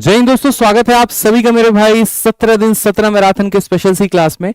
जय हिंद दोस्तों, स्वागत है आप सभी का मेरे भाई 17 दिन 17 मैराथन के स्पेशल सी क्लास में।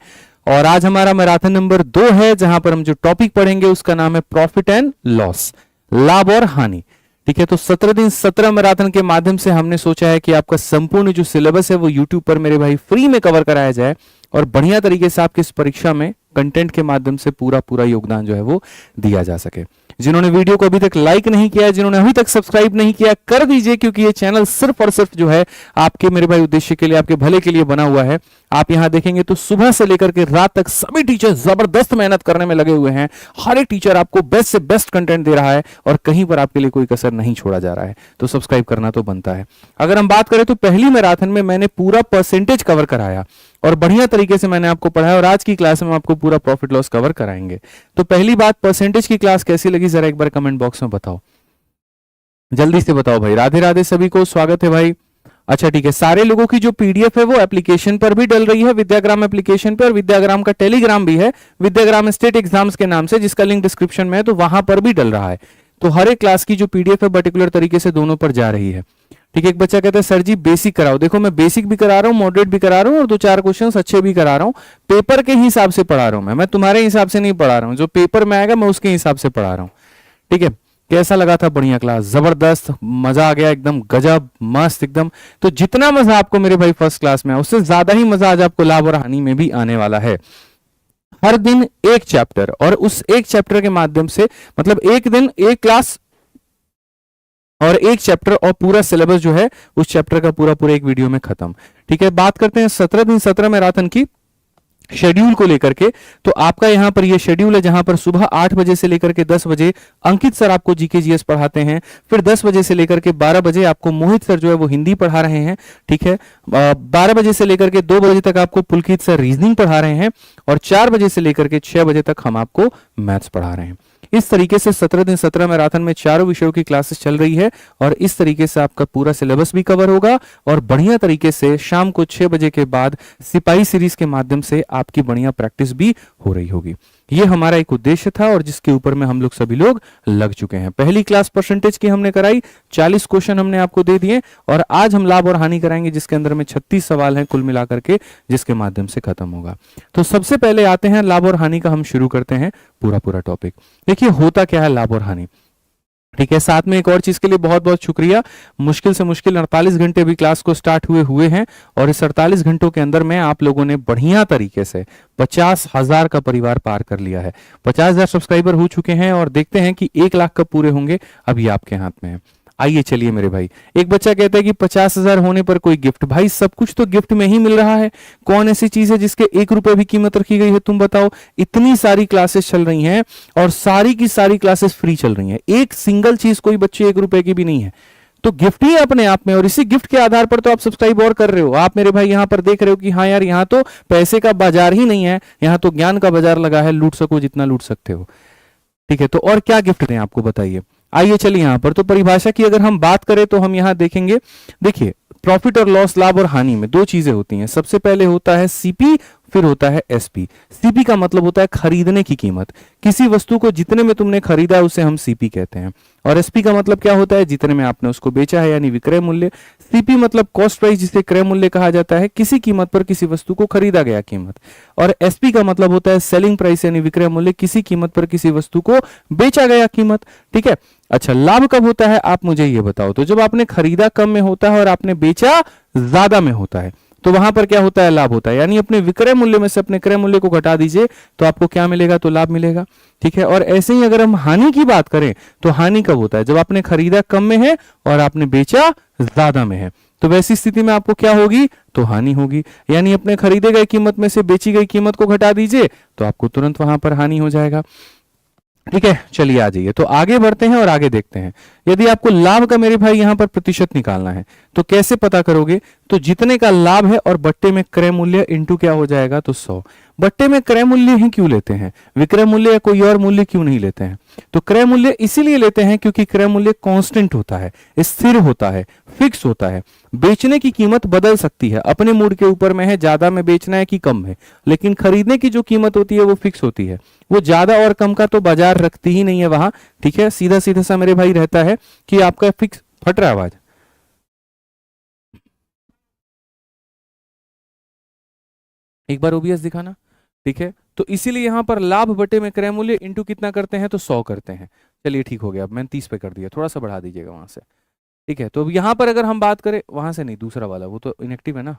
और आज हमारा मैराथन नंबर 2 है, जहां पर हम जो टॉपिक पढ़ेंगे उसका नाम है प्रॉफिट एंड लॉस, लाभ और हानि। ठीक है, तो 17 दिन 17 मैराथन के माध्यम से हमने सोचा है कि आपका संपूर्ण जो सिलेबस है वो यूट्यूब पर मेरे भाई फ्री में कवर कराया जाए और बढ़िया तरीके से आपकी इस परीक्षा में कंटेंट के माध्यम से पूरा पूरा योगदान जो है वो दिया जा सके। जिन्होंने वीडियो को अभी तक लाइक नहीं किया है, जिन्होंने अभी तक सब्सक्राइब नहीं किया, कर दीजिए, क्योंकि ये चैनल सिर्फ और सिर्फ जो है आपके मेरे भाई उद्देश्य के लिए, आपके भले के लिए बना हुआ है। आप यहां देखेंगे तो सुबह से लेकर के रात तक सभी टीचर जबरदस्त मेहनत करने में लगे हुए हैं। हर एक टीचर आपको बेस्ट से बेस्ट कंटेंट दे रहा है और कहीं पर आपके लिए कोई कसर नहीं छोड़ा जा रहा है, तो सब्सक्राइब करना तो बनता है। अगर हम बात करें तो पहली मैराथन में मैंने पूरा परसेंटेज कवर कराया और बढ़िया तरीके से मैंने आपको पढ़ाया, और आज की क्लास में आपको पूरा प्रॉफिट लॉस कवर कराएंगे। तो पहली बात, परसेंटेज की क्लास कैसी लगी जरा एक बार कमेंट बॉक्स में बताओ, जल्दी से बताओ भाई। राधे राधे सभी को, स्वागत है भाई। अच्छा ठीक है, सारे लोगों की जो पीडीएफ है वो एप्लीकेशन पर भी डल रही है, विद्याग्राम एप्लीकेशन पे, और विद्याग्राम का टेलीग्राम भी है, विद्याग्राम स्टेट एग्जाम्स के नाम से, जिसका लिंक डिस्क्रिप्शन में है, तो वहां पर भी डल रहा है। तो हर एक क्लास की जो पीडीएफ है पर्टिकुलर तरीके से दोनों पर जा रही है। ठीक है, एक बच्चा कहता है सर जी बेसिक कराओ। देखो, मैं बेसिक भी करा रहा हूँ, मॉडरेट भी करा रहा हूँ, और 2-4 क्वेश्चन अच्छे भी करा रहा हूँ। पेपर के हिसाब से पढ़ा रहा हूँ मैं तुम्हारे हिसाब से नहीं पढ़ा रहा हूँ। जो पेपर में आएगा मैं उसके हिसाब से पढ़ा रहा हूँ। ठीक है, कैसा लगा था? बढ़िया क्लास, जबरदस्त, मजा आ गया, एकदम गजब, मस्त एकदम। तो जितना मजा आपको मेरे भाई फर्स्ट क्लास में है, उससे ज्यादा ही मजा आज आपको लाभ और हानि में भी आने वाला है। हर दिन एक चैप्टर, और उस एक चैप्टर के माध्यम से, मतलब एक दिन एक क्लास और एक चैप्टर, और पूरा सिलेबस जो है उस चैप्टर का पूरा पूरा एक वीडियो में खत्म। ठीक है, बात करते हैं 17 दिन 17 मैराथन की शेड्यूल को लेकर के। तो आपका यहां पर ये शेड्यूल है, जहां पर सुबह 8 बजे से लेकर के 10 बजे अंकित सर आपको जीके जीएस पढ़ाते हैं। फिर 10 बजे से लेकर के 12 बजे आपको मोहित सर जो है वो हिंदी पढ़ा रहे हैं। ठीक है, 12 बजे से लेकर के 2 बजे तक आपको पुलकित सर रीजनिंग पढ़ा रहे हैं, और 4 बजे से लेकर के 6 बजे तक हम आपको मैथ्स पढ़ा रहे हैं। इस तरीके से 17 दिन 17 मैराथन में चारों विषयों की क्लासेस चल रही है, और इस तरीके से आपका पूरा सिलेबस भी कवर होगा, और बढ़िया तरीके से शाम को 6 बजे के बाद सिपाही सीरीज के माध्यम से आपकी बढ़िया प्रैक्टिस भी हो रही होगी। ये हमारा एक उद्देश्य था, और जिसके ऊपर में हम लोग सभी लोग लग चुके हैं। पहली क्लास परसेंटेज की हमने कराई, 40 क्वेश्चन हमने आपको दे दिए, और आज हम लाभ और हानि कराएंगे, जिसके अंदर में 36 सवाल हैं कुल मिलाकर के, जिसके माध्यम से खत्म होगा। तो सबसे पहले आते हैं लाभ और हानि का, हम शुरू करते हैं पूरा पूरा टॉपिक। देखिए होता क्या है लाभ और हानि। ठीक है, साथ में एक और चीज के लिए बहुत बहुत शुक्रिया। मुश्किल से मुश्किल 48 घंटे भी क्लास को स्टार्ट हुए हैं, और इस 48 घंटों के अंदर में आप लोगों ने बढ़िया तरीके से 50,000 का परिवार पार कर लिया है। 50,000 सब्सक्राइबर हो चुके हैं, और देखते हैं कि 1 लाख कब पूरे होंगे, अभी आपके हाथ में है। आइए चलिए मेरे भाई। एक बच्चा कहता है कि 50,000 होने पर कोई गिफ्ट। भाई सब कुछ तो गिफ्ट में ही मिल रहा है। कौन ऐसी चीज है जिसके 1 रुपए भी कीमत रखी गई है, तुम बताओ। इतनी सारी क्लासेस चल रही हैं, और सारी की सारी क्लासेस फ्री चल रही हैं। एक सिंगल चीज कोई बच्चे 1 रुपए की भी नहीं है, तो गिफ्ट ही है अपने आप में। और इसी गिफ्ट के आधार पर तो आप सब्सक्राइब और कर रहे हो। आप मेरे भाई यहां पर देख रहे हो कि हाँ यार, यहाँ तो पैसे का बाजार ही नहीं है, यहाँ तो ज्ञान का बाजार लगा है, लूट सको जितना लूट सकते हो। ठीक है, तो और क्या गिफ्ट दें आपको, बताइए। आइए चलिए यहां पर तो परिभाषा की अगर हम बात करें तो हम यहां देखेंगे। देखिए, प्रॉफिट और लॉस, लाभ और हानि में 2 चीजें होती हैं। सबसे पहले होता है सीपी, फिर होता है एसपी। सीपी का मतलब होता है खरीदने की कीमत। किसी वस्तु को जितने में तुमने खरीदा उसे हम सीपी कहते हैं। और एसपी का मतलब क्या होता है? जितने में आपने उसको बेचा है, यानी विक्रय मूल्य। सीपी मतलब कॉस्ट प्राइस, जिसे क्रय मूल्य कहा जाता है, किसी कीमत पर किसी वस्तु को खरीदा गया कीमत। और एसपी का मतलब होता है सेलिंग प्राइस, यानी विक्रय मूल्य, किसी कीमत पर किसी वस्तु को बेचा गया कीमत। ठीक है, अच्छा लाभ कब होता है आप मुझे ये बताओ। तो जब आपने खरीदा कम में होता है और आपने बेचा ज्यादा में होता है, तो वहां पर क्या होता है? लाभ होता है। यानी अपने विक्रय मूल्य में से अपने क्रय मूल्य को घटा दीजिए तो आपको क्या मिलेगा? तो लाभ मिलेगा। ठीक है, और ऐसे ही अगर हम हानि की बात करें तो हानि कब होता है? जब आपने खरीदा कम में है और आपने बेचा ज्यादा में है, तो वैसी स्थिति में आपको क्या होगी? तो हानि होगी। यानी अपने खरीदे गए कीमत में से बेची गई कीमत को घटा दीजिए तो आपको तुरंत वहां पर हानि हो जाएगा। ठीक है, चलिए आ जाइए, तो आगे बढ़ते हैं और आगे देखते हैं। यदि आपको लाभ का मेरे भाई यहां पर प्रतिशत निकालना है तो कैसे पता करोगे? तो जितने का लाभ है और बट्टे में क्रय मूल्य इंटू क्या हो जाएगा? तो 100। बट्टे में क्रय मूल्य ही क्यों लेते हैं? विक्रय मूल्य या कोई और मूल्य क्यों नहीं लेते हैं? तो क्रय मूल्य इसीलिए लेते हैं क्योंकि क्रय मूल्य कांस्टेंट होता है, स्थिर होता है, फिक्स होता है। बेचने की कीमत बदल सकती है, अपने मूड के ऊपर में है, ज्यादा में बेचना है कि कम है, लेकिन खरीदने की जो कीमत होती है वो फिक्स होती है। वो ज्यादा और कम का तो बाजार रखती ही नहीं है वहां। ठीक है, सीधा सीधा सा मेरे भाई रहता है कि आपका फिक्स। फट रहा आवाज? एक बार ओबीएस दिखाना। ठीक है, तो इसीलिए यहां पर लाभ बटे में क्रय मूल्य इंटू कितना करते हैं, तो 100 करते हैं। चलिए ठीक हो गया, अब मैंने 30 पे कर दिया, थोड़ा सा बढ़ा दीजिएगा वहां से। ठीक है, तो अब यहाँ पर अगर हम बात करें, वहां से नहीं, दूसरा वाला, वो तो इनएक्टिव है ना।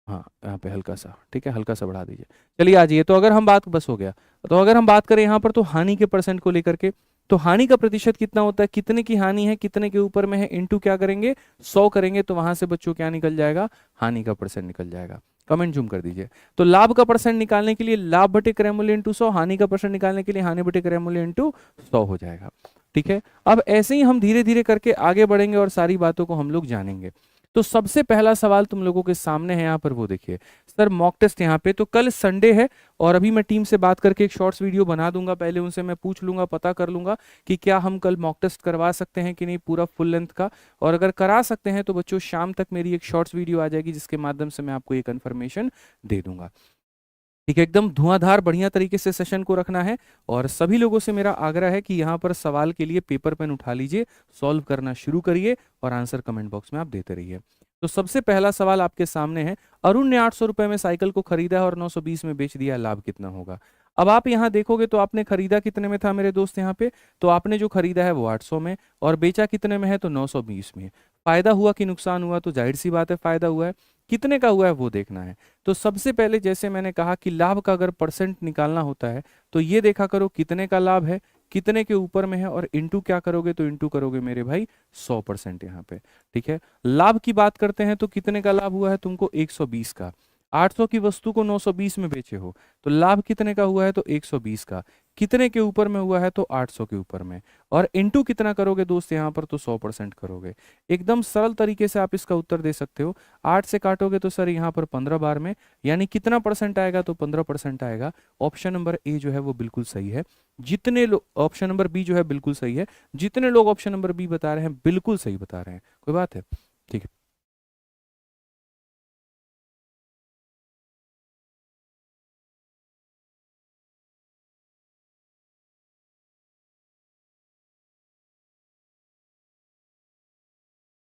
हाँ, यहाँ पे हल्का सा, ठीक है, हल्का सा बढ़ा दीजिए। चलिए आ जाइए, तो अगर हम बात, बस हो गया। तो अगर हम बात करें यहाँ पर तो हानि के परसेंट को लेकर के, तो हानि का प्रतिशत कितना होता है, कितने की हानि है, कितने के ऊपर में है, इंटू क्या करेंगे, 100 करेंगे, तो वहां से बच्चों क्या निकल जाएगा, हानि का परसेंट निकल जाएगा। कमेंट जूम कर दीजिए। तो लाभ का परसेंट निकालने के लिए लाभ बटे क्रय मूल्य इंटू 100, हानि का परसेंट निकालने के लिए हानि बटे क्रय मूल्य इंटू 100 हो जाएगा। ठीक है, अब ऐसे ही हम धीरे धीरे करके आगे बढ़ेंगे और सारी बातों को हम लोग जानेंगे। तो सबसे पहला सवाल तुम लोगों के सामने है यहाँ पर, वो देखिए सर मॉक टेस्ट यहाँ पे, तो कल संडे है और अभी मैं टीम से बात करके एक शॉर्ट्स वीडियो बना दूंगा, पहले उनसे मैं पूछ लूंगा, पता कर लूंगा कि क्या हम कल मॉक टेस्ट करवा सकते हैं कि नहीं, पूरा फुल लेंथ का। और अगर करा सकते हैं तो बच्चों शाम तक मेरी एक शॉर्ट्स वीडियो आ जाएगी जिसके माध्यम से मैं आपको ये कंफर्मेशन दे दूंगा। ठीक है, एकदम धुआंधार बढ़िया तरीके से सेशन को रखना है। और सभी लोगों से मेरा आग्रह है कि यहाँ पर सवाल के लिए पेपर पेन उठा लीजिए, सॉल्व करना शुरू करिए और आंसर कमेंट बॉक्स में आप देते रहिए। तो सबसे पहला सवाल आपके सामने है, अरुण ने 800 रुपए में साइकिल को खरीदा है और 920 में बेच दिया, लाभ कितना होगा। अब आप यहाँ देखोगे तो आपने खरीदा कितने में था मेरे दोस्त यहाँ पे, तो आपने जो खरीदा है वो 800 में और बेचा कितने में है, तो 920 में। फायदा हुआ कि नुकसान हुआ, तो जाहिर सी बात है फायदा हुआ है। कितने का हुआ है वो देखना है। तो सबसे पहले जैसे मैंने कहा कि लाभ का अगर परसेंट निकालना होता है तो ये देखा करो कितने का लाभ है, कितने के ऊपर में है, और इंटू क्या करोगे, तो इंटू करोगे मेरे भाई 100% यहाँ पे। ठीक है, लाभ की बात करते हैं तो कितने का लाभ हुआ है तुमको, 120 का। 800 की वस्तु को 920 में बेचे हो तो लाभ कितने का हुआ है, तो 120 का। कितने के ऊपर में हुआ है, तो 800 के ऊपर में। और इंटू कितना करोगे दोस्त यहाँ पर, तो 100% करोगे। एकदम सरल तरीके से आप इसका उत्तर दे सकते हो। 8 से काटोगे तो सर यहाँ पर 15 बार में, यानी कितना परसेंट आएगा, तो 15% आएगा। ऑप्शन नंबर ए जो है वो बिल्कुल सही है। जितने लोग, ऑप्शन नंबर बी जो है बिल्कुल सही है। जितने लोग ऑप्शन नंबर बी बता रहे हैं बिल्कुल सही बता रहे हैं, कोई बात है। ठीक है,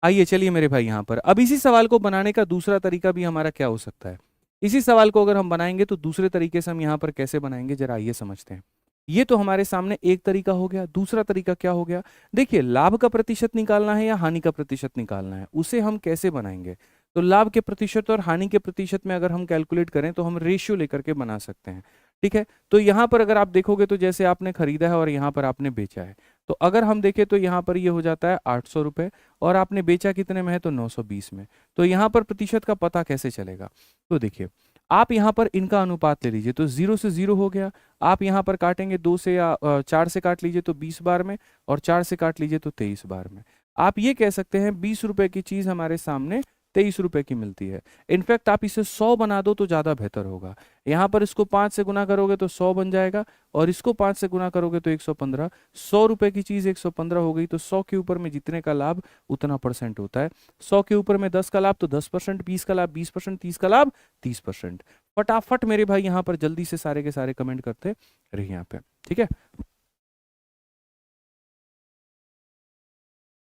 आइए चलिए मेरे भाई यहाँ पर अब इसी सवाल को बनाने का दूसरा तरीका भी हमारा क्या हो सकता है। इसी सवाल को अगर हम बनाएंगे तो दूसरे तरीके से हम यहाँ पर कैसे बनाएंगे, जरा आइए समझते हैं। ये तो हमारे सामने एक तरीका हो गया, दूसरा तरीका क्या हो गया। देखिए, लाभ का प्रतिशत निकालना है या हानि का प्रतिशत निकालना है, उसे हम कैसे बनाएंगे। तो लाभ के प्रतिशत और हानि के प्रतिशत में अगर हम कैलकुलेट करें तो हम रेशियो लेकर के बना सकते हैं। ठीक है, तो यहाँ पर अगर आप देखोगे तो जैसे आपने खरीदा है और यहाँ पर आपने बेचा है, तो अगर हम देखें तो यहाँ पर ये हो जाता है 800 रुपये और आपने बेचा कितने में है, तो 920 में। तो यहाँ पर प्रतिशत का पता कैसे चलेगा, तो देखिए आप यहाँ पर इनका अनुपात ले लीजिए, तो 0 से 0 हो गया। आप यहाँ पर काटेंगे 2 से या 4 से काट लीजिए तो 20 बार में, और 4 से काट लीजिए तो 23 बार में। आप ये कह सकते हैं 20 रुपए की चीज हमारे सामने 23 रुपए की मिलती है। इनफैक्ट आप इसे 100 बना दो तो ज्यादा बेहतर होगा। यहाँ पर इसको 5 से गुना करोगे तो 100 बन जाएगा, और इसको 5 से गुना करोगे तो 115। 100 रुपए की चीज 115 हो गई, तो 100 के ऊपर में जितने का लाभ उतना परसेंट होता है। 100 के ऊपर में 10 का लाभ तो 10%, 20 का लाभ 20%, 30 का लाभ 30%। फटाफट मेरे भाई यहाँ पर जल्दी से सारे के सारे कमेंट करते रहिए यहाँ पे। ठीक है,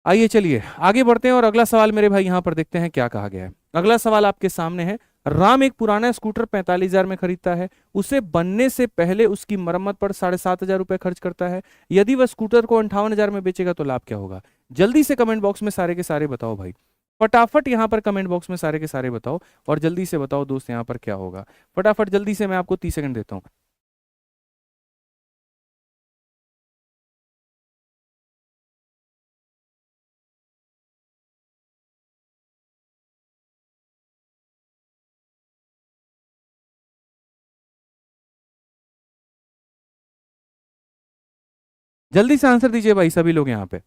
आइए चलिए आगे बढ़ते हैं और अगला सवाल मेरे भाई यहाँ पर देखते हैं क्या कहा गया है। अगला सवाल आपके सामने है, राम एक पुराना स्कूटर 45,000 में खरीदता है। उसे बनने से पहले उसकी मरम्मत पर 7,500 रुपए खर्च करता है। यदि वह स्कूटर को 58,000 में बेचेगा तो लाभ क्या होगा। जल्दी से कमेंट बॉक्स में सारे के सारे बताओ भाई, फटाफट यहाँ पर कमेंट बॉक्स में सारे के सारे बताओ, और जल्दी से बताओ दोस्त यहाँ पर क्या होगा। फटाफट जल्दी से, मैं आपको 30 सेकंड देता हूँ। जल्दी से आंसर दीजिए भाई सभी लोग यहाँ पे।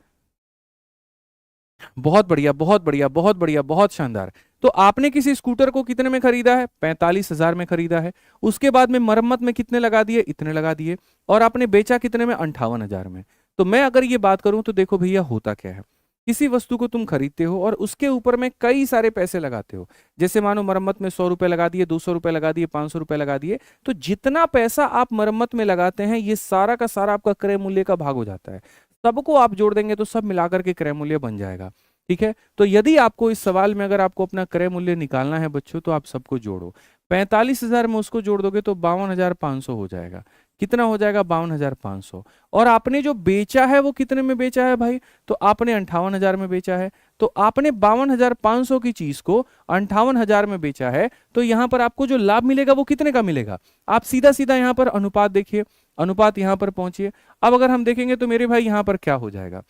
बहुत बढ़िया, बहुत बढ़िया, बहुत बढ़िया, बहुत शानदार। तो आपने किसी स्कूटर को कितने में खरीदा है, 45,000 में खरीदा है। उसके बाद में मरम्मत में कितने लगा दिए, इतने लगा दिए। और आपने बेचा कितने में, 58,000 में। तो मैं अगर ये बात करूं तो देखो भैया होता क्या है, किसी वस्तु को तुम खरीदते हो और उसके ऊपर में कई सारे पैसे लगाते हो। जैसे मानो मरम्मत में 100 रुपए लगा दिए, 200 रुपए लगा दिए, 500 रुपए लगा दिए। तो जितना पैसा आप मरम्मत में लगाते हैं ये सारा का सारा आपका क्रय मूल्य का भाग हो जाता है। सबको आप जोड़ देंगे तो सब मिलाकर के क्रय मूल्य बन जाएगा। ठीक है, तो यदि आपको इस सवाल में अगर आपको अपना क्रय मूल्य निकालना है बच्चों, तो आप सबको जोड़ो। 45,000 में उसको जोड़ दोगे तो 52,500 हो जाएगा। कितना हो जाएगा? 52,500। और आपने जो बेचा है वो कितने में बेचा है भाई? तो आपने 58,000 में बेचा है। तो आपने 52,500 की चीज को 58,000 में बेचा है, तो यहां पर आपको जो लाभ मिलेगा वो कितने का मिलेगा? आप सीधा सीधा यहां पर अनुपात देखिए, अनुपात यहां पर पहुंचिए। अब अगर हम देखेंगे तो मेरे भाई यहां पर क्या हो जाएगा,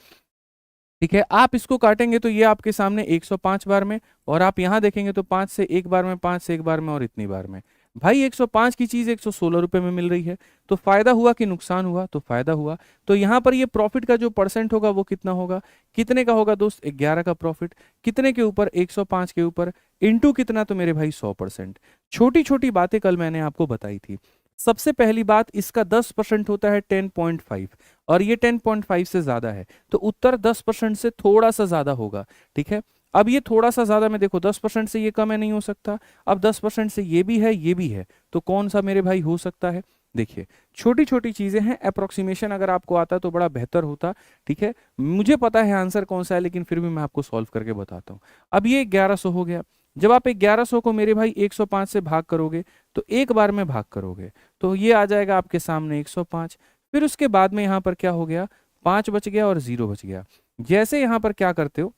ठीक है, आप इसको काटेंगे तो ये आपके सामने 105 बार में, और आप यहां देखेंगे तो 5 से एक बार में, 5 से एक बार में, और इतनी बार में। भाई 105 की चीज 116 रुपए में मिल रही है, तो फायदा हुआ कि नुकसान हुआ? तो फायदा हुआ। तो यहां पर ये प्रॉफिट का जो परसेंट होगा वो कितना होगा? कितने का होगा दोस्त? 11 का प्रॉफिट। कितने के ऊपर? 105 के ऊपर। इंटू कितना? तो मेरे भाई 100%। छोटी छोटी बातें कल मैंने आपको बताई थी। सबसे पहली बात, इसका 10% होता है 10.5, और ये 10.5 से ज्यादा है, तो उत्तर 10% से थोड़ा सा ज्यादा होगा। ठीक है, अब ये थोड़ा सा ज्यादा में देखो, 10% से ये कम है, नहीं हो सकता। अब 10% से ये भी है, ये भी है, तो कौन सा मेरे भाई हो सकता है? देखिए, छोटी छोटी चीजें हैं, अप्रोक्सीमेशन अगर आपको आता तो बड़ा बेहतर होता। ठीक है, मुझे पता है आंसर कौन सा है, लेकिन फिर भी मैं आपको सॉल्व करके बताता हूं। अब ये 1100 हो गया। जब आप 1100 को मेरे भाई 105 से भाग करोगे, तो एक बार में भाग करोगे, तो ये आ जाएगा आपके सामने 105। फिर उसके बाद में यहां पर क्या हो गया? 5 बच गया और 0 बच गया। जैसे यहां पर क्या करते हो,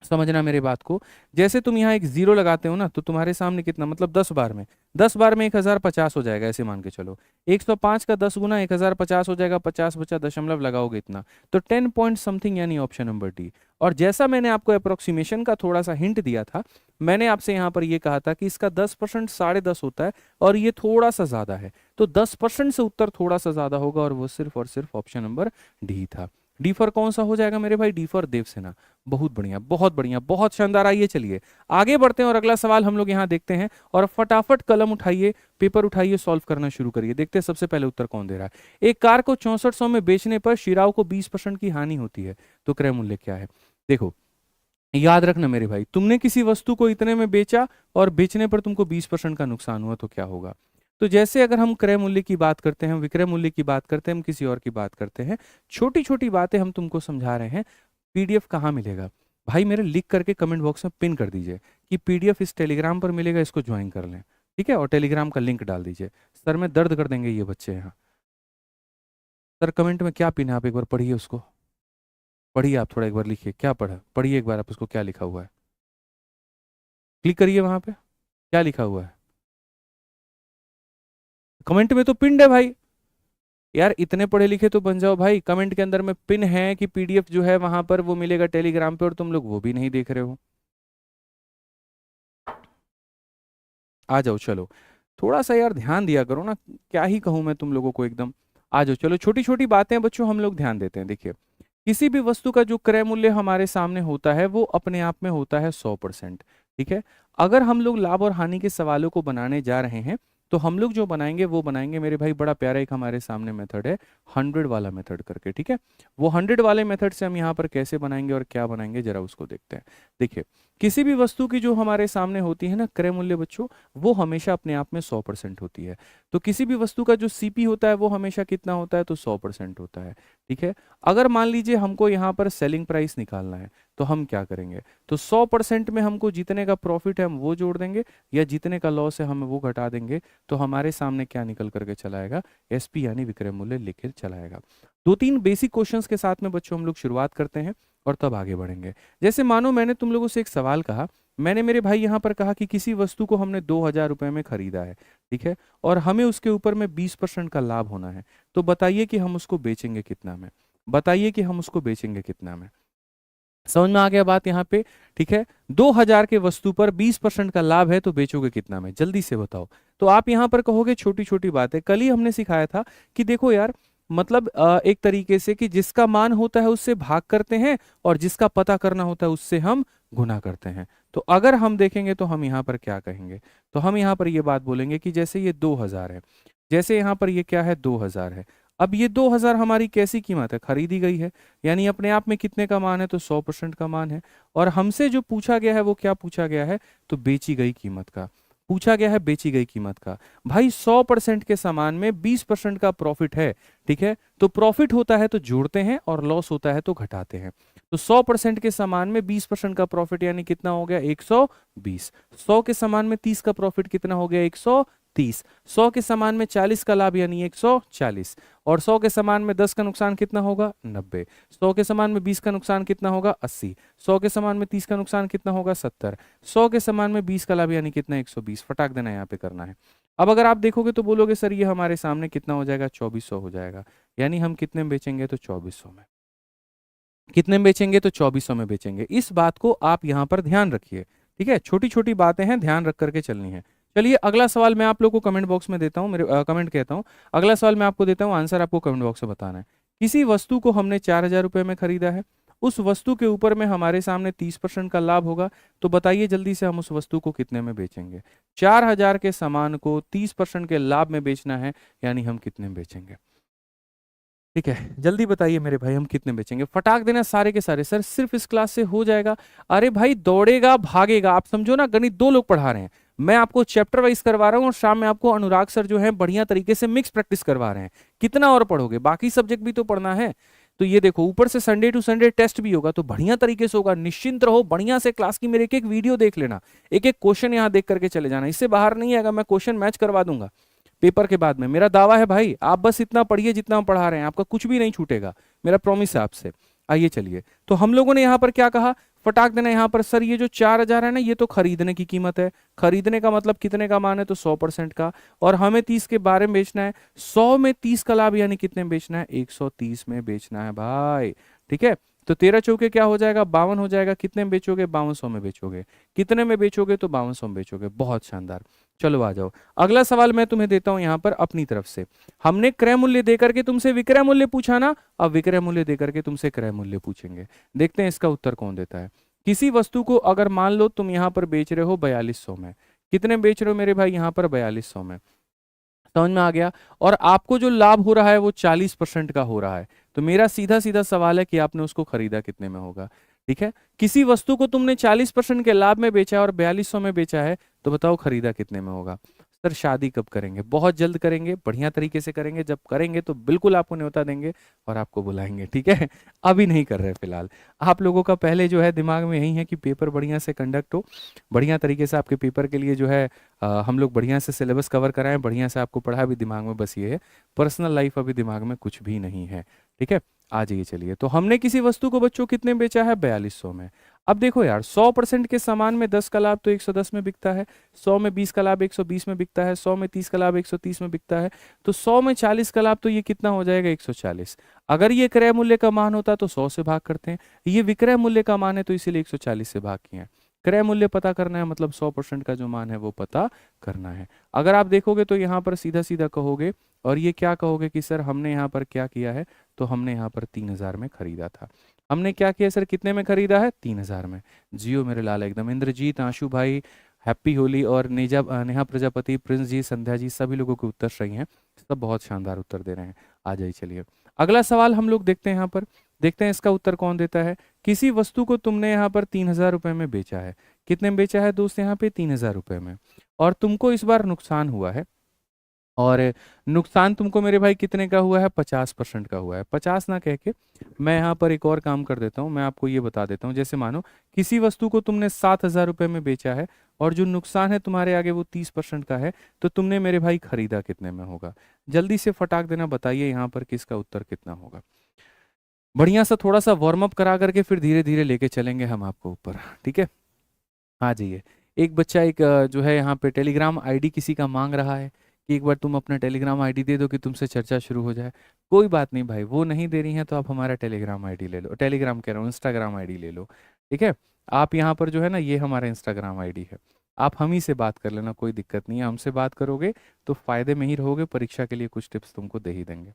समझना मेरे बात को, जैसे तुम यहाँ एक 0 लगाते हो ना, तो तुम्हारे सामने कितना, मतलब 10 बार में, 10 बार में 1050 हो जाएगा, ऐसे मान के चलो। 105 का 10 गुना 1050 हो जाएगा, 50 बचा, दशमलव लगाओगे इतना, तो 10 पॉइंट समथिंग, यानी ऑप्शन नंबर डी। और जैसा मैंने आपको अप्रोक्सीमेशन का थोड़ा सा हिंट दिया था, मैंने आपसे यहाँ पर ये कहा था कि इसका 10% 10.5 होता है, और ये थोड़ा सा ज्यादा है, तो 10% से उत्तर थोड़ा सा ज्यादा होगा, और वो सिर्फ और सिर्फ ऑप्शन नंबर डी था। डी फॉर कौन सा हो जाएगा मेरे भाई? D for Devsena. बहुत बढ़िया, बहुत बढ़िया, बहुत शानदार। आइए चलिए आगे बढ़ते हैं और अगला सवाल हम लोग यहाँ देखते हैं, और फटाफट कलम उठाइए, पेपर उठाइए, सॉल्व करना शुरू करिए। देखते हैं सबसे पहले उत्तर कौन दे रहा है। एक कार को 6400 में बेचने पर शिराओ को 20% की हानि होती है, तो क्रय मूल्य क्या है? देखो, याद रखना मेरे भाई, तुमने किसी वस्तु को इतने में बेचा और बेचने पर तुमको 20% का नुकसान हुआ, तो क्या होगा? तो जैसे अगर हम क्रय मूल्य की बात करते हैं, विक्रय मूल्य की बात करते हैं, हम किसी और की बात करते हैं, छोटी छोटी बातें हम तुमको समझा रहे हैं। पीडीएफ कहाँ मिलेगा भाई? मेरे लिख करके कमेंट बॉक्स में पिन कर दीजिए कि पीडीएफ इस टेलीग्राम पर मिलेगा, इसको ज्वाइन कर लें। ठीक है, और टेलीग्राम का लिंक डाल दीजिए। सर में दर्द कर देंगे ये बच्चे यहाँ। सर कमेंट में क्या पिन है, आप एक बार पढ़िए उसको, पढ़िए आप थोड़ा, एक बार लिखिए क्या पढ़ा, पढ़िए एक बार आप उसको, क्या लिखा हुआ है, क्लिक करिए वहां पे, क्या लिखा हुआ है कमेंट में? तो पिन है भाई। यार इतने पढ़े लिखे तो बन जाओ भाई, कमेंट के अंदर में पिन है कि पीडीएफ जो है वहां पर वो मिलेगा टेलीग्राम पे, और तुम लोग वो भी नहीं देख रहे हो। आ जाओ चलो, थोड़ा सा यार ध्यान दिया करो ना, क्या ही कहूं मैं तुम लोगों को एकदम। आ जाओ चलो, छोटी छोटी बातें बच्चों हम लोग ध्यान देते हैं। देखिए, किसी भी वस्तु का जो क्रय मूल्य हमारे सामने होता है वो अपने आप में होता है 100%। ठीक है, अगर हम लोग लाभ और हानि के सवालों को बनाने जा रहे हैं, तो हम लोग जो बनाएंगे वो बनाएंगे मेरे भाई, बड़ा प्यारा एक हमारे सामने मेथड है 100 वाला मेथड करके। ठीक है, वो 100 वाले मेथड से हम यहाँ पर कैसे बनाएंगे और क्या बनाएंगे, जरा उसको देखते हैं। देखिए, किसी भी वस्तु की जो हमारे सामने होती है ना क्रय मूल्य बच्चों, वो हमेशा अपने आप में 100% होती है। तो किसी भी वस्तु का जो सीपी होता है वो हमेशा कितना होता है? तो 100% होता है। ठीक है, अगर मान लीजिए हमको यहाँ पर सेलिंग प्राइस निकालना है, तो हम क्या करेंगे? तो 100% में हमको जितने का प्रॉफिट है हम वो जोड़ देंगे, या जितने का लॉस है हम वो घटा देंगे, तो हमारे सामने क्या निकल करके चलाएगा? एसपी यानी विक्रय मूल्य लिख के चलाएगा। दो तीन बेसिक क्वेश्चंस के साथ में बच्चों हम लोग शुरुआत करते हैं, और तब आगे बढ़ेंगे। जैसे मानो मैंने तुम लोगों से एक सवाल कहा, मैंने मेरे भाई यहाँ पर कहा कि किसी वस्तु को हमने 2000 रुपए में खरीदा है, ठीक है, और हमें उसके ऊपर में 20% का लाभ होना है, तो बताइए कि हम उसको बेचेंगे कितना में? बताइए कि हम उसको बेचेंगे कितना में? समझ में आ गया बात यहाँ पे? ठीक है, 2000 के वस्तु पर 20% का लाभ है, तो बेचोगे कितना में? जल्दी से बताओ। तो आप यहाँ पर कहोगे छोटी छोटी बातें, कल ही हमने सिखाया था कि देखो यार, मतलब एक तरीके से कि जिसका मान होता है उससे भाग करते हैं, और जिसका पता करना होता है उससे हम गुना करते हैं। तो अगर हम देखेंगे तो हम यहाँ पर क्या कहेंगे? तो हम यहाँ पर ये बात बोलेंगे कि जैसे ये 2000 है, जैसे यहाँ पर ये क्या है? 2000 है। अब ये 2000 हमारी कैसी कीमत है? खरीदी गई है, यानी अपने आप में कितने का मान है? तो 100% का मान है। और हमसे जो पूछा गया है वो क्या पूछा गया है? तो बेची गई कीमत का। पूछा गया है बेची गई कीमत का। भाई 100% के सामान में 20% का प्रॉफिट है, ठीक है, तो प्रॉफिट होता है तो जोड़ते हैं और लॉस होता है तो घटाते हैं। तो 100% के सामान में 20% का प्रॉफिट यानी कितना हो गया 120। 100 के सामान में 30 का प्रॉफिट कितना हो गया 130। 100 के सामान में 40 का लाभ यानी 140, और 100 के सामान में 10 का नुकसान कितना होगा 90। 100 के सामान में 20 का नुकसान कितना होगा 80। 100 के सामान में 30 का नुकसान कितना होगा 70। 100 के सामान में 20 का लाभ यानी कितना 120। फटाक देना यहाँ पे करना है। अब अगर आप देखोगे तो बोलोगे सर ये हमारे सामने कितना हो जाएगा 2400 हो जाएगा, यानी हम कितने में बेचेंगे तो 2400 में। कितने में बेचेंगे तो 2400 में बेचेंगे। इस बात को आप यहां पर ध्यान रखिए, ठीक है, छोटी छोटी बातें हैं, ध्यान रख करके चलनी है। चलिए अगला सवाल मैं आप लोग को कमेंट बॉक्स में देता हूं, मेरे कमेंट कहता हूं, अगला सवाल मैं आपको देता हूं, आंसर आपको कमेंट बॉक्स में बताना है। किसी वस्तु को हमने 4000 रुपए में खरीदा है, उस वस्तु के ऊपर में हमारे सामने 30% का लाभ होगा, तो बताइए जल्दी से हम उस वस्तु को कितने में बेचेंगे। 4000 के सामान को 30% के लाभ में बेचना है, यानी हम कितने में बेचेंगे। ठीक है, जल्दी बताइए मेरे भाई हम कितने बेचेंगे। फटाक देना सारे के सारे। सर सिर्फ इस क्लास से हो जाएगा? अरे भाई दौड़ेगा भागेगा, आप समझो ना, गणित 2 लोग पढ़ा रहे हैं, मैं आपको चैप्टर वाइज करवा रहा हूँ और शाम में आपको अनुराग सर जो है बढ़िया तरीके से मिक्स प्रैक्टिस करवा रहे हैं। कितना और पढ़ोगे, बाकी सब्जेक्ट भी तो पढ़ना है। तो ये देखो ऊपर से संडे टू संडे टेस्ट भी होगा, तो बढ़िया तरीके से होगा, निश्चिंत रहो, बढ़िया से क्लास की मेरे एक एक वीडियो देख लेना, एक एक क्वेश्चन यहाँ देख करके चले जाना, इससे बाहर नहीं आएगा, मैं क्वेश्चन मैच करवा दूंगा पेपर के बाद में। मेरा दावा है भाई, आप बस इतना पढ़िए जितना हम पढ़ा रहे हैं, आपका कुछ भी नहीं छूटेगा, मेरा प्रॉमिस है आपसे। आइए चलिए, तो हम लोगों ने यहाँ पर क्या कहा, फटाक देना यहाँ पर, सर ये जो 4000 है ना, ये तो खरीदने की कीमत है। खरीदने का मतलब कितने का मान है, तो 100% का, और हमें 30 के बारे में बेचना है। 100 में 30 का लाभ यानी कितने में बेचना है, 130 में बेचना है भाई, ठीक है। तो 13 चौके क्या हो जाएगा 52 हो जाएगा। कितने में बेचोगे 5200 में बेचोगे। कितने में बेचोगे तो 5200 में बेचोगे। बहुत शानदार। चलो आ जाओ, अगला सवाल मैं तुम्हें देता हूं यहां पर अपनी तरफ से। हमने क्रय मूल्य देकर के तुमसे विक्रय मूल्य पूछा ना, अब विक्रय मूल्य देकर के तुमसे क्रय मूल्य पूछेंगे। देखते हैं इसका उत्तर कौन देता है। किसी वस्तु को अगर मान लो तुम यहां पर बेच रहे हो 4200 में, कितने में बेच रहे हो मेरे भाई यहां पर 4200 में, समझ में आ गया। और आपको जो लाभ हो रहा है वो 40% का हो रहा है, तो मेरा सीधा सीधा सवाल है कि आपने उसको खरीदा कितने में होगा। ठीक है, किसी वस्तु को तुमने 40% के लाभ में बेचा है और 4200 में बेचा है, तो बताओ खरीदा कितने में होगा। सर शादी कब करेंगे, बहुत जल्द करेंगे, बढ़िया तरीके से करेंगे, जब करेंगे तो बिल्कुल आपको न्योता देंगे और आपको बुलाएंगे, ठीक है। अभी नहीं कर रहे फिलहाल। आप लोगों का पहले जो है दिमाग में यही है कि पेपर बढ़िया से कंडक्ट हो, बढ़िया तरीके से आपके पेपर के लिए जो है हम लोग बढ़िया से सिलेबस कवर कराएं, बढ़िया से आपको पढ़ा भी दिमाग में, बस ये है, पर्सनल लाइफ अभी दिमाग में कुछ भी नहीं है, ठीक है। आ जाइए चलिए, तो हमने किसी वस्तु को बच्चों कितने में बेचा है 4200 में। अब देखो यार 100% के सामान में 10 का लाभ तो 110 में बिकता है, 100 में 20 का लाभ 120 में बिकता है, 100 में 30 का लाभ 130 में बिकता है, तो 100 में 40 का लाभ तो ये कितना हो जाएगा 140। अगर ये क्रय मूल्य का मान होता तो 100 से भाग करते हैं, ये विक्रय मूल्य का मान है तो इसीलिए 140 से भाग किए हैं। क्रय मूल्य पता करना है मतलब 100% का जो मान है वो पता करना है। अगर आप देखोगे तो यहाँ पर सीधा सीधा कहोगे और ये क्या कहोगे कि सर हमने यहाँ पर क्या किया है, तो हमने यहाँ पर 3000 में खरीदा था। हमने क्या किया सर, कितने में खरीदा है 3000 में। जियो मेरे लाल एकदम। इंद्रजीत, आशु भाई, हैप्पी होली, और नेहा प्रजापति, प्रिंस जी, संध्या जी, सभी लोगों के उत्तर सही हैं, सब बहुत शानदार उत्तर दे रहे हैं। आ जाइए चलिए, अगला सवाल हम लोग देखते हैं यहाँ पर, देखते हैं इसका उत्तर कौन देता है। किसी वस्तु को तुमने यहाँ पर 3000 रुपए में बेचा है। कितने में बेचा है दोस्त यहाँ पे 3000 रुपए में, और तुमको इस बार नुकसान हुआ है, और नुकसान तुमको मेरे भाई कितने का हुआ है 50% का हुआ है। 50 ना कह के मैं यहाँ पर एक और काम कर देता हूँ, मैं आपको ये बता देता हूँ। जैसे मानो किसी वस्तु को तुमने 7000 रुपये में बेचा है और जो नुकसान है तुम्हारे आगे वो 30% का है, तो तुमने मेरे भाई खरीदा कितने में होगा। जल्दी से फटाक देना बताइए यहाँ पर किसका उत्तर कितना होगा। बढ़िया सा थोड़ा सा वार्म अप करा करके फिर धीरे धीरे लेके चलेंगे हम आपको ऊपर, ठीक है। आ जाइए, एक बच्चा एक जो है यहाँ पे टेलीग्राम आईडी किसी का मांग रहा है कि एक बार तुम अपना टेलीग्राम आईडी दे दो कि तुमसे चर्चा शुरू हो जाए। कोई बात नहीं भाई, वो नहीं दे रही हैं तो आप हमारा टेलीग्राम आईडी ले लो, टेलीग्राम कह रहा हूँ इंस्टाग्राम आईडी ले लो, ठीक है। आप यहाँ पर जो है ना, ये हमारा इंस्टाग्राम आईडी है, आप हम ही से बात कर लेना, कोई दिक्कत नहीं है। हमसे बात करोगे तो फायदे में ही रहोगे, परीक्षा के लिए कुछ टिप्स तुमको दे ही देंगे,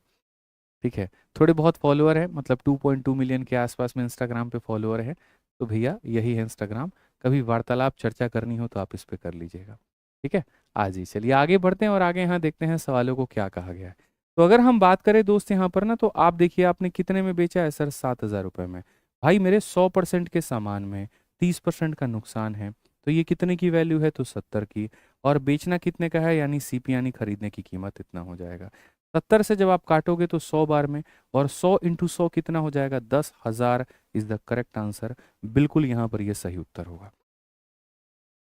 ठीक है। थोड़े बहुत फॉलोअर हैं, मतलब 2.2 मिलियन के आसपास में इंस्टाग्राम पे फॉलोअर हैं, तो भैया यही है इंस्टाग्राम। कभी वार्तालाप चर्चा करनी हो तो आप इस पे कर लीजिएगा, ठीक है। आज ही चलिए आगे बढ़ते हैं और आगे यहाँ देखते हैं सवालों को क्या कहा गया है। तो अगर हम बात करें दोस्त यहाँ पर ना, तो आप देखिए आपने कितने में बेचा है सर 7000 रुपये में। भाई मेरे 100% के सामान में 30% का नुकसान है, तो ये कितने की वैल्यू है तो 70 की। और बेचना कितने का है, यानी सीपी यानी खरीदने की कीमत इतना हो जाएगा। 70 से जब आप काटोगे तो 100 बार में, और 100 इंटू 100 कितना हो जाएगा, 10,000 इज द करेक्ट आंसर। बिल्कुल यहाँ पर ये सही उत्तर होगा।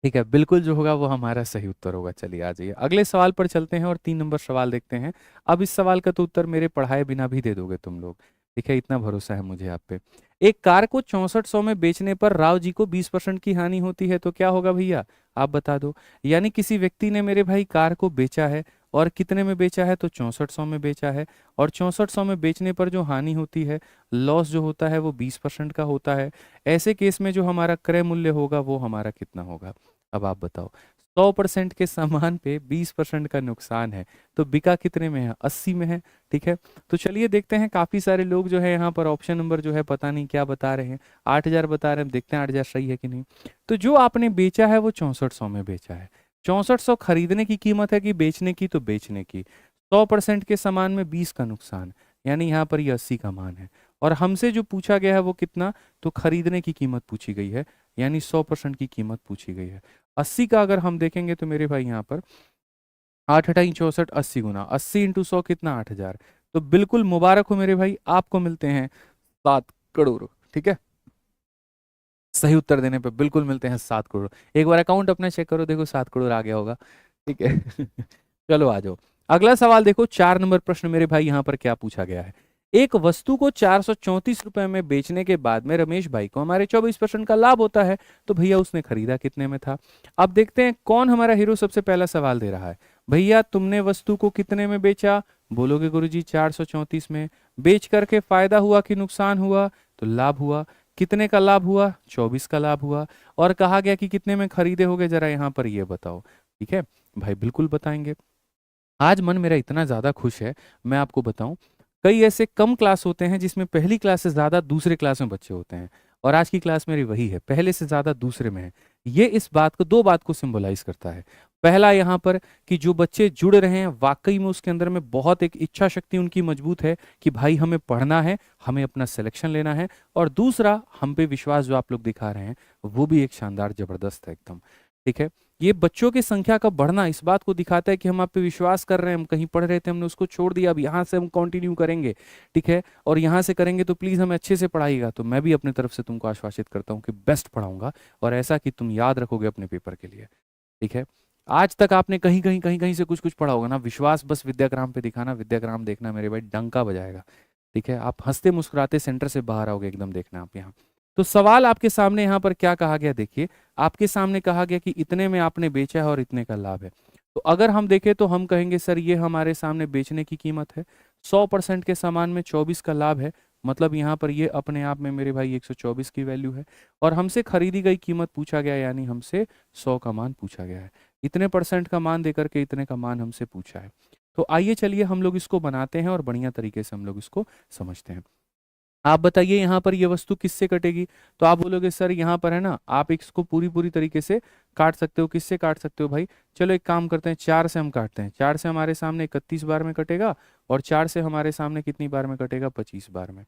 ठीक है, बिल्कुल जो होगा वो हमारा सही उत्तर होगा। चलिए आ जाइए अगले सवाल पर चलते हैं और 3 नंबर सवाल देखते हैं। अब इस सवाल का तो उत्तर मेरे पढ़ाए बिना भी दे दोगे तुम लोग, ठीक है, इतना भरोसा है मुझे आप पे। एक कार को 6400 में बेचने पर राव जी को 20% की हानि होती है, तो क्या होगा भैया, आप बता दो। यानी किसी व्यक्ति ने मेरे भाई कार को बेचा है, और कितने में बेचा है, तो 6400 में बेचा है, और 6400 में बेचने पर जो हानि होती है, लॉस जो होता है वो 20% का होता है। ऐसे केस में जो हमारा क्रय मूल्य होगा वो हमारा कितना होगा, अब आप बताओ। 100% के सामान पे 20% का नुकसान है, तो बिका कितने में है, 80 में है। ठीक है, तो चलिए देखते हैं। काफी सारे लोग जो है यहाँ पर ऑप्शन नंबर जो है पता नहीं क्या बता रहे हैं, 8000 बता रहे हैं। देखते हैं 8000 सही है कि नहीं। तो जो आपने बेचा है वो 6400 में बेचा है। 6400 खरीदने की कीमत है कि बेचने की, तो बेचने की। 100% के सामान में 20 का नुकसान, यानी यहाँ पर ये 80 का मान है। और हमसे जो पूछा गया है वो कितना, तो खरीदने की कीमत पूछी गई है, यानी 100% की कीमत पूछी गई है। 80 का अगर हम देखेंगे तो मेरे भाई यहाँ पर 8 अठाई 64, 80 गुना 80 इंटू 100 कितना, 8000। तो बिल्कुल मुबारक हो मेरे भाई, आपको मिलते हैं 7 करोड़। ठीक है, सही उत्तर देने पे बिल्कुल मिलते हैं 7 करोड़। एक बार अकाउंट अपना चेक करो, देखो 7 करोड़ आ गया होगा। ठीक है चलो आ जाओ अगला सवाल देखो। 4 नंबर प्रश्न मेरे भाई यहाँ पर क्या पूछा गया है। एक वस्तु को 434 रुपए में बेचने के बाद में रमेश भाई को हमारे 24% का लाभ होता है, तो भैया उसने खरीदा कितने में था। अब देखते हैं कौन हमारा हीरो सबसे पहला सवाल दे रहा है। भैया तुमने वस्तु को कितने में बेचा, बोलोगे गुरुजी 434 में। बेच करके फायदा हुआ कि नुकसान हुआ, तो लाभ हुआ। कितने का लाभ हुआ, 24 का लाभ हुआ। और कहा गया कि कितने में खरीदे होगे, जरा यहाँ पर ये बताओ। ठीक है भाई, बिल्कुल बताएंगे। आज मन मेरा इतना ज्यादा खुश है, मैं आपको बताऊं। कई ऐसे कम क्लास होते हैं जिसमें पहली क्लास से ज्यादा दूसरे क्लास में बच्चे होते हैं, और आज की क्लास मेरी वही है, पहले से ज्यादा दूसरे में है। ये इस बात को, दो बात को सिंबलाइज करता है। पहला यहाँ पर कि जो बच्चे जुड़ रहे हैं वाकई में उसके अंदर में बहुत एक इच्छा शक्ति उनकी मजबूत है कि भाई हमें पढ़ना है, हमें अपना सिलेक्शन लेना है। और दूसरा, हम पे विश्वास जो आप लोग दिखा रहे हैं वो भी एक शानदार जबरदस्त है एकदम। ठीक है, ये बच्चों की संख्या का बढ़ना इस बात को दिखाता है कि हम आप पे विश्वास कर रहे हैं। हम कहीं पढ़ रहे थे, हमने उसको छोड़ दिया, अब यहाँ से हम कंटिन्यू करेंगे। ठीक है, और यहाँ से करेंगे तो प्लीज़ हमें अच्छे से पढ़ाइएगा। तो मैं भी अपनी तरफ से तुमको आश्वासित करता हूँ कि बेस्ट पढ़ाऊंगा, और ऐसा कि तुम याद रखोगे अपने पेपर के लिए। ठीक है, आज तक आपने कहीं कहीं कहीं कहीं से कुछ कुछ पढ़ा होगा ना, विश्वास बस विद्याग्राम पे दिखाना, विद्याग्राम देखना मेरे भाई, डंका बजाएगा। ठीक है, आप हंसते मुस्कुराते सेंटर से बाहर आओगे एकदम, देखना आप यहाँ। तो सवाल आपके सामने यहाँ पर क्या कहा गया, देखिए आपके सामने कहा गया कि इतने में आपने बेचा है और इतने का लाभ है। तो अगर हम देखें तो हम कहेंगे सर ये हमारे सामने बेचने की कीमत है, 100% के सामान में 24 का लाभ है, मतलब यहाँ पर ये अपने आप में मेरे भाई 124 की वैल्यू है। और हमसे खरीदी गई कीमत पूछा गया, यानी हमसे 100 का मान पूछा गया है। इतने % का मान देकर के इतने का मान हमसे पूछा है। तो आइए चलिए हम लोग इसको बनाते हैं और बढ़िया तरीके से हम लोग इसको समझते हैं। आप बताइए यहाँ पर ये वस्तु किससे कटेगी, तो आप बोलोगे सर यहाँ पर है ना, आप इसको पूरी पूरी तरीके से काट सकते हो। किससे काट सकते हो भाई, चलो एक काम करते हैं, 4 से हम काटते हैं। 4 से हमारे सामने 31 बार में कटेगा, और 4 से हमारे सामने कितनी बार में कटेगा, 25 बार में।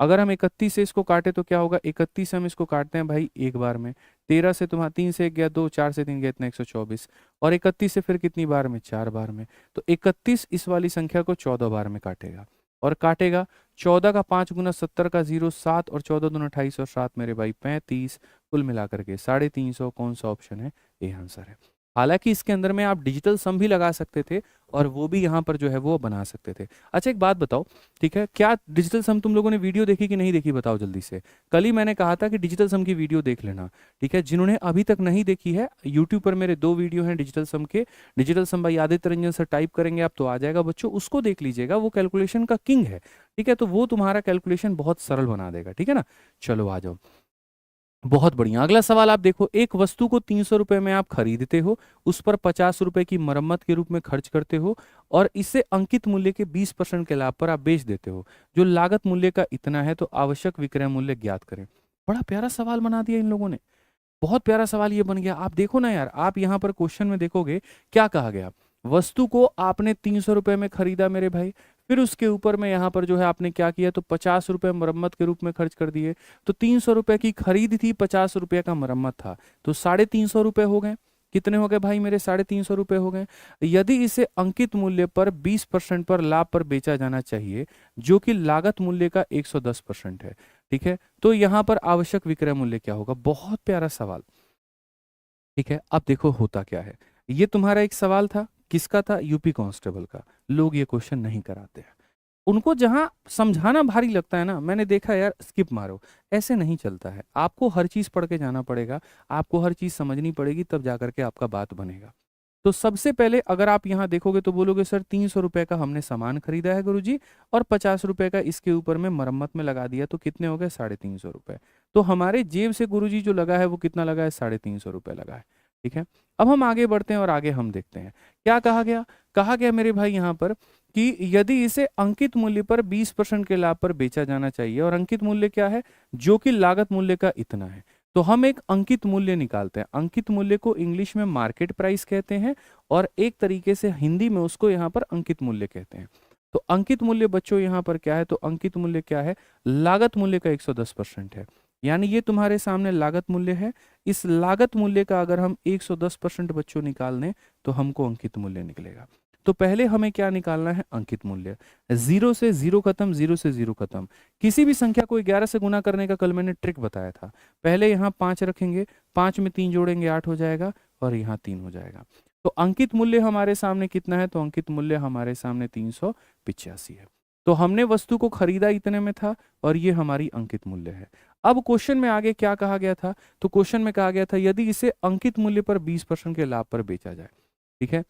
अगर हम 31 से इसको काटे तो क्या होगा, 31 से हम इसको काटते हैं भाई एक बार में। 13 से तुम्हारा 3 से 1 गया 2, 4 से 3 गया इतना 124, और 31 से फिर कितनी बार में, 4 बार में। तो 31 इस वाली संख्या को 14 बार में काटेगा, और काटेगा 14 का 5 गुना 70 का 0 7, और 14 दूना 28 और 7 मेरे भाई 35, कुल मिलाकर के 350। कौन सा ऑप्शन है, ये आंसर है। हालांकि इसके अंदर में आप डिजिटल सम भी लगा सकते थे, और वो भी यहाँ पर जो है वो बना सकते थे। अच्छा एक बात बताओ, ठीक है, क्या डिजिटल सम तुम लोगों ने वीडियो देखी कि नहीं देखी, बताओ जल्दी से। कल ही मैंने कहा था कि डिजिटल सम की वीडियो देख लेना। ठीक है, जिन्होंने अभी तक नहीं देखी है, यूट्यूब पर मेरे 2 वीडियो हैं डिजिटल सम के। Digital sum by Aditya Ranjan sir type करेंगे आप तो आ जाएगा बच्चों, उसको देख लीजिएगा, वो कैलकुलेशन का किंग है। ठीक है, तो वो तुम्हारा कैलकुलेशन बहुत सरल बना देगा। ठीक है ना, चलो आ जाओ, बहुत बढ़िया। अगला सवाल आप देखो, एक वस्तु को 300 रुपए में आप खरीदते हो, उस पर 50 रुपए की मरम्मत के रूप में खर्च करते हो, और इसे अंकित मूल्य के 20% के लाभ पर आप बेच देते हो। जो लागत मूल्य का इतना है, तो आवश्यक विक्रय मूल्य ज्ञात करें। बड़ा प्यारा सवाल बना दिया इन लोगों ने, बहुत प्यारा सवाल ये बन गया। आप देखो ना यार, आप यहाँ पर क्वेश्चन में देखोगे क्या कहा गया, वस्तु को आपने 300 रुपए में खरीदा मेरे भाई, फिर उसके ऊपर में यहाँ पर जो है आपने क्या किया, तो 50 रुपए मरम्मत के रूप में खर्च कर दिए। तो 300 रुपए की खरीद थी, 50 रुपए का मरम्मत था, तो 350 रुपए हो गए। कितने हो गए भाई मेरे? 350 रुपए हो गए। यदि इसे अंकित मूल्य पर 20% पर लाभ पर बेचा जाना चाहिए, जो कि लागत मूल्य का 110% है, ठीक है, तो यहां पर आवश्यक विक्रय मूल्य क्या होगा? बहुत प्यारा सवाल, ठीक है। अब देखो होता क्या है, ये तुम्हारा एक सवाल था, किसका था? यूपी कांस्टेबल का। लोग ये क्वेश्चन नहीं कराते हैं, उनको जहां समझाना भारी लगता है ना, मैंने देखा यार स्किप मारो, ऐसे नहीं चलता है। आपको हर चीज पढ़ के जाना पड़ेगा, आपको हर चीज समझनी पड़ेगी, तब जाकर के आपका बात बनेगा। तो सबसे पहले अगर आप यहाँ देखोगे तो बोलोगे सर 300 रुपए का हमने सामान खरीदा है गुरुजी, और 50 रुपए का इसके ऊपर में मरम्मत में लगा दिया, तो कितने हो गए? 350 रुपए। तो हमारे जेब से गुरुजी जो लगा है वो कितना लगा है? 350 रुपए लगा है, ठीक है। अब हम आगे बढ़ते हैं और आगे हम देखते हैं क्या कहा गया। कहा गया मेरे भाई यहाँ पर कि यदि इसे अंकित मूल्य पर 20% के लाभ पर बेचा जाना चाहिए, और अंकित मूल्य क्या है? जो कि लागत मूल्य का इतना है। तो हम एक अंकित मूल्य निकालते हैं। अंकित मूल्य को इंग्लिश में मार्केट प्राइस कहते हैं, और एक तरीके से हिंदी में उसको यहाँ पर अंकित मूल्य कहते हैं। तो अंकित मूल्य बच्चों यहाँ पर क्या है? तो अंकित मूल्य क्या है? लागत मूल्य का 110% है। यानी ये तुम्हारे सामने लागत मूल्य है। इस लागत मूल्य का अगर हम 110% बच्चों निकाल दें तो हमको अंकित मूल्य निकलेगा। तो पहले हमें क्या निकालना है? अंकित मूल्य। जीरो से जीरो खत्म, जीरो से जीरो खत्म। किसी भी संख्या को 11 से गुना करने का कल मैंने ट्रिक बताया था। पहले यहाँ 5 रखेंगे, 5 में 3 जोड़ेंगे 8 हो जाएगा, और यहाँ 3 हो जाएगा। तो अंकित मूल्य हमारे सामने कितना है? तो अंकित मूल्य हमारे सामने 385 है। तो हमने वस्तु को खरीदा इतने में था, और ये हमारी अंकित मूल्य है। अब क्वेश्चन में आगे क्या कहा गया था? तो क्वेश्चन में कहा गया था यदि इसे अंकित मूल्य पर 20% के लाभ पर बेचा जाए, ठीक है,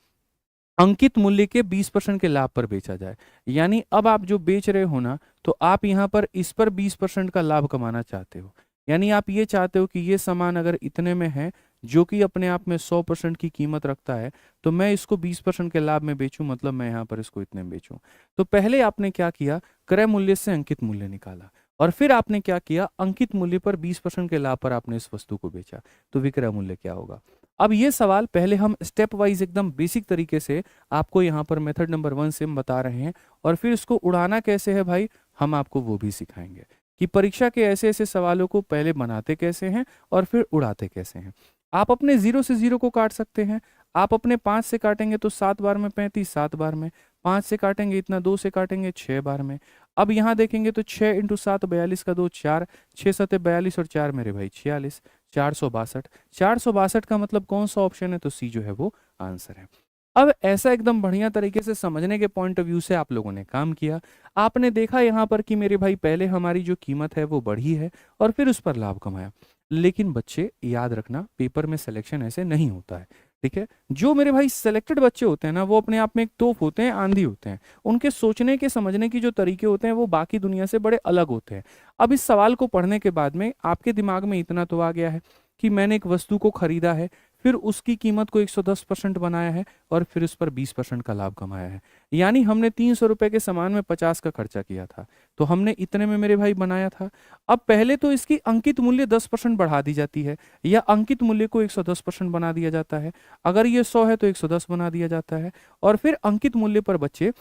अंकित मूल्य के 20% के लाभ पर बेचा जाए। यानी अब आप जो बेच रहे हो ना, तो आप यहाँ पर इस पर 20% का लाभ कमाना चाहते हो। यानी आप ये चाहते हो कि ये सामान अगर इतने में है, जो कि अपने आप में 100% की कीमत रखता है, तो मैं इसको 20% के लाभ में बेचूं, मतलब मैं यहाँ पर इसको इतने में बेचूं। तो पहले आपने क्या किया? क्रय मूल्य से अंकित मूल्य निकाला, और फिर आपने क्या किया? अंकित मूल्य पर 20% के लाभ पर आपने इस वस्तु को बेचा, तो विक्रय मूल्य क्या होगा? अब ये सवाल पहले हम स्टेप वाइज एकदम बेसिक तरीके से आपको यहाँ पर मेथड नंबर 1 से हम बता रहे हैं, और फिर इसको उड़ाना कैसे है भाई, हम आपको वो भी सिखाएंगे कि परीक्षा के ऐसे ऐसे सवालों को पहले बनाते कैसे हैं और फिर उड़ाते कैसे हैं। आप अपने 0 से 0 को काट सकते हैं। आप अपने 5 से काटेंगे तो 7 बार में 35, 7 बार में 5 से काटेंगे इतना, 2 से काटेंगे 6 बार में। अब यहाँ देखेंगे तो 6 इंटू 7 42 का 2 4, 6 7 42 और 4 मेरे भाई 46, 462। 462 का मतलब कौन सा ऑप्शन है? तो सी जो है वो आंसर है। अब ऐसा एकदम बढ़िया तरीके से समझने के पॉइंट ऑफ व्यू से आप लोगों ने काम किया। आपने देखा यहाँ पर कि मेरे भाई पहले हमारी जो कीमत है वो बढ़ी है, और फिर उस पर लाभ कमाया। लेकिन बच्चे याद रखना, पेपर में सिलेक्शन ऐसे नहीं होता है, ठीक है। जो मेरे भाई सिलेक्टेड बच्चे होते हैं ना, वो अपने आप में एक तोप होते हैं, आंधी होते हैं। उनके सोचने के समझने की जो तरीके होते हैं वो बाकी दुनिया से बड़े अलग होते हैं। अब इस सवाल को पढ़ने के बाद में आपके दिमाग में इतना तो आ गया है कि मैंने एक वस्तु को खरीदा है, फिर उसकी कीमत को 110% बनाया है, और फिर उस पर 20% का लाभ कमाया है। यानी हमने 300 रुपए के सामान में 50 का खर्चा किया था, तो हमने इतने में मेरे भाई बनाया था। अब पहले तो इसकी अंकित मूल्य 10% बढ़ा दी जाती है, या अंकित मूल्य को 110% बना दिया जाता है। अगर ये 100 है तो 110 बना दिया जाता है, और फिर अंकित मूल्य पर बच्चे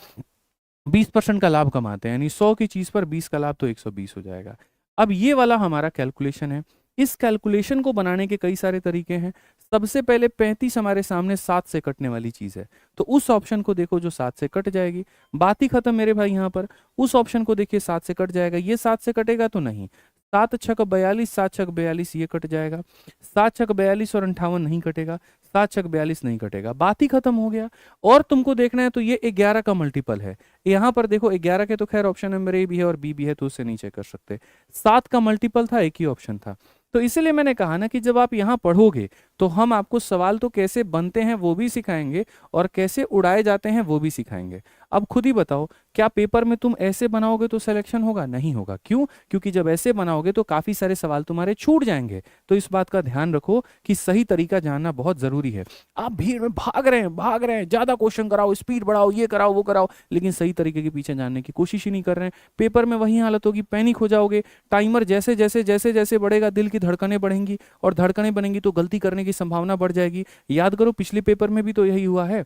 20% का लाभ कमाते हैं। यानी 100 की चीज पर 20 का लाभ, तो 120 हो जाएगा। अब ये वाला हमारा कैलकुलेशन है। इस कैलकुलेशन को बनाने के कई सारे तरीके हैं। सबसे पहले 35 हमारे सामने 7 से कटने वाली चीज है, तो उस ऑप्शन को देखो जो 7 से कट जाएगी। बात ही खत्म मेरे भाई। यहाँ पर उस ऑप्शन को देखिए 7 से कट जाएगा। ये 7 से कटेगा तो नहीं। 7 छक 42, 7 छक 42 ये कट जाएगा। 7 छक 42 और 58 नहीं कटेगा। 7 छक 42 नहीं कटेगा। बात ही खत्म हो गया। और तुमको देखना है तो ये 11 का मल्टीपल है। यहाँ पर देखो 11 के तो खैर ऑप्शन नंबर ए भी है और बी भी है, तो उससे नहीं चेक कर सकते। 7 का मल्टीपल था, एक ही ऑप्शन था। तो इसीलिए मैंने कहा ना कि जब आप यहाँ पढ़ोगे तो हम आपको सवाल तो कैसे बनते हैं वो भी सिखाएंगे, और कैसे उड़ाए जाते हैं वो भी सिखाएंगे। अब खुद ही बताओ, क्या पेपर में तुम ऐसे बनाओगे तो सिलेक्शन होगा? नहीं होगा। क्यों? क्योंकि जब ऐसे बनाओगे तो काफी सारे सवाल तुम्हारे छूट जाएंगे। तो इस बात का ध्यान रखो कि सही तरीका जानना बहुत जरूरी है। आप भीड़ में भाग रहे हैं, ज्यादा क्वेश्चन कराओ, स्पीड बढ़ाओ, ये कराओ वो कराओ, लेकिन सही तरीके के पीछे जानने की कोशिश ही नहीं कर रहे हैं। पेपर में वही हालत होगी, पैनिक हो जाओगे। टाइमर जैसे जैसे जैसे जैसे बढ़ेगा, दिल की धड़कनें बढ़ेंगी, और धड़कनें बढ़ेंगी तो गलती करने की संभावना बढ़ जाएगी। याद करो पिछले पेपर में भी तो यही हुआ है।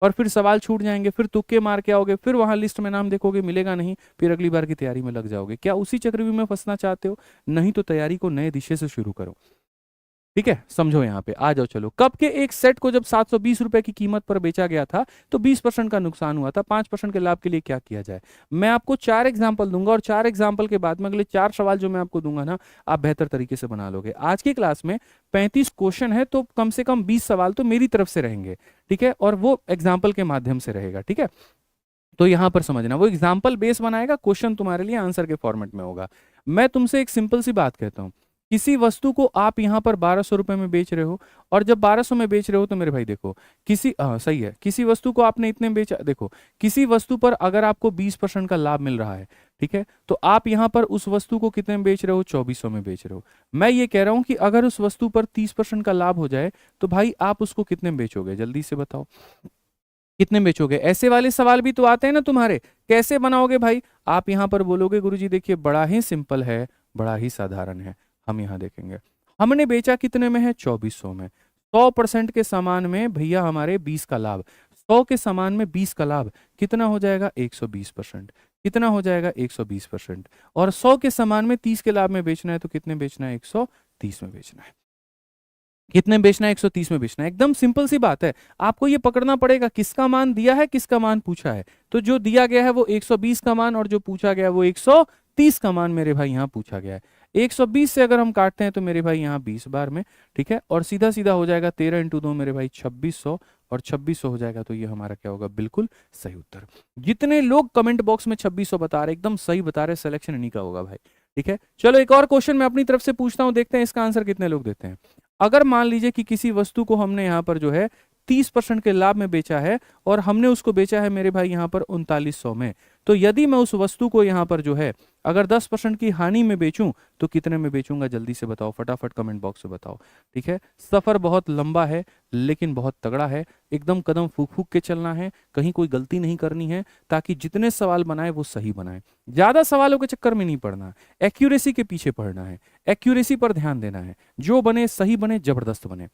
और फिर सवाल छूट जाएंगे, फिर तुक्के मार के आओगे, फिर वहां लिस्ट में नाम देखोगे मिलेगा नहीं, फिर अगली बार की तैयारी में लग जाओगे। क्या उसी चक्रव्यूह में फंसना चाहते हो? नहीं तो तैयारी को नए दिशे से शुरू करो। ठीक है, समझो यहाँ पे आ जाओ। चलो, कप के एक सेट को जब 720 रुपए की कीमत पर बेचा गया था तो 20% का नुकसान हुआ था। 5% के लाभ के लिए क्या किया जाए? मैं आपको 4 एग्जाम्पल दूंगा और 4 एग्जाम्पल के बाद में अगले 4 सवाल जो मैं आपको दूंगा ना, आप बेहतर तरीके से बना लोगे। आज की क्लास में 35 क्वेश्चन है तो कम से कम 20 सवाल तो मेरी तरफ से रहेंगे, ठीक है, और वो एग्जाम्पल के माध्यम से रहेगा, ठीक है। तो यहां पर समझना, वो एग्जाम्पल बेस बनाएगा, क्वेश्चन तुम्हारे लिए आंसर के फॉर्मेट में होगा। मैं तुमसे एक सिंपल सी बात कहता हूं, किसी वस्तु को आप यहां पर 1200 रुपए में बेच रहे हो, और जब 1200 में बेच रहे हो तो मेरे भाई देखो, सही है, किसी वस्तु को आपने इतने में बेचा, देखो किसी वस्तु पर अगर आपको 20% का लाभ मिल रहा है, ठीक है, तो आप यहां पर उस वस्तु को कितने में बेच रहे हो? 2400 में बेच रहे हो। मैं ये कह रहा हूं कि अगर उस वस्तु पर 30% का लाभ हो जाए तो भाई आप उसको कितने में बेचोगे? जल्दी से बताओ, कितने में बेचोगे? ऐसे वाले सवाल भी तो आते हैं ना तुम्हारे, कैसे बनाओगे भाई? आप यहां पर बोलोगे गुरुजी देखिए बड़ा ही सिंपल है, बड़ा ही साधारण है। हम यहां देखेंगे, हमने बेचा कितने में है? 2400 में। 100% के सामान में भैया हमारे 20 का लाभ, 100 के सामान में 20 का लाभ कितना हो जाएगा? 120%। कितना हो जाएगा? 120%। और 100 के सामान में 30 के लाभ में बेचना है तो कितने बेचना है? 130 में बेचना है। कितने में बेचना है? 130 में बेचना है। एकदम सिंपल सी बात है। आपको ये पकड़ना पड़ेगा किसका मान दिया है, किसका मान पूछा है। तो जो दिया गया है वो 120 का मान, और जो पूछा गया है वो 130 का मान मेरे भाई यहाँ पूछा गया है। 120 से अगर हम काटते हैं तो मेरे भाई यहाँ 20 बार में, ठीक है, और सीधा सीधा हो जाएगा 13 इंटू 2 मेरे भाई 2600, और 2600 हो जाएगा तो ये हमारा क्या होगा? बिल्कुल सही उत्तर। जितने लोग कमेंट बॉक्स में 2600 बता रहे, एकदम सही बता रहे, सिलेक्शन इन्हीं का होगा भाई, ठीक है। चलो एक और क्वेश्चन मैं अपनी तरफ से पूछता हूं, देखते हैं इसका आंसर कितने लोग देते हैं। अगर मान लीजिए कि किसी वस्तु को हमने यहाँ पर जो है 30% के लाभ में बेचा है, और हमने उसको बेचा है मेरे भाई यहाँ पर 3900 में, तो यदि मैं उस वस्तु को यहाँ पर जो है अगर 10% की हानि में बेचूं तो कितने में बेचूंगा? जल्दी से बताओ, फटाफट कमेंट बॉक्स में बताओ, ठीक है। सफर बहुत लंबा है लेकिन बहुत तगड़ा है, एकदम कदम फूक फूक के चलना है, कहीं कोई गलती नहीं करनी है, ताकि जितने सवाल बनाए वो सही बनाए। ज्यादा सवालों के चक्कर में नहीं पड़ना, एक्यूरेसी के पीछे पड़ना है, एक्यूरेसी पर ध्यान देना है, जो बने सही बने, जबरदस्त बने।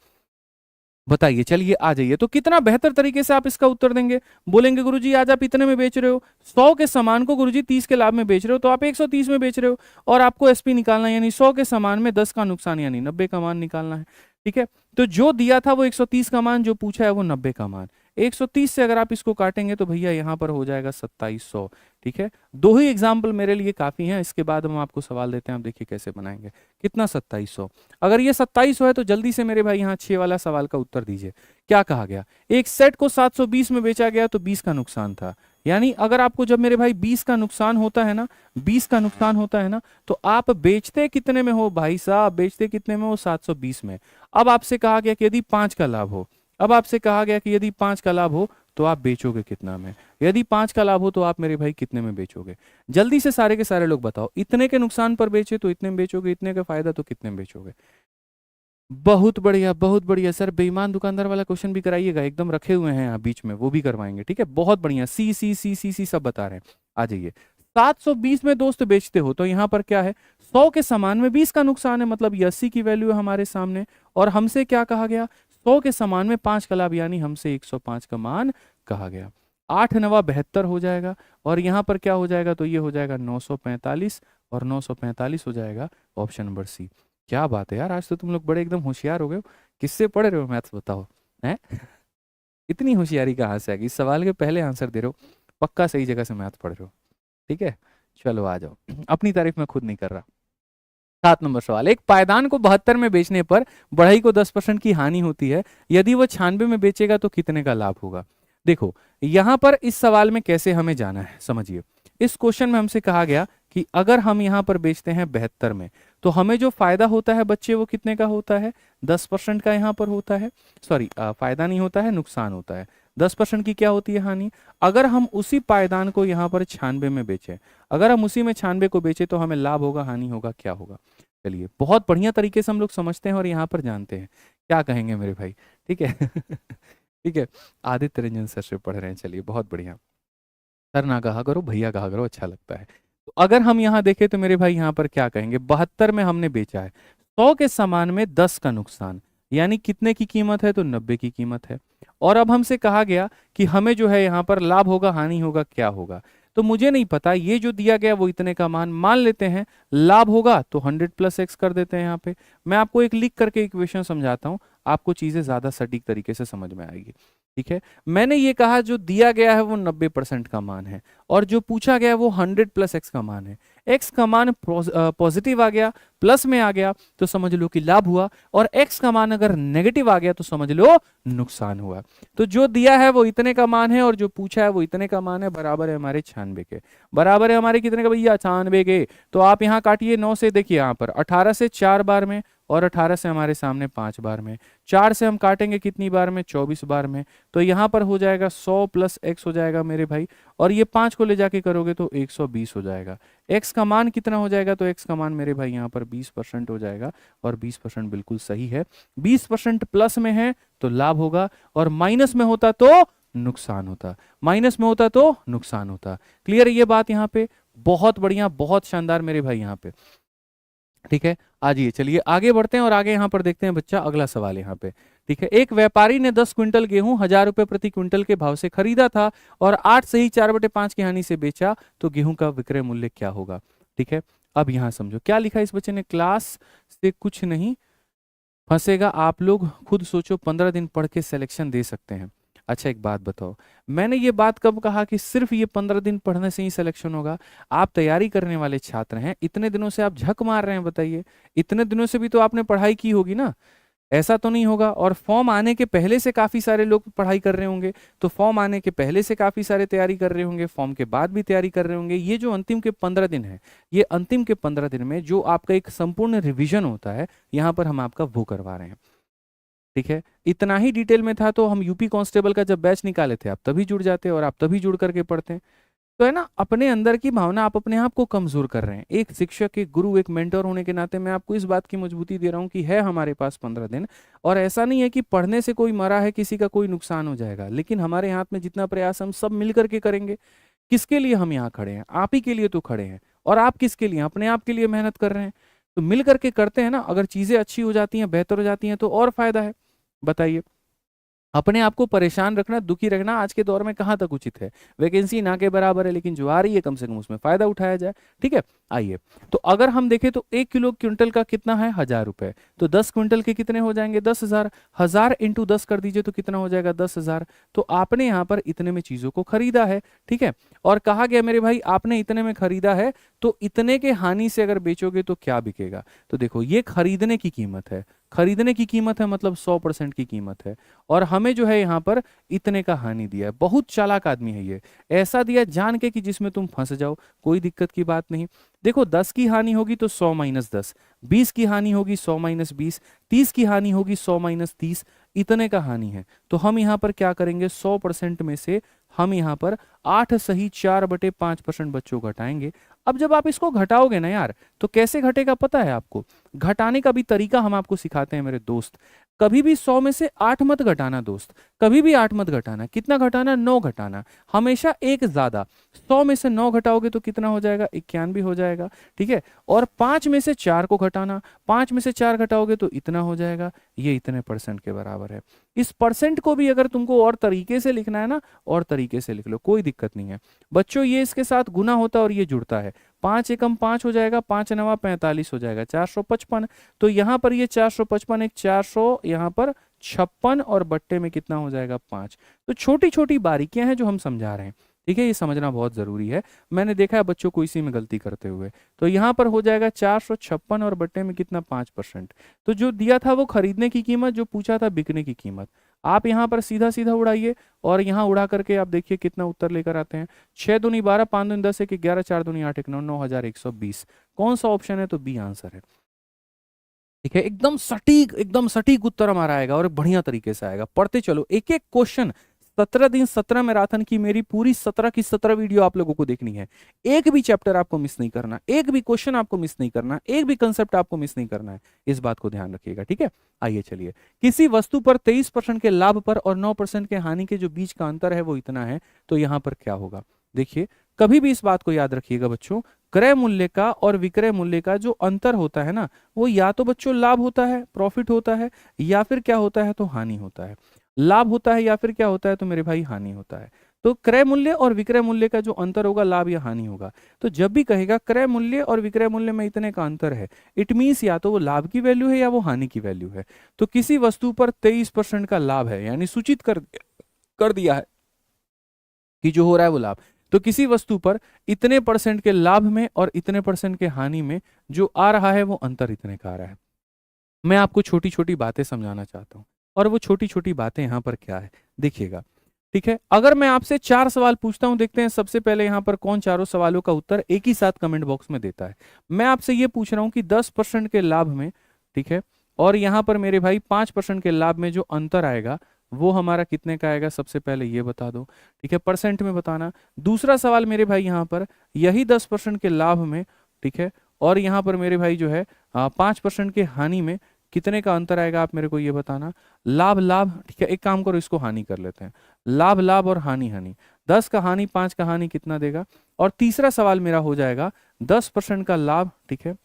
बताइए, चलिए आ जाइए, तो कितना बेहतर तरीके से आप इसका उत्तर देंगे? बोलेंगे गुरुजी आज आप इतने में बेच रहे हो, 100 के सामान को गुरुजी 30 के लाभ में बेच रहे हो, तो आप 130 में बेच रहे हो, और आपको एसपी निकालना है, यानी 100 के सामान में 10 का नुकसान यानी 90 का मान निकालना है, ठीक है। तो जो दिया था वो 130 का मान, जो पूछा है वो 90 का मान। 130 से अगर आप इसको काटेंगे तो भैया यहाँ पर हो जाएगा 2700, ठीक है। दो ही एग्जाम्पल मेरे लिए काफी हैं, इसके बाद हम आपको सवाल देते हैं, आप देखिए कैसे बनाएंगे। कितना? 2700। अगर ये 2700 है तो जल्दी से मेरे भाई यहाँ 6 वाला सवाल का उत्तर दीजिए। क्या कहा गया? एक सेट को 720 में बेचा गया तो 20 का नुकसान था, यानी अगर आपको जब मेरे भाई 20 का नुकसान होता है ना, 20 का नुकसान होता है ना, तो आप बेचते कितने में हो भाई साहब? बेचते कितने में हो? 720 में। अब आपसे कहा गया कि यदि 5 का लाभ हो, अब आपसे कहा गया कि यदि 5 का लाभ हो तो आप बेचोगे कितना में? यदि 5 का लाभ हो तो आप मेरे भाई कितने में बेचोगे? जल्दी से सारे के सारे लोग बताओ। इतने के नुकसान पर बेचे तो इतने में बेचोगे, इतने का फायदा तो कितने में बेचोगे? बहुत बढ़िया, बहुत बढ़िया सर। बेईमान दुकानदार वाला क्वेश्चन भी कराइएगा, एकदम रखे हुए हैं यहाँ बीच में, वो भी करवाएंगे, ठीक है। बहुत बढ़िया, सी सी सी सी सी सब बता रहे हैं। आ जाइए, 720 में दोस्त बेचते हो तो यहाँ पर क्या है? 100 के सामान में 20 का नुकसान है, मतलब ये 80 की वैल्यू है हमारे सामने, और हमसे क्या कहा गया? 100 के सामान में 5 का लाभ, यानी हमसे 105 का मान कहा गया। 8 नवा 72 हो जाएगा, और यहाँ पर क्या हो जाएगा? तो ये हो जाएगा 945, और 945 हो जाएगा ऑप्शन नंबर सी। क्या बात है यार, आज तो तुम लोग बड़े एकदम होशियार हो गए हो। किससे पढ़ रहे हो मैथ्स बताओ, हैं? इतनी होशियारी कहाँ से आ गई? इस सवाल के पहले आंसर दे रहे हो, पक्का सही जगह से मैथ पढ़ रहे हो, ठीक है। चलो आ जाओ, अपनी तारीफ मैं खुद नहीं कर रहा। 7 नंबर सवाल, एक पायदान को 72 में बेचने पर बढ़ई को 10% की हानि होती है, यदि वो 96 में बेचेगा तो कितने का लाभ होगा? देखो यहां पर इस सवाल में कैसे हमें जाना है, समझिए। इस क्वेश्चन में हमसे कहा गया कि अगर हम यहां पर बेचते हैं 72 में, तो हमें जो फायदा होता है बच्चे वो कितने का होता है? 10% का यहां पर होता है। सॉरी, फायदा नहीं होता है, नुकसान होता है। 10% की क्या होती है? हानि। अगर हम उसी पायदान को यहाँ पर 96 में बेचें, अगर हम उसी में 96 को बेचे तो हमें लाभ होगा, हानि होगा, क्या होगा? चलिए, बहुत बढ़िया तरीके से हम लोग समझते हैं और यहाँ पर जानते हैं क्या कहेंगे मेरे भाई, ठीक है। ठीक है, आदित्य रंजन सर से पढ़ रहे हैं, चलिए बहुत बढ़िया। सर ना कहा करो, भैया कहा करो, अच्छा लगता है। तो अगर हम यहाँ देखें तो मेरे भाई यहाँ पर क्या कहेंगे? 72 में हमने बेचा है, 100 के सामान में 10 का नुकसान, यानी कितने की कीमत है? तो 90 की कीमत है। और अब हमसे कहा गया कि हमें जो है यहाँ पर लाभ होगा, हानि होगा, क्या होगा? तो मुझे नहीं पता, ये जो दिया गया वो इतने का मान लेते हैं, लाभ होगा तो 100 प्लस एक्स कर देते हैं यहाँ पे। मैं आपको एक लिख करके इक्वेशन समझाता हूँ, आपको चीजें ज्यादा सटीक तरीके से समझ में आएगी। ठीक है, मैंने ये कहा जो दिया गया है वो 90% का मान है, और जो पूछा गया है वो 100 प्लस एक्स का मान है। एक्स का मान पॉजिटिव आ गया, प्लस में आ गया तो समझ लो कि लाभ हुआ, और एक्स का मान अगर नेगेटिव आ गया तो समझ लो नुकसान हुआ। तो जो दिया है वो इतने का मान है और जो पूछा है वो इतने का मान है, बराबर है हमारे 96 के। बराबर है हमारे कितने का भैया? 96 के। तो आप यहाँ काटिए 9 से, देखिए यहाँ पर 18 से 4 बार में, और 18 से हमारे सामने 5 बार में, 4 से हम काटेंगे कितनी बार में? 24 बार में। तो यहाँ पर हो जाएगा 100 प्लस एक्स हो जाएगा मेरे भाई, और ये 5 को ले जाके करोगे तो 120 हो जाएगा। एक्स का मान कितना हो जाएगा? तो एक्स का मान मेरे भाई यहाँ पर 20% हो जाएगा, और 20% बिल्कुल सही है। 20% प्लस में है तो लाभ होगा, और माइनस में होता तो नुकसान होता, माइनस में होता तो नुकसान होता। क्लियर है ये बात यहाँ पे? बहुत बढ़िया, बहुत शानदार मेरे भाई यहाँ पे। ठीक है, आइए चलिए आगे बढ़ते हैं और आगे यहाँ पर देखते हैं बच्चा अगला सवाल यहाँ पे। ठीक है, एक व्यापारी ने 10 क्विंटल गेहूं 1000 रुपए प्रति क्विंटल के भाव से खरीदा था और 8 से ही 4/5 की हानि से बेचा, तो गेहूं का विक्रय मूल्य क्या होगा? ठीक है, अब यहाँ समझो क्या लिखा इस बच्चे ने, क्लास से कुछ नहीं फंसेगा, आप लोग खुद सोचो, 15 दिन पढ़ के सिलेक्शन दे सकते हैं। अच्छा एक बात बताओ, मैंने ये बात कब कहा कि सिर्फ ये 15 दिन पढ़ने से ही सिलेक्शन होगा? आप तैयारी करने वाले छात्र हैं, इतने दिनों से आप झक मार रहे हैं, बताइए इतने दिनों से भी तो आपने पढ़ाई की होगी ना, ऐसा तो नहीं होगा। और फॉर्म आने के पहले से काफी सारे लोग पढ़ाई कर रहे होंगे, तो फॉर्म आने के पहले से काफी सारे तैयारी कर रहे होंगे, फॉर्म के बाद भी तैयारी कर रहे होंगे। ये जो अंतिम के 15 दिन है, ये अंतिम के 15 दिन में जो आपका एक संपूर्ण रिवीजन होता है, यहाँ पर हम आपका वो करवा रहे हैं। ठीक है, इतना ही डिटेल में था तो हम यूपी कांस्टेबल का जब बैच निकाले थे आप तभी जुड़ जाते और आप तभी जुड़ करके पढ़ते हैं। तो है ना, अपने अंदर की भावना आप अपने आप को कमजोर कर रहे हैं। एक शिक्षक, एक गुरु, एक मेंटर होने के नाते मैं आपको इस बात की मजबूती दे रहा हूं कि है हमारे पास 15 दिन, और ऐसा नहीं है कि पढ़ने से कोई मरा है, किसी का कोई नुकसान हो जाएगा, लेकिन हमारे हाथ में जितना प्रयास हम सब मिल करके करेंगे। किसके लिए हम यहाँ खड़े हैं? आप ही के लिए तो खड़े हैं। और आप किसके लिए? अपने आप के लिए मेहनत कर रहे हैं। तो मिल करके करते हैं ना, अगर चीजें अच्छी हो जाती हैं, बेहतर हो जाती हैं, तो और फायदा है। बताइए, अपने आप को परेशान रखना, दुखी रखना आज के दौर में कहाँ तक उचित है? वैकेंसी ना के बराबर है, लेकिन जो आ रही है कम से कम उसमें फायदा उठाया जाए। ठीक है, आइए तो अगर हम देखें तो 1 किलो क्विंटल का कितना है? 1000 रुपए। तो 10 क्विंटल के कितने हो जाएंगे? 10,000। 1000 इंटू 10 कर दीजिए तो कितना हो जाएगा? 10,000। तो आपने यहाँ पर इतने में चीजों को खरीदा है। ठीक है, और कहा गया मेरे भाई आपने इतने में खरीदा है, तो इतने के हानि से अगर बेचोगे तो क्या बिकेगा? तो देखो ये खरीदने की कीमत है, खरीदने की कीमत है मतलब 100% की कीमत है, और हमें जो है यहाँ पर इतने का हानि दिया है। बहुत चालाक आदमी है ये, ऐसा दिया जान के कि जिसमें तुम फंस जाओ। कोई दिक्कत की बात नहीं। देखो 10 की हानि होगी तो 100 माइनस 10, 20 की हानि होगी 100 माइनस 20, 30 की हानि होगी 100 माइनस 30, इतने का हानि है। तो हम यहाँ पर क्या करेंगे? 100% में से हम यहाँ पर 8 सही 4/5% बच्चों को घटाएंगे। अब जब आप इसको घटाओगे ना यार, तो कैसे घटेगा पता है आपको? घटाने का भी तरीका हम आपको सिखाते हैं मेरे दोस्त। कभी भी 100 में से 8 मत घटाना दोस्त, कभी भी 8 मत घटाना। कितना घटाना? 9 घटाना, हमेशा एक ज्यादा। 100 में से 9 घटाओगे तो कितना हो जाएगा? 91 हो जाएगा। ठीक है, और 5 में से 4 को घटाना, 5 में से 4 घटाओगे तो इतना हो जाएगा। ये इतने परसेंट के बराबर है। इस परसेंट को भी अगर तुमको और तरीके से लिखना है ना, और तरीके से लिख लो, कोई दिक्कत नहीं है बच्चों। ये इसके साथ गुना होता है और ये जुड़ता है। 5 एकम 5 हो जाएगा, 5 नवा 45 हो जाएगा, 455। तो यहाँ पर ये 455, एक 400 यहाँ पर 56, और बट्टे में कितना हो जाएगा? 5। तो छोटी छोटी बारीकियां हैं जो हम समझा रहे हैं। ठीक है, ये समझना बहुत जरूरी है। मैंने देखा है बच्चों को इसी में गलती करते हुए। तो यहाँ पर हो जाएगा 456 और बट्टे में कितना? 5%। तो जो दिया था वो खरीदने की कीमत, जो पूछा था बिकने की कीमत। आप यहाँ पर सीधा सीधा उड़ाइए, और यहाँ उड़ा करके आप देखिए कितना उत्तर लेकर आते हैं। 6 दूनी 12, 5 दूनी 10, 1 11, 4 दूनी 8, 1 9, 9120। कौन सा ऑप्शन है? तो बी आंसर है। ठीक है, एकदम सटीक उत्तर हमारा आएगा, और बढ़िया तरीके से आएगा। पढ़ते चलो, एक एक क्वेश्चन। 17 दिन 17 मैराथन की मेरी पूरी 17 की 17 वीडियो आप लोगों को देखनी है। एक भी चैप्टर आपको मिस नहीं करना, एक भी क्वेश्चन आपको मिस नहीं करना, एक भी कंसेप्ट आपको मिस नहीं करना है। इस बात को ध्यान रखिएगा। ठीक है, आइए चलिए। किसी वस्तु पर 23% के लाभ पर और 9% के हानि के जो बीच का अंतर है वो इतना है, तो यहां पर क्या होगा? देखिए, कभी भी इस बात को याद रखिएगा बच्चों, क्रय मूल्य का और विक्रय मूल्य का जो अंतर होता है ना, वो या तो बच्चों लाभ होता है, प्रॉफिट होता है, या फिर क्या होता है? तो हानि होता है। लाभ होता है या फिर क्या होता है? तो मेरे भाई हानि होता है। तो क्रय मूल्य और विक्रय मूल्य का जो अंतर होगा लाभ या हानि होगा। तो जब भी कहेगा क्रय मूल्य और विक्रय मूल्य में इतने का अंतर है, इट मीन्स या तो वो लाभ की वैल्यू है या वो हानि की वैल्यू है। तो किसी वस्तु पर 23% का लाभ है, यानी सूचित कर दिया है कि जो हो रहा है वो लाभ। तो किसी वस्तु पर इतने परसेंट के लाभ में और इतने परसेंट के हानि में जो आ रहा है वो अंतर इतने का आ रहा है। मैं आपको छोटी छोटी बातें समझाना चाहता हूं, और वो छोटी छोटी बातें यहां पर क्या है देखिएगा। ठीक है, अगर मैं आपसे 4 सवाल पूछता हूं, देखते हैं सबसे पहले यहां पर कौन चारों सवालों का उत्तर एक ही साथ कमेंट बॉक्स में देता है। मैं आपसे ये पूछ रहा हूं कि 10% के लाभ में, ठीक है, और यहां पर मेरे भाई 5% के लाभ में जो अंतर आएगा वो हमारा कितने का आएगा, सबसे पहले ये बता दो। ठीक है, परसेंट में बताना। दूसरा सवाल मेरे भाई यहां पर यही 10% के लाभ में, ठीक है, और यहां पर मेरे भाई जो है 5% के हानि में कितने का अंतर आएगा, आप मेरे को ये बताना। लाभ लाभ, ठीक है, एक काम करो इसको हानि कर लेते हैं। लाभ लाभ और हानि हानि, 10 का हानि 5 का हानि कितना देगा। और तीसरा सवाल मेरा हो जाएगा 10% का लाभ, ठीक है,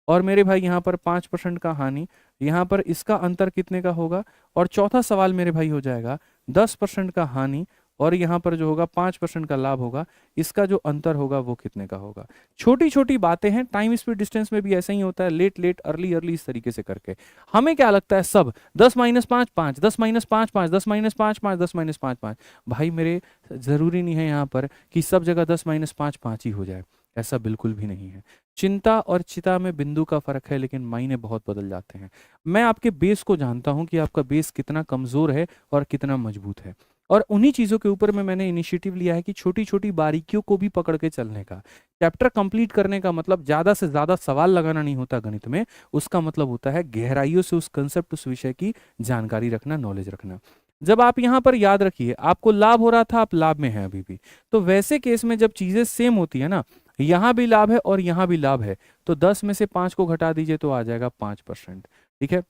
और मेरे भाई यहाँ पर 5% का हानि, यहाँ पर इसका अंतर कितने का होगा। और चौथा सवाल मेरे भाई हो जाएगा 10% का हानि और यहाँ पर जो होगा 5% का लाभ होगा, इसका जो अंतर होगा वो कितने का होगा। छोटी छोटी बातें हैं, टाइम स्पीड डिस्टेंस में भी ऐसा ही होता है, लेट लेट अर्ली अर्ली इस तरीके से करके। हमें क्या लगता है सब 10 - 5 5, 10 - 5 5, 10 - 5 5, 10 - 5 5। भाई मेरे जरूरी नहीं है यहाँ पर कि सब जगह 10 - 5 5 ही हो जाए, ऐसा बिल्कुल भी नहीं है। चिंता और चिता में बिंदु का फर्क है, लेकिन मायने बहुत बदल जाते हैं। मैं आपके बेस को जानता हूं कि आपका बेस कितना कमजोर है और कितना मजबूत है, और उन्हीं चीजों के ऊपर में मैंने इनिशिएटिव लिया है कि छोटी छोटी बारीकियों को भी पकड़ के चलने का। चैप्टर कंप्लीट करने का मतलब ज्यादा से ज्यादा सवाल लगाना नहीं होता गणित में, उसका मतलब होता है गहराइयों से उस कंसेप्ट, उस विषय की जानकारी रखना, नॉलेज रखना। जब आप यहाँ पर याद रखिए, आपको लाभ हो रहा था, आप लाभ में हैं अभी भी, तो वैसे केस में जब चीजें सेम होती है ना, यहां भी लाभ है और यहां भी लाभ है, तो 10 में से 5 को घटा दीजिए तो आ जाएगा 5%। ठीक है,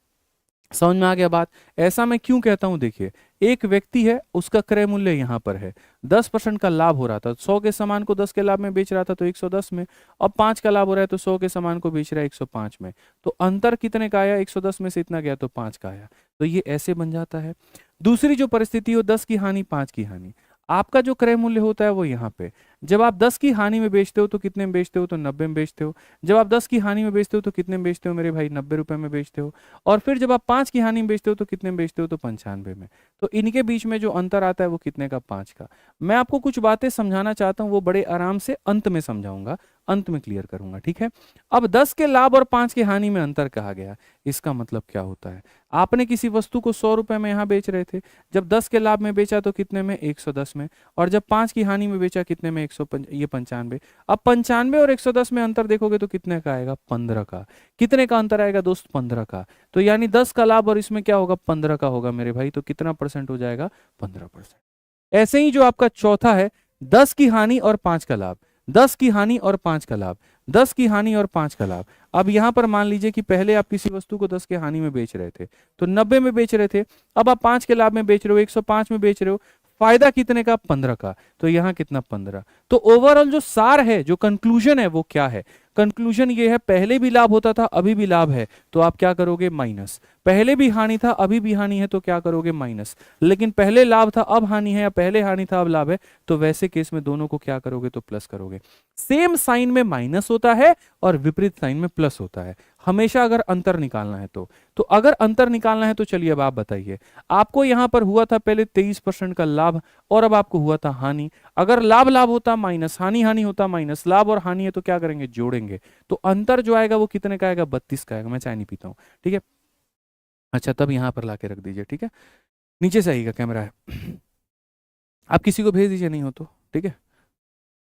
समझ में आ गया बात। ऐसा मैं क्यों कहता हूं, देखिए एक व्यक्ति है, उसका क्रय मूल्य यहां पर है, 10% का लाभ हो रहा था, 100 के सामान को 10 के लाभ में बेच रहा था तो 110 में, अब 5 का लाभ हो रहा है तो 100 के सामान को बेच रहा है 105 में, तो अंतर कितने का आया, 110 में से इतना गया तो 5 का आया। तो ये ऐसे बन जाता है। दूसरी जो परिस्थिति हो, 10 की हानि 5 की हानि, आपका जो क्रय मूल्य होता है वो यहाँ पे, जब आप 10 की हानि में बेचते हो तो कितने में बेचते हो, तो 90 में बेचते हो। जब आप 10 की हानि में बेचते हो तो कितने में बेचते हो मेरे भाई, 90 रुपए में बेचते हो। और फिर जब आप 5 की हानि में बेचते हो तो कितने में बेचते हो, तो 95 में। तो इनके बीच में जो अंतर आता है वो कितने का, 5 का। मैं आपको कुछ बातें समझाना चाहता हूँ, वो बड़े आराम से अंत में समझाऊंगा, अंत में क्लियर करूंगा, ठीक है। अब 10 के लाभ और 5 की हानि में अंतर कहा गया, इसका मतलब क्या होता है, आपने किसी वस्तु को 100 रुपए में यहाँ बेच रहे थे, जब 10 के लाभ में बेचा तो कितने में, 110 में, और जब 5 की हानि में बेचा कितने में, 95। अब 95 और 110 में अंतर देखोगे तो कितने का आएगा, 15 का। कितने का अंतर आएगा दोस्त, 15 का। तो यानी 10 का लाभ और इसमें क्या होगा, 15 का होगा मेरे भाई, तो कितना परसेंट हो जाएगा, 15%। ऐसे ही जो आपका चौथा है, 10 की हानि और 5 का लाभ, 10 की हानि और 5 का लाभ, 10 की हानि और 5 का लाभ। अब यहां पर मान लीजिए कि पहले आप किसी वस्तु को 10 के हानि में बेच रहे थे तो 90 में बेच रहे थे, अब आप 5 के लाभ में बेच रहे हो, 105 में बेच रहे हो, फायदा कितने का, 15 का। तो यहां कितना, 15। तो ओवरऑल जो सार है, जो कंक्लूजन है वो क्या है, कंक्लूजन ये है, पहले भी लाभ होता था अभी भी लाभ है, तो आप क्या करोगे, माइनस। पहले भी हानि था अभी भी हानि है तो क्या करोगे, माइनस। लेकिन पहले लाभ था अब हानि है, या पहले हानि था अब लाभ है, तो वैसे केस में दोनों को क्या करोगे, तो प्लस करोगे। सेम साइन में माइनस होता है और विपरीत साइन में प्लस होता है, हमेशा अगर अंतर निकालना है तो अगर अंतर निकालना है तो चलिए अब आप बताइए, आपको यहां पर हुआ था पहले 23% का लाभ और अब आपको हुआ था हानि। अगर लाभ लाभ होता माइनस, हानि हानि होता माइनस, लाभ और हानि है तो क्या करेंगे, जोड़ेंगे। तो अंतर जो आएगा वो कितने का आएगा, 32 का आएगा। मैं चाय नहीं पीता हूं, ठीक है। अच्छा, तब यहां पर लाके रख दीजिए, ठीक है। नीचे से आइएगा, कैमरा है, आप किसी को भेज दीजिए नहीं हो तो, ठीक है।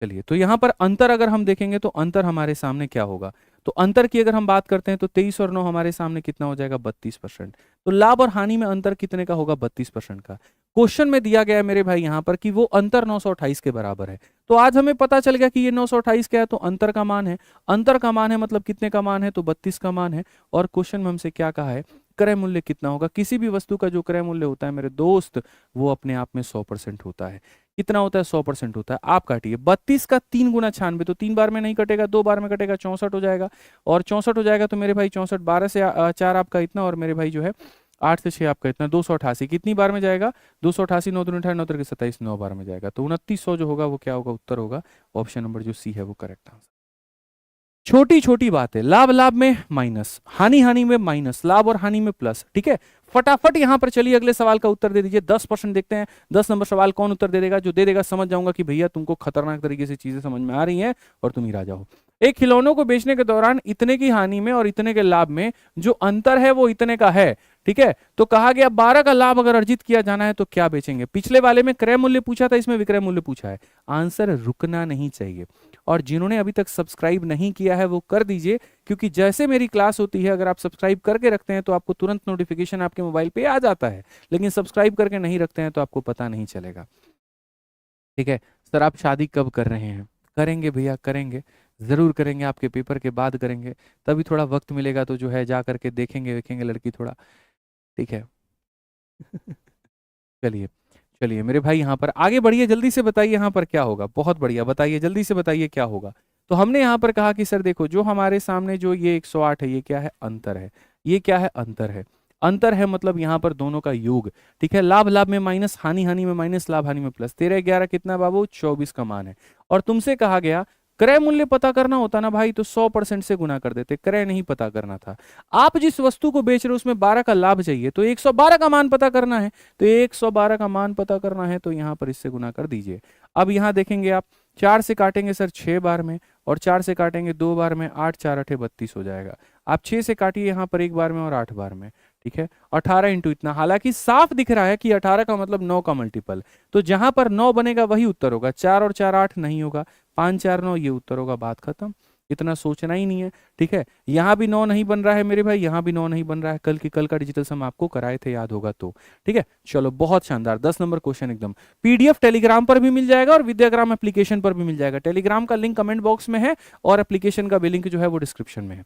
चलिए, तो यहां पर अंतर अगर हम देखेंगे तो अंतर हमारे सामने क्या होगा, तो अंतर की अगर हम बात करते हैं तो 23 और 9 हमारे सामने कितना हो जाएगा, 32%। तो लाभ और हानि में अंतर कितने का होगा, 32% का। क्वेश्चन में दिया गया है मेरे भाई यहां पर कि वो अंतर 928 के बराबर है, तो आज हमें पता चल गया कि ये 928 क्या है, तो अंतर का मान है। अंतर का मान है मतलब कितने का मान है, तो 32 का मान है। और क्वेश्चन में हमसे क्या कहा है, क्रय मूल्य कितना होगा। किसी भी वस्तु का जो क्रय मूल्य होता है मेरे दोस्त, वो अपने आप में 100% होता है। कितना होता है, 100% होता है। आप काटिए 32 का 3 गुना 96, तो 3 बार में नहीं कटेगा, 2 बार में कटेगा, 64 हो जाएगा। और 64 हो जाएगा तो मेरे भाई 64, 12 से 4 आपका इतना, और मेरे भाई जो है 8 से 6 आपका इतना 288, कितनी बार में जाएगा? 288, 9 दूनी 18, 9 तिरके 27, 9 बार में जाएगा। तो 2900 जो होगा वो क्या होगा? उत्तर होगा ऑप्शन नंबर जो सी है वो करेक्ट आंसर। छोटी छोटी बात है, लाभ लाभ में माइनस, हानि हानि में माइनस, लाभ और हानि में प्लस। ठीक है, फटाफट यहां पर चलिए अगले सवाल का उत्तर दे दीजिए। 10% देखते हैं 10 नंबर सवाल कौन उत्तर दे देगा। जो दे देगा समझ जाऊंगा कि भैया तुमको खतरनाक तरीके से चीजें समझ में आ रही हैं और तुम ही राजा हो। एक खिलौनों को बेचने के दौरान इतने की हानि में और इतने के लाभ में जो अंतर है वो इतने का है। ठीक है, तो कहा गया 12 का लाभ अगर अर्जित किया जाना है तो क्या बेचेंगे। पिछले वाले में क्रय मूल्य पूछा था, इसमें विक्रय मूल्य पूछा है। आंसर रुकना नहीं चाहिए। और जिन्होंने अभी तक सब्सक्राइब नहीं किया है वो कर दीजिए, क्योंकि जैसे मेरी क्लास होती है अगर आप सब्सक्राइब करके रखते हैं तो आपको तुरंत नोटिफिकेशन आपके मोबाइल पे आ जाता है, लेकिन सब्सक्राइब करके नहीं रखते हैं तो आपको पता नहीं चलेगा। ठीक है सर, आप शादी कब कर रहे हैं? करेंगे भैया, करेंगे, जरूर करेंगे, आपके पेपर के बाद करेंगे। तभी थोड़ा वक्त मिलेगा तो जो है जा करके देखेंगे देखेंगे लड़की थोड़ा। ठीक है चलिए चलिए मेरे भाई, यहाँ पर आगे बढ़िए, जल्दी से बताइए यहाँ पर क्या होगा। बहुत बढ़िया, बताइए जल्दी से बताइए क्या होगा। तो हमने यहाँ पर कहा कि सर देखो, जो हमारे सामने जो ये 108 है ये क्या है? अंतर है। ये क्या है? अंतर है। अंतर है मतलब यहाँ पर दोनों का योग। ठीक है, लाभ लाभ में माइनस, हानि हानि में माइनस, लाभ हानि में प्लस। 13 11 कितना बाबू? 24 का मान है। और तुमसे कहा गया क्रय मूल्य पता करना होता ना भाई तो 100% से गुना कर देते, क्रय नहीं पता करना था। आप जिस वस्तु को बेच रहे हो उसमें 12 का लाभ चाहिए तो 112 का मान पता करना है। तो 112 का मान पता करना है तो यहां पर इससे गुना कर दीजिए। अब यहां देखेंगे आप, 4 से काटेंगे सर 6 बार में, और 4 से काटेंगे 2 बार में, 8 4 8 32 हो जाएगा। आप 6 से काटिए यहाँ पर 1 बार में और 8 बार में। ठीक है, 18 इंटू इतना, हालांकि साफ दिख रहा है कि 18 का मतलब 9 का मल्टीपल, तो जहां पर 9 बनेगा वही उत्तर होगा। 4 और 4 8 नहीं होगा, 5 4 9 ये उत्तर होगा, बात खत्म। इतना सोचना ही नहीं है। ठीक है, यहां भी 9 नहीं बन रहा है मेरे भाई, यहां भी 9 नहीं बन रहा है। कल का डिजिटल सम आपको कराए थे, याद होगा तो। ठीक है, चलो बहुत शानदार, 10 नंबर क्वेश्चन एकदम। पीडीएफ टेलीग्राम पर भी मिल जाएगा और विद्याग्राम एप्लीकेशन पर भी मिल जाएगा। टेलीग्राम का लिंक कमेंट बॉक्स में है और एप्लीकेशन का भी लिंक जो है वो डिस्क्रिप्शन में है।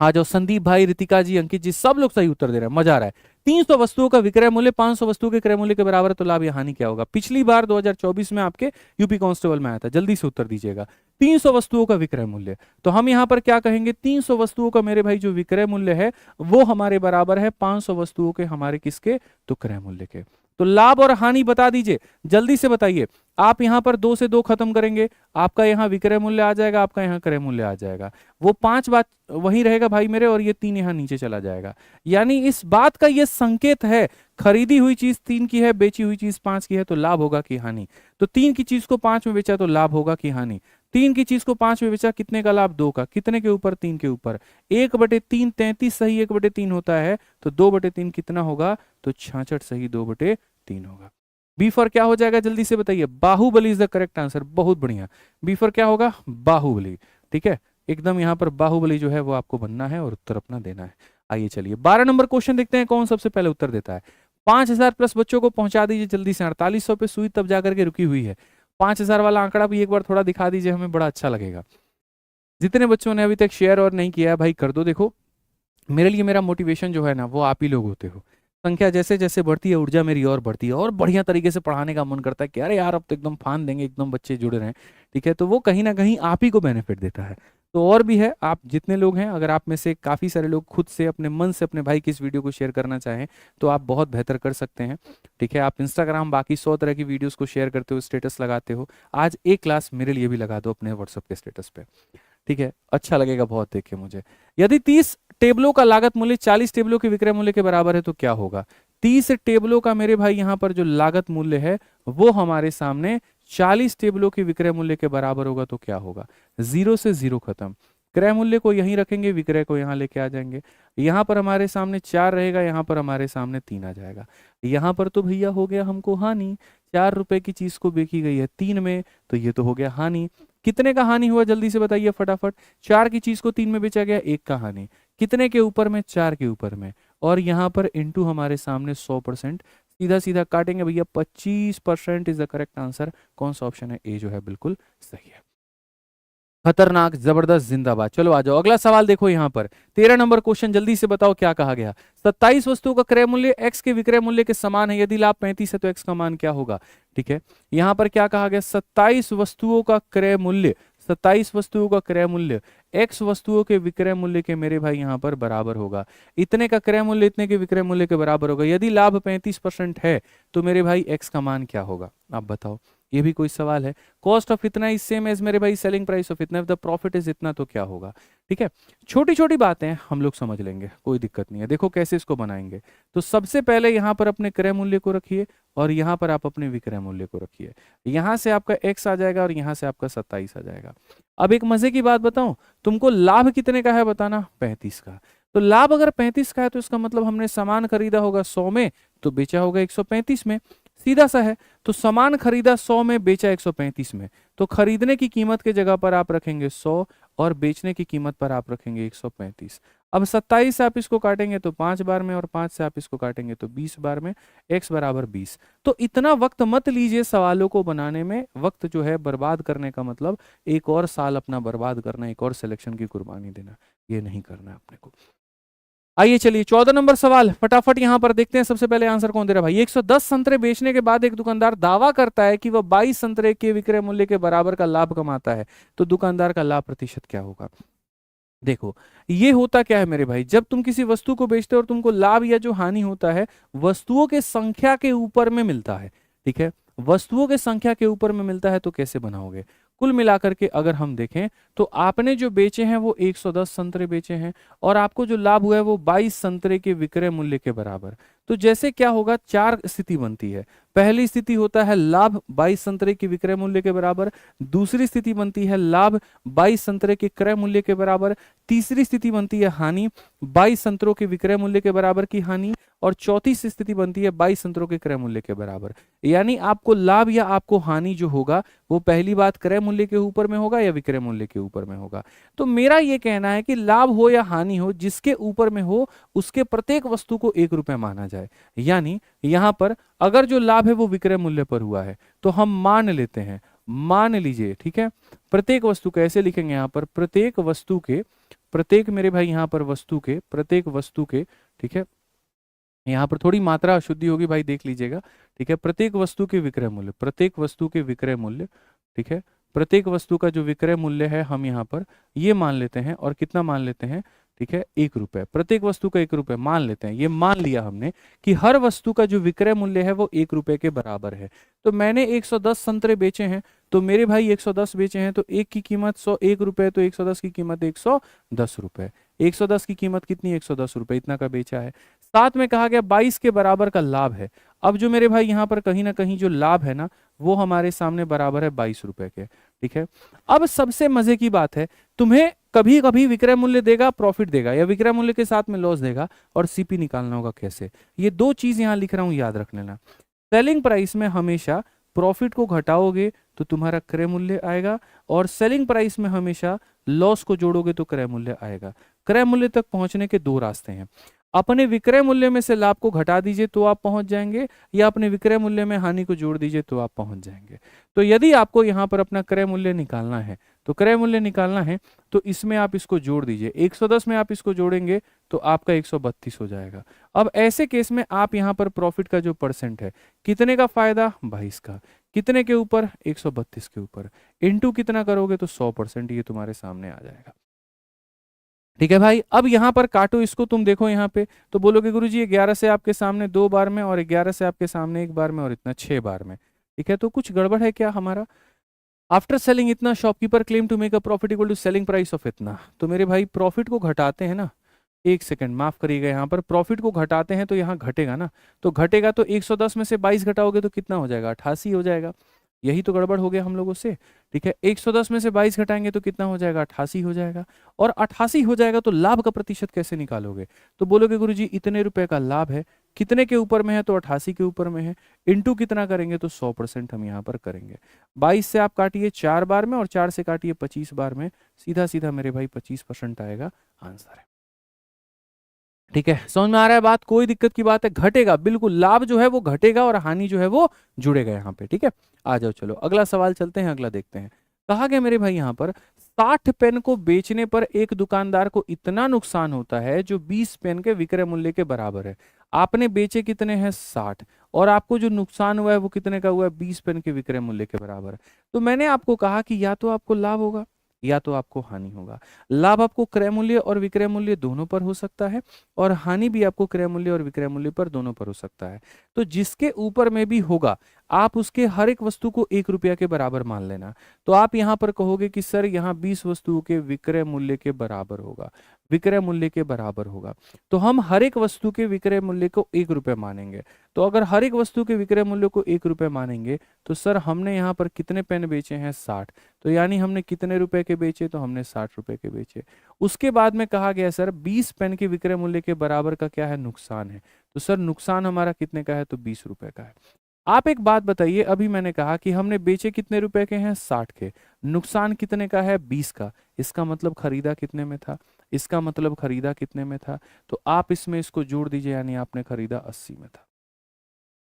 आ जाओ संदीप भाई, रितिका जी, अंकित जी, सब लोग सही उत्तर दे रहे हैं, मजा आ रहा है। 300 वस्तुओं का विक्रय मूल्य 500 वस्तुओं के क्रय मूल्य के बराबर है तो लाभ या हानि क्या होगा? पिछली बार 2024 में आपके यूपी कांस्टेबल में आया था, जल्दी से उत्तर दीजिएगा। 300 वस्तुओं का विक्रय मूल्य, तो हम यहां पर क्या कहेंगे? 300 वस्तुओं का मेरे भाई जो विक्रय मूल्य है वो हमारे बराबर है 500 वस्तुओं के हमारे किसके? तो क्रय मूल्य के। तो लाभ और हानि बता दीजिए, जल्दी से बताइए। आप यहां पर 2 से 2 खत्म करेंगे, आपका यहां विक्रय मूल्य आ जाएगा, आपका यहां क्रय मूल्य आ जाएगा। वो 5 बात वहीं रहेगा भाई मेरे, और ये 3 यहां नीचे चला जाएगा। यानी इस बात का ये संकेत है, खरीदी हुई चीज 3 की है, बेची हुई चीज 5 की है, तो लाभ होगा कि हानि? तो 3 की चीज को 5 में बेचा तो लाभ होगा कि हानि? 3 की चीज को 5 में बेचा, कितने का लाभ? 2 का। कितने के ऊपर? 3 के ऊपर। 1/3 33 सही 1/3 होता है, तो 2/3 कितना होगा? तो 66 सही 2/3 होगा। बी फॉर क्या हो जाएगा? जल्दी से बताइए। Baahubali is the correct answer, बहुत बढ़िया। बी फॉर क्या होगा? बाहुबली। ठीक है, एकदम यहां पर बाहुबली जो है वो आपको बनना है और उत्तर अपना देना है। आइए चलिए 12 नंबर क्वेश्चन देखते हैं कौन सबसे पहले उत्तर देता है। 5000 प्लस बच्चों को पहुंचा दीजिए जल्दी से। 4800 पे सुई तब जाकर के रुकी हुई है। 5000 वाला आंकड़ा भी एक बार थोड़ा दिखा दीजिए, हमें बड़ा अच्छा लगेगा। जितने बच्चों ने अभी तक शेयर और नहीं किया है भाई कर दो। देखो मेरे लिए मेरा मोटिवेशन जो है ना वो आप ही लोग होते हो। संख्या जैसे जैसे बढ़ती है ऊर्जा मेरी और बढ़ती है, और बढ़िया तरीके से पढ़ाने का मन करता है कि अरे यार अब तो एकदम फान देंगे, एकदम बच्चे जुड़ रहे हैं। ठीक है, तो वो कहीं ना कहीं आप ही को बेनिफिट देता है। तो और भी है, आप जितने लोग हैं, अगर आप में से काफ़ी सारे लोग खुद से अपने मन से अपने भाई की इस वीडियो को शेयर करना चाहें तो आप बहुत बेहतर कर सकते हैं। ठीक है, आप इंस्टाग्राम बाकी 100 तरह की वीडियोज़ को शेयर करते हो, स्टेटस लगाते हो, आज एक क्लास मेरे लिए भी लगा दो अपने व्हाट्सएप के स्टेटस पे। ठीक है, अच्छा लगेगा बहुत देख के मुझे। यदि 30 टेबलों का लागत मूल्य 40 टेबलों के विक्रय मूल्य के बराबर है तो क्या होगा? 30 टेबलों का मेरे भाई यहाँ पर जो लागत मूल्य है वो हमारे सामने 40 टेबलों के विक्रय मूल्य के बराबर होगा तो क्या होगा? 0 से 0 खत्म। क्रय मूल्य को यहीं रखेंगे, विक्रय को यहाँ लेके आ जाएंगे। यहाँ पर हमारे सामने 4 रहेगा, यहाँ पर हमारे सामने 3 आ जाएगा। यहाँ पर तो भैया हो गया हमको हानि। 4 रुपए की चीज को बेची गई है 3 में, तो ये तो हो गया हानि। कितने का हानि हुआ जल्दी से बताइए फटाफट। 4 की चीज को 3 में बेचा गया, 1 का हानि। कितने के ऊपर में? 4 के ऊपर में। और यहाँ पर इंटू हमारे सामने 100%, सीधा सीधा काटेंगे भैया। 25% इज द करेक्ट आंसर। कौन सा ऑप्शन है? ए जो है बिल्कुल सही है। खतरनाक, जबरदस्त, जिंदाबाद। चलो आ जाओ अगला सवाल देखो यहाँ पर 13 नंबर क्वेश्चन, जल्दी से बताओ क्या कहा गया। 27 वस्तुओं का क्रय मूल्य x के विक्रय मूल्य के समान है, यदि लाभ 35 है तो x का मान क्या होगा? ठीक है, यहाँ पर क्या कहा गया? 27 वस्तुओं का क्रय मूल्य, 27 वस्तुओं का क्रय मूल्य x वस्तुओं के विक्रय मूल्य के मेरे भाई यहाँ पर बराबर होगा। इतने का क्रय मूल्य इतने के विक्रय मूल्य के बराबर होगा। यदि लाभ 35% है तो मेरे भाई x का मान क्या होगा, आप बताओ। ये भी कोई सवाल है। कॉस्ट ऑफ इतना इज सेम एज मेरे भाई सेलिंग प्राइस ऑफ इतना, द प्रॉफिट इज इतना, तो क्या होगा। ठीक है, छोटी छोटी बातें हम लोग समझ लेंगे, कोई दिक्कत नहीं है। देखो कैसे इसको बनाएंगे। तो सबसे पहले यहाँ पर अपने क्रय मूल्य को रखिए और यहाँ पर आप अपने विक्रय मूल्य को रखिए। यहाँ से आपका x आ जाएगा और यहाँ से आपका 27 आ जाएगा। अब एक मजे की बात बताऊं, तुमको लाभ कितने का है बताना, 35 का। तो लाभ अगर 35 का है तो इसका मतलब हमने सामान खरीदा होगा 100 में तो बेचा होगा 135 में, सीधा सा है। तो सामान खरीदा 100 में, बेचा 135 में, तो खरीदने की कीमत के जगह पर आप रखेंगे 100 और बेचने की कीमत पर आप रखेंगे 135। अब 27 से आप इसको काटेंगे तो 5 बार में और 5 से आप इसको काटेंगे तो 20 बार में, x बराबर 20। तो इतना वक्त मत लीजिए सवालों को बनाने में। वक्त जो है बर्बाद करने का मतलब एक और साल अपना बर्बाद करना, एक और सिलेक्शन की कुर्बानी देना, ये नहीं करना है अपने को। आइए चलिए 14 नंबर सवाल फटाफट यहां पर देखते हैं। सबसे पहले आंसर कौन दे रहा है भाई। 110 संतरे बेचने के बाद एक दुकानदार दावा करता है कि वह 22 संतरे के विक्रय मूल्य के बराबर का लाभ कमाता है, तो दुकानदार का लाभ प्रतिशत क्या होगा। देखो ये होता क्या है मेरे भाई, जब तुम किसी वस्तु को बेचते हो और तुमको लाभ या जो हानि होता है वस्तुओं के संख्या के ऊपर में मिलता है। ठीक है, वस्तुओं के संख्या के ऊपर में मिलता है तो कैसे बनाओगे। कुल मिलाकर के अगर हम देखें तो आपने जो बेचे हैं वो 110 संतरे बेचे हैं और आपको जो लाभ हुआ है वो 22 संतरे के विक्रय मूल्य के बराबर। तो जैसे क्या होगा, 4 स्थिति बनती है। पहली स्थिति होता है लाभ 22 संतरे के विक्रय मूल्य के बराबर। दूसरी स्थिति बनती है लाभ 22 संतरे के क्रय मूल्य के बराबर। तीसरी स्थिति बनती है हानि 22 संतरों के विक्रय मूल्य के बराबर की हानि। और चौथी स्थिति बनती है 22 संतरों के क्रय मूल्य के बराबर। यानी आपको लाभ या आपको हानि जो होगा वो पहली बात क्रय मूल्य के ऊपर में होगा या विक्रय मूल्य के ऊपर में होगा। तो मेरा ये कहना है कि लाभ हो या हानि हो, जिसके ऊपर में हो उसके प्रत्येक वस्तु को 1 रुपया माना जाए। यानी यहां पर अगर जो लाभ है वो विक्रय मूल्य पर हुआ है तो हम मान लेते हैं, मान लीजिए। ठीक है, प्रत्येक वस्तु कैसे लिखेंगे यहां पर, प्रत्येक वस्तु के, प्रत्येक मेरे भाई यहां पर वस्तु के, प्रत्येक वस्तु के, ठीक है, यहां पर थोड़ी मात्रा अशुद्धि होगी भाई, देख लीजिएगा। ठीक है, प्रत्येक वस्तु के विक्रय मूल्य, प्रत्येक वस्तु के विक्रय मूल्य। ठीक है, प्रत्येक वस्तु का जो विक्रय मूल्य है हम यहाँ पर ये मान लेते हैं, और कितना मान लेते हैं, ठीक है, 1 रुपए। प्रत्येक वस्तु का 1 रुपए मान लेते हैं। ये मान लिया हमने कि हर वस्तु का जो विक्रय मूल्य है वो 1 रुपए के बराबर है। तो मैंने 110 संतरे बेचे हैं तो मेरे भाई 110 बेचे हैं तो एक की कीमत 101 रुपए, तो 110 की कीमत 110 रुपए। 110 की कीमत कितनी, 110 रुपए, इतना का बेचा है। साथ में कहा गया 22 के बराबर का लाभ है। अब जो मेरे भाई यहाँ पर कहीं ना कहीं जो लाभ है ना वो हमारे सामने बराबर है 22 रुपए के। ठीक है, अब सबसे मजे की बात है, तुम्हें कभी कभी विक्रय मूल्य देगा प्रॉफिट देगा, या विक्रय मूल्य के साथ में लॉस देगा, और सीपी निकालना होगा कैसे। ये 2 चीज यहां लिख रहा हूं, याद रख लेना। सेलिंग प्राइस में हमेशा प्रॉफिट को घटाओगे तो तुम्हारा क्रय मूल्य आएगा, और सेलिंग प्राइस में हमेशा लॉस को जोड़ोगे तो क्रय मूल्य आएगा। क्रय मूल्य तक पहुंचने के 2 रास्ते हैं। अपने विक्रय मूल्य में से लाभ को घटा दीजिए तो आप पहुंच जाएंगे, या अपने विक्रय मूल्य में हानि को जोड़ दीजिए तो आप पहुंच जाएंगे। तो यदि आपको यहां पर अपना क्रय मूल्य निकालना है, तो क्रय मूल्य निकालना है तो इसमें आप इसको जोड़ दीजिए। 110 में आप इसको जोड़ेंगे तो आपका 132 हो जाएगा। अब ऐसे केस में आप यहां पर प्रॉफिट का जो परसेंट है, कितने का फायदा, 22 का, कितने के ऊपर, 132 के ऊपर, इनटू कितना करोगे तो 100%, ये तुम्हारे सामने आ जाएगा। ठीक है भाई, अब यहां पर काटो इसको, तुम देखो यहाँ पे तो बोलोगे गुरुजी 11 से आपके सामने 2 बार में, और 11 से आपके सामने 1 बार में, और इतना 6 बार में। ठीक है, तो कुछ गड़बड़ है क्या हमारा। आफ्टर सेलिंग इतना shopkeeper claim to make a profit equal to selling price of इतना। तो मेरे भाई प्रॉफिट को घटाते हैं ना, 1 सेकंड माफ करिएगा, यहाँ पर प्रॉफिट को घटाते हैं तो यहाँ घटेगा ना, तो घटेगा तो 110 में से 22 घटाओगे तो कितना हो जाएगा, 88 हो जाएगा। यही तो गड़बड़ हो गया हम लोगों से। ठीक है, 110 में से 22 घटाएंगे तो कितना हो जाएगा, 88 हो जाएगा। और 88 हो जाएगा तो लाभ का प्रतिशत कैसे निकालोगे, तो बोलोगे गुरुजी इतने रुपए का लाभ है, कितने के ऊपर में है, तो 88 के ऊपर में है, इनटू कितना करेंगे तो 100% हम यहाँ पर करेंगे। 22 से आप काटिए 4 बार में, और 4 से काटिए 25 बार में, सीधा सीधा मेरे भाई 25% आएगा आंसर है। ठीक है, समझ में आ रहा है बात, कोई दिक्कत की बात है, घटेगा बिल्कुल, लाभ जो है वो घटेगा और हानि जो है वो जुड़ेगा यहाँ पे। ठीक है, आ जाओ चलो अगला सवाल चलते हैं, अगला देखते हैं। कहा गया मेरे भाई यहाँ पर 60 पेन को बेचने पर एक दुकानदार को इतना नुकसान होता है जो 20 पेन के विक्रय मूल्य के बराबर है। आपने बेचे कितने हैं, 60, और आपको जो नुकसान हुआ है वो कितने का हुआ है, 20 पेन के विक्रय मूल्य के बराबर। तो मैंने आपको कहा कि या तो आपको लाभ होगा या तो आपको हानि होगा। लाभ आपको क्रय मूल्य और विक्रय मूल्य दोनों पर हो सकता है, और हानि भी आपको क्रय मूल्य और विक्रय मूल्य पर दोनों पर हो सकता है। तो जिसके ऊपर में भी होगा, आप उसके हर एक वस्तु को 1 रुपया के बराबर मान लेना। तो आप यहां पर कहोगे कि सर यहाँ 20 वस्तुओं के विक्रय मूल्य के बराबर होगा, विक्रय मूल्य के बराबर होगा। तो हम हर एक वस्तु के विक्रय मूल्य को 1 रुपये मानेंगे। तो अगर हर एक वस्तु के विक्रय मूल्य को 1 रुपये मानेंगे, तो सर हमने यहाँ पर कितने पेन बेचे हैं? 60। तो यानी हमने कितने रुपए के बेचे? तो हमने 60 रुपए के बेचे। उसके बाद में कहा गया सर 20 पेन के विक्रय मूल्य के बराबर का क्या है? नुकसान है। तो सर नुकसान हमारा कितने का है? तो 20 रुपए का है। आप एक बात बताइए, अभी मैंने कहा कि हमने बेचे कितने रुपए के हैं? 60 के। नुकसान कितने का है? 20 का। इसका मतलब खरीदा कितने में था? इसका मतलब खरीदा कितने में था? तो आप इसमें इसको जोड़ दीजिए, यानी आपने खरीदा 80 में था।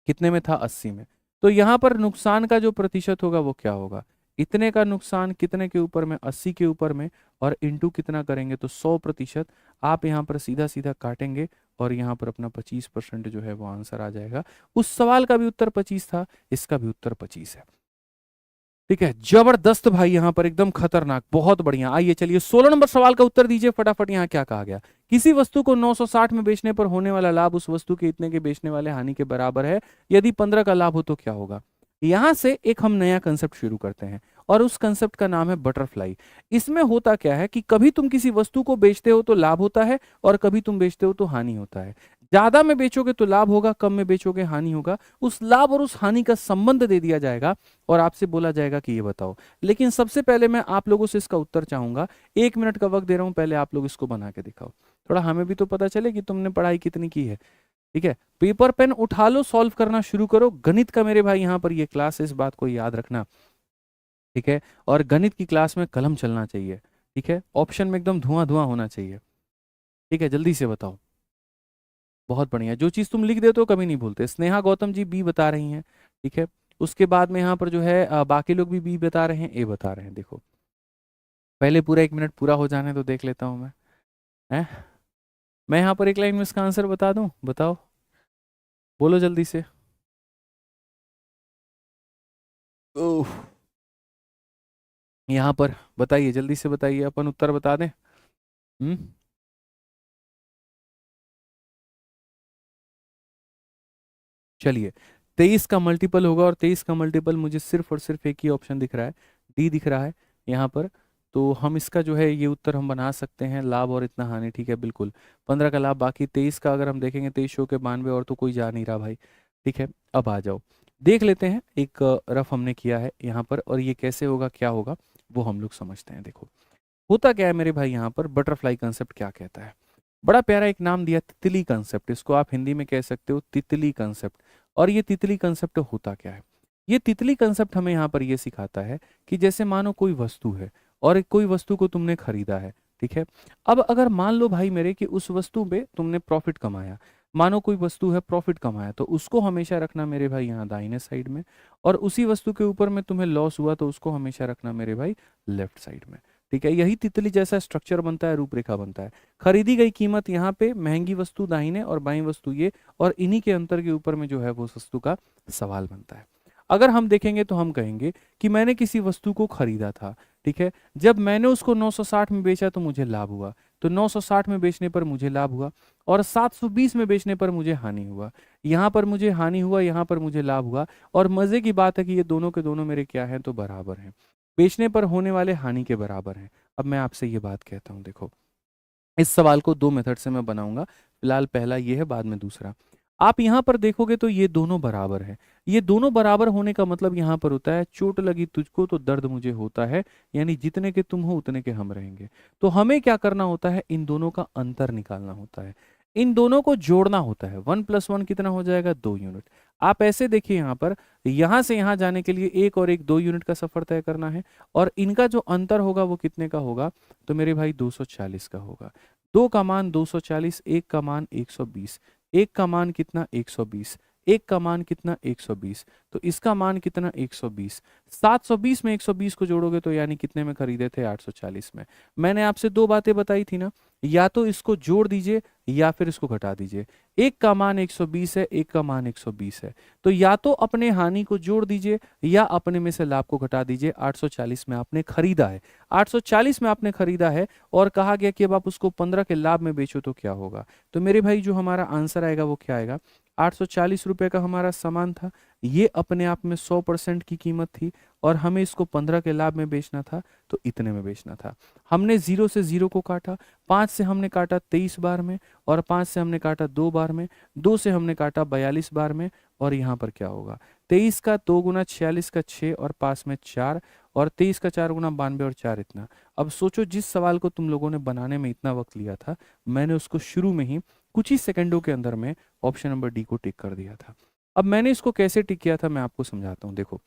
कितने में था? 80 में। तो यहां पर नुकसान का जो प्रतिशत होगा वो क्या होगा? इतने का नुकसान कितने के ऊपर में? 80 के ऊपर में, और इंटू कितना करेंगे? तो 100%। आप यहां पर सीधा सीधा काटेंगे और यहां पर अपना 25% जो है वो आंसर आ जाएगा। उस सवाल का भी उत्तर 25 था, इसका भी उत्तर 25 है। ठीक है, जबरदस्त भाई, यहां पर एकदम खतरनाक, बहुत बढ़िया। आइए चलिए 16 नंबर सवाल का उत्तर दीजिए फटाफट। यहां क्या कहा गया? किसी वस्तु को 960 में बेचने पर होने वाला लाभ उस वस्तु के इतने के बेचने वाले हानि के बराबर है। यदि 15 का लाभ हो तो क्या होगा? यहां से एक हम नया कंसेप्ट शुरू करते हैं, और उस कंसेप्ट का नाम है बटरफ्लाई। इसमें होता क्या है कि कभी तुम किसी वस्तु को बेचते हो तो लाभ होता है, और कभी तुम बेचते हो तो हानि होता है। ज्यादा में बेचोगे तो लाभ होगा, कम में बेचोगे हानि होगा। उस लाभ और उस हानि का संबंध दे दिया जाएगा और आपसे बोला जाएगा कि ये बताओ। लेकिन सबसे पहले मैं आप लोगों से इसका उत्तर चाहूंगा। 1 मिनट का वक्त दे रहा हूं, पहले आप लोग इसको बना के दिखाओ, थोड़ा हमें भी तो पता चले कि तुमने पढ़ाई कितनी की है। ठीक है, पेपर पेन उठा लो, सॉल्व करना शुरू करो। गणित का मेरे भाई यहाँ पर ये क्लास है, इस बात को याद रखना। ठीक है, और गणित की क्लास में कलम चलना चाहिए। ठीक है, ऑप्शन में एकदम धुआं धुआं होना चाहिए। ठीक है, जल्दी से बताओ। बहुत बढ़िया, जो चीज तुम लिख देते हो कभी नहीं भूलते। स्नेहा गौतम जी बी बता रही हैं। ठीक है, उसके बाद में यहाँ पर जो है बाकी लोग भी बी बता रहे हैं, ए बता रहे हैं। देखो पहले पूरा 1 मिनट पूरा हो जाने तो देख लेता हूं मैं। है, मैं यहाँ पर एक लाइन में इसका आंसर बता दूं, बताओ, बोलो जल्दी से। ओह, यहाँ पर बताइए, जल्दी से बताइए, अपन उत्तर बता दें। हम्म, चलिए, 23 का मल्टीपल होगा, और 23 का मल्टीपल मुझे सिर्फ और सिर्फ एक ही ऑप्शन दिख रहा है, डी दिख रहा है यहाँ पर। तो हम इसका जो है ये उत्तर हम बना सकते हैं, लाभ और इतना हानि। ठीक है, बिल्कुल 15 का लाभ, बाकी 23 का अगर हम देखेंगे 23 शो के 92, और तो कोई जा नहीं रहा भाई। ठीक है, अब आ जाओ देख लेते हैं। एक रफ हमने किया है यहाँ पर, और ये कैसे होगा, क्या होगा, वो हम लोग समझते हैं। देखो होता क्या है मेरे भाई, यहाँ पर बटरफ्लाई कंसेप्ट क्या कहता है। बड़ा प्यारा एक नाम दिया, तितली कंसेप्ट। इसको आप हिंदी में कह सकते हो तितली कंसेप्ट। और ये तितली कंसेप्ट होता क्या है? ये तितली कंसेप्ट हमें यहाँ पर ये सिखाता है कि जैसे मानो कोई वस्तु है, और कोई वस्तु को तुमने खरीदा है। ठीक है, अब अगर मान लो भाई मेरे कि उस वस्तु पे तुमने प्रॉफिट कमाया, मानो कोई वस्तु है प्रॉफिट कमाया, तो उसको हमेशा रखना मेरे भाई यहाँ दाहिने साइड में। और उसी वस्तु के ऊपर में तुम्हें लॉस हुआ तो उसको हमेशा रखना मेरे भाई लेफ्ट साइड में। ठीक है, यही तितली जैसा स्ट्रक्चर बनता है, रूपरेखा बनता है। खरीदी गई कीमत यहाँ पे, महंगी वस्तु दाहिने और बाई वस्तु ये, और इन्हीं के अंतर के ऊपर में जो है वो वस्तु का सवाल बनता है। अगर हम देखेंगे तो हम कहेंगे कि मैंने किसी वस्तु को खरीदा था। ठीक है, जब मैंने उसको 960 में बेचा तो मुझे लाभ हुआ। तो 960 में बेचने पर मुझे लाभ हुआ, और 720 में बेचने पर मुझे हानि हुआ। यहाँ पर मुझे हानि हुआ, यहाँ पर मुझे लाभ हुआ। और मजे की बात है कि ये दोनों के दोनों मेरे क्या हैं? तो बराबर हैं, बेचने पर होने वाले हानि के बराबर हैं। अब मैं आपसे ये बात कहता हूँ, देखो इस सवाल को दो मेथड से मैं बनाऊंगा। फिलहाल पहला ये है, बाद में दूसरा। आप यहाँ पर देखोगे तो ये दोनों बराबर है। ये दोनों बराबर होने का मतलब यहाँ पर होता है चोट लगी तुझको तो दर्द मुझे होता है, यानी जितने के तुम हो उतने के हम रहेंगे। तो हमें क्या करना होता है? इन दोनों का अंतर निकालना होता है, इन दोनों को जोड़ना होता है। 1+1 कितना हो जाएगा? 2 यूनिट। आप ऐसे देखिए यहाँ पर, यहाँ से यहाँ जाने के लिए 1 और 1 2 यूनिट का सफर तय करना है, और इनका जो अंतर होगा वो कितने का होगा? तो मेरे भाई 240 का होगा। 2 का मान 240, 1 का मान 120। 1 का मान कितना? 120। एक का मान कितना 120, तो इसका मान कितना 120, 720 में 120 को जोड़ोगे तो यानी कितने में खरीदे थे 840 में। मैंने आपसे दो बातें बताई थी ना, या तो इसको जोड़ दीजिए या फिर इसको घटा दीजिए। एक का मान 120 है, एक का मान 120 है, तो या तो अपने हानि को जोड़ दीजिए या अपने में से लाभ को घटा दीजिए। 840 में आपने खरीदा है, 840 में आपने खरीदा है और कहा गया कि अब आप उसको 15 के लाभ में बेचो तो क्या होगा। तो मेरे भाई जो हमारा आंसर आएगा वो क्या आएगा, 840 रुपए का हमारा सामान था, ये अपने आप में 100% की कीमत थी और हमें इसको 15 के लाभ में बेचना था, तो इतने में बेचना था। हमने 0 से 0 को काटा, 5 से हमने काटा 23 बार में और 5 से हमने काटा 2 बार में, 2 से हमने काटा 42 बार में और यहाँ पर क्या होगा 23 का 2 गुना 46 का 6 और पास में 4 और 23 का 4 गुना 92 और 4 इतना। अब सोचो जिस सवाल को तुम लोगों ने बनाने में इतना वक्त लिया था, मैंने उसको शुरू में ही कुछ ही सेकंडों के अंदर में ऑप्शन नंबर डी को टिक कर दिया था। अब मैंने इसको कैसे टिक किया था मैं आपको समझाता हूँ। देखो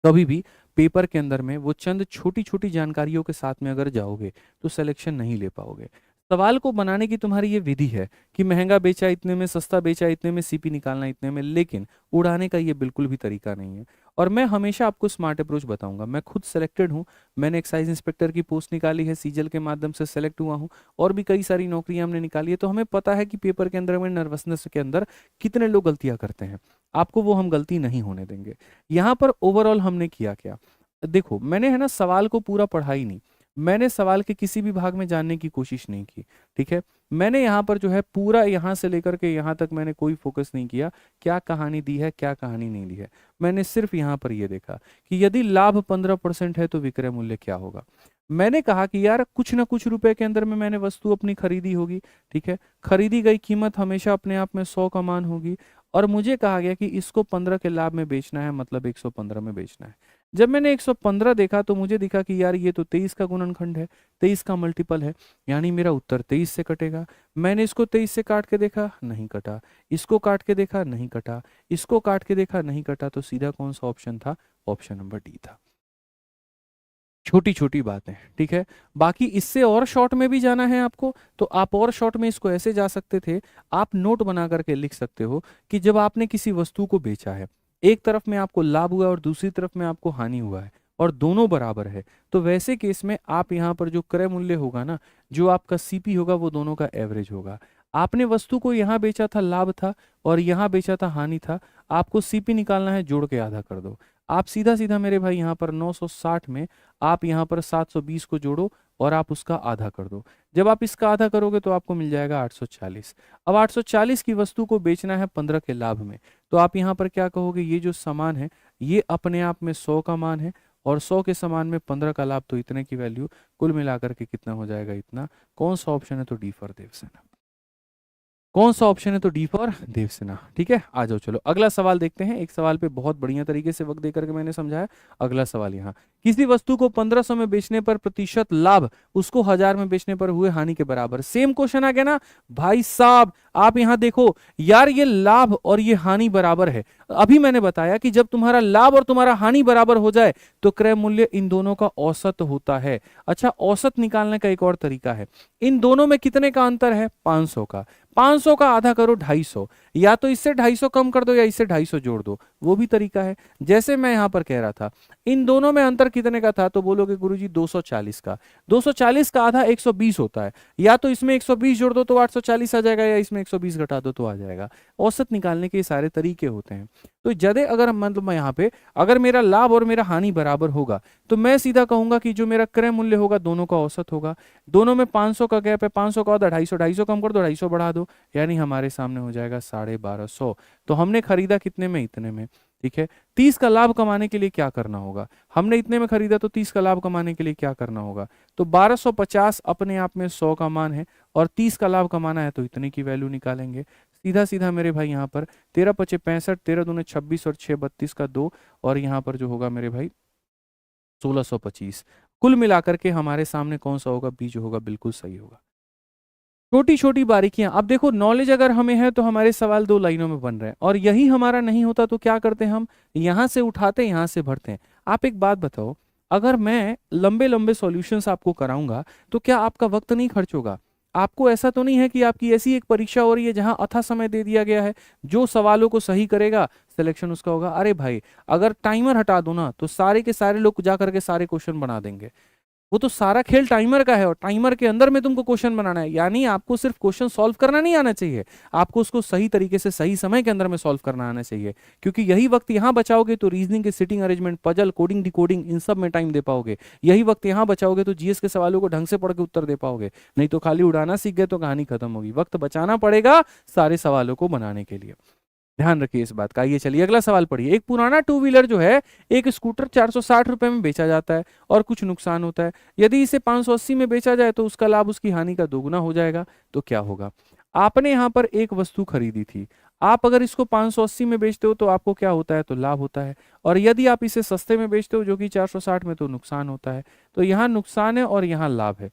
कभी भी पेपर के अंदर में वो चंद छोटी छोटी जानकारियों के साथ में अगर जाओगे तो सिलेक्शन नहीं ले पाओगे। सवाल को बनाने की तुम्हारी ये विधि है कि महंगा बेचा इतने में, सस्ता बेचा इतने में, सीपी निकालना इतने में, लेकिन उड़ाने का ये बिल्कुल भी तरीका नहीं है। और मैं हमेशा आपको स्मार्ट अप्रोच बताऊंगा। मैं खुद सेलेक्टेड हूँ, मैंने एक्साइज इंस्पेक्टर की पोस्ट निकाली है, सीजल के माध्यम से सेलेक्ट हुआ हूँ और भी कई सारी नौकरियां हमने निकाली है, तो हमें पता है कि पेपर के अंदर में नर्वसनेस के अंदर कितने लोग गलतियां करते हैं। आपको वो हम गलती नहीं होने देंगे। यहाँ पर ओवरऑल हमने किया क्या, देखो मैंने है ना सवाल को पूरा पढ़ा ही नहीं, मैंने सवाल के किसी भी भाग में जानने की कोशिश नहीं की, ठीक है। मैंने यहाँ पर जो है पूरा यहाँ से लेकर के यहाँ तक मैंने कोई फोकस नहीं किया क्या कहानी दी है क्या कहानी नहीं दी है। मैंने सिर्फ यहाँ पर ये देखा कि यदि लाभ 15% है तो विक्रय मूल्य क्या होगा। मैंने कहा कि यार कुछ ना कुछ रुपए के अंदर में मैंने वस्तु अपनी खरीदी होगी, ठीक है। खरीदी गई कीमत हमेशा अपने आप में 100 का मान होगी और मुझे कहा गया कि इसको 15 के लाभ में बेचना है, मतलब 115 में बेचना है। जब मैंने 115 देखा तो मुझे दिखा कि यार ये तो 23 का गुणनखंड है, 23 का मल्टीपल है, यानी मेरा उत्तर 23 से कटेगा। मैंने इसको 23 से काट के देखा, नहीं कटा, इसको काट के देखा, नहीं कटा, इसको काट के देखा, नहीं कटा, तो सीधा कौन सा ऑप्शन था, ऑप्शन नंबर डी था। छोटी छोटी बातें, ठीक है। बाकी इससे और शॉर्ट में भी जाना है आपको तो आप और शॉर्ट में इसको ऐसे जा सकते थे, आप नोट बना करके लिख सकते हो कि जब आपने किसी वस्तु को बेचा है, एक तरफ में आपको लाभ हुआ है और दूसरी तरफ में आपको हानि हुआ है और दोनों बराबर है, तो वैसे केस में आप यहाँ पर जो क्रय मूल्य होगा ना, जो आपका सीपी होगा, वो दोनों का एवरेज होगा। आपने वस्तु को यहाँ बेचा था, लाभ था, और यहाँ बेचा था, हानि था, आपको सीपी निकालना है, जोड़ के आधा कर दो। आप सीधा सीधा मेरे भाई यहाँ पर 960 में आप यहाँ पर 720 को जोड़ो और आप उसका आधा कर दो। जब आप इसका आधा करोगे तो आपको मिल जाएगा 840। अब 840 की वस्तु को बेचना है 15 के लाभ में, तो आप यहाँ पर क्या कहोगे, ये जो सामान है ये अपने आप में 100 का मान है और 100 के सामान में 15 का लाभ, तो इतने की वैल्यू कुल मिलाकर के कितना हो जाएगा, इतना। कौन सा ऑप्शन है, तो डी फॉर देवसेना। कौन सा ऑप्शन है, तो डी फॉर देवसेना, ठीक है। आ जाओ चलो अगला सवाल देखते हैं। एक सवाल पे बहुत बढ़िया तरीके से वक्त देकर के मैंने समझाया। अगला सवाल यहाँ, किसी वस्तु को 1500 में बेचने पर प्रतिशत लाभ उसको 1000 में बेचने पर हुए हानि के बराबर। सेम क्वेश्चन आ गया ना भाई साहब। आप यहाँ देखो यार, ये लाभ और ये हानि बराबर है। अभी मैंने बताया कि जब तुम्हारा लाभ और तुम्हारा हानि बराबर हो जाए तो क्रय मूल्य इन दोनों का औसत होता है। अच्छा, औसत निकालने का एक और तरीका है, इन दोनों में कितने का अंतर है, 500 का। 500 का आधा करो 250, या तो इससे 250 कम कर दो या इससे 250 जोड़ दो, वो भी तरीका है। जैसे मैं यहां पर कह रहा था, इन दोनों में अंतर कितने का था, तो बोलोगे गुरुजी 240 का। 240 का आधा 120 होता है, या तो इसमें 120 जोड़ दो तो 840 आ जाएगा, या इसमें 120 घटा दो तो आ जाएगा। औसत निकालने के सारे तरीके होते हैं। तो जदे अगर मतलब मैं यहाँ पे अगर मेरा लाभ और मेरा हानि बराबर होगा तो मैं सीधा कहूंगा कि जो मेरा क्रय मूल्य होगा दोनों का औसत होगा। दोनों में 500 का गैप है, 500 का 250, 250 कम कर दो, 250 बढ़ा दो, यानी हमारे सामने हो जाएगा 1250। तो हमने खरीदा कितने में, इतने में, ठीक है। 30 का लाभ कमाने के लिए क्या करना होगा, हमने इतने में खरीदा तो 30 का लाभ कमाने के लिए क्या करना होगा, तो 1250 अपने आप में 100 का मान है और 30 का लाभ कमाना है तो इतने की वैल्यू निकालेंगे। सीधा सीधा मेरे भाई यहाँ पर 13 पचे 65, 13 दूने 26 और 6 32 का 2, और यहाँ पर जो होगा मेरे भाई 1625। कुल मिलाकर के हमारे सामने कौन सा होगा, बी जो होगा बिल्कुल सही होगा। छोटी छोटी बारीकियां। अब देखो नॉलेज अगर हमें है तो हमारे सवाल 2 लाइनों में बन रहे हैं, और यही हमारा नहीं होता तो क्या करते हैं हम, यहां से उठाते यहां से भरते हैं। आप एक बात बताओ, अगर मैं लंबे लंबे सॉल्यूशंस आपको कराऊंगा तो क्या आपका वक्त नहीं खर्च होगा, आपको ऐसा तो नहीं है कि आपकी ऐसी एक परीक्षा हो रही है जहां अथा समय दे दिया गया है, जो सवालों को सही करेगा सिलेक्शन उसका होगा। अरे भाई, अगर टाइमर हटा दो ना तो सारे के सारे लोग जा करके सारे क्वेश्चन बना देंगे। वो तो सारा खेल टाइमर का है, और टाइमर के अंदर में तुमको क्वेश्चन बनाना है। यानी आपको सिर्फ क्वेश्चन सॉल्व करना नहीं आना चाहिए, आपको उसको सही तरीके से सही समय के अंदर में सॉल्व करना आना चाहिए। क्योंकि यही वक्त यहां बचाओगे तो रीजनिंग के sitting arrangement, puzzle, coding, decoding, इन सब में टाइम दे पाओगे। यही वक्त यहां बचाओगे तो जीएस के सवालों को ढंग से पढ़ के उत्तर दे पाओगे। नहीं तो खाली उड़ाना सीख गए तो कहानी खत्म होगी। वक्त बचाना पड़ेगा सारे सवालों को बनाने के लिए, ध्यान रखिए इस बात का। ये चलिए अगला सवाल पढ़िए। एक पुराना टू व्हीलर जो है, एक स्कूटर 460 रुपए में बेचा जाता है और कुछ नुकसान होता है। यदि इसे 580 में बेचा जाए तो उसका लाभ उसकी हानि का दोगुना हो जाएगा। तो क्या होगा? आपने यहाँ पर एक वस्तु खरीदी थी, आप अगर इसको 580 में बेचते हो तो आपको क्या होता है? तो लाभ होता है। और यदि आप इसे सस्ते में बेचते हो जो कि 460 में, तो नुकसान होता है। तो यहाँ नुकसान है और यहाँ लाभ है।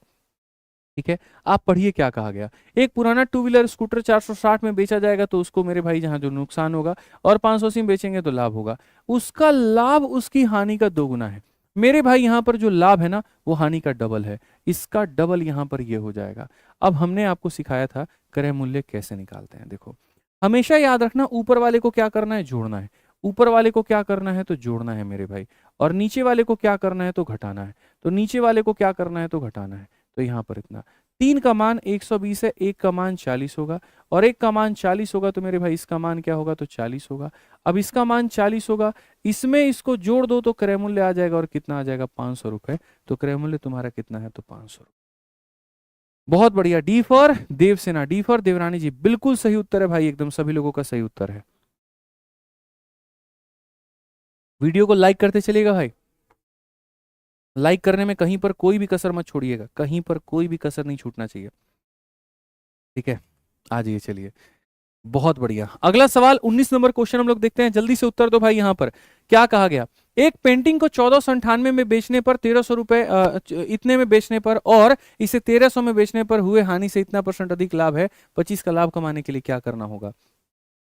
ठीक है, आप पढ़िए क्या कहा गया। एक पुराना टू व्हीलर स्कूटर 460 में बेचा जाएगा तो उसको मेरे भाई जहां जो नुकसान होगा, और 580 में बेचेंगे तो लाभ होगा। उसका लाभ उसकी हानि का दोगुना है। मेरे भाई यहाँ पर जो लाभ है ना वो हानि का डबल है, इसका डबल यहाँ पर ये हो जाएगा। अब हमने आपको सिखाया था क्रय मूल्य कैसे निकालते हैं। देखो, हमेशा याद रखना, ऊपर वाले को क्या करना है? जोड़ना है। ऊपर वाले को क्या करना है? तो जोड़ना है मेरे भाई। और नीचे वाले को क्या करना है? तो घटाना है। तो नीचे वाले को क्या करना है? तो घटाना है। तो यहाँ पर इतना, 3 का मान 120 है, 1 का मान 40 होगा, और 1 का मान 40 होगा तो मेरे भाई इसका मान क्या होगा? तो 40 होगा। अब इसका मान 40 होगा, इसमें इसको जोड़ दो तो क्रय मूल्य आ जाएगा, और कितना आ जाएगा? 500 रुपए। तो क्रय मूल्य तुम्हारा कितना है? तो 500। बहुत बढ़िया, D for Devsena, D for देवरानी जी, बिल्कुल सही उत्तर है भाई, एकदम सभी लोगों का सही उत्तर है। वीडियो को लाइक करते चलिएगा भाई, लाइक करने में कहीं पर कोई भी कसर मत छोड़िएगा, कहीं पर कोई भी कसर नहीं छूटना चाहिए। ठीक है, आ जाइए चलिए। बहुत बढ़िया, अगला सवाल 19 नंबर क्वेश्चन हम लोग देखते हैं, जल्दी से उत्तर दो भाई। यहां पर क्या कहा गया? एक पेंटिंग को 1498 में बेचने पर 1300 रुपए इतने में बेचने पर, और इसे 1300 में बेचने पर हुए हानि से इतना % अधिक लाभ है। 25 का लाभ कमाने के लिए क्या करना होगा?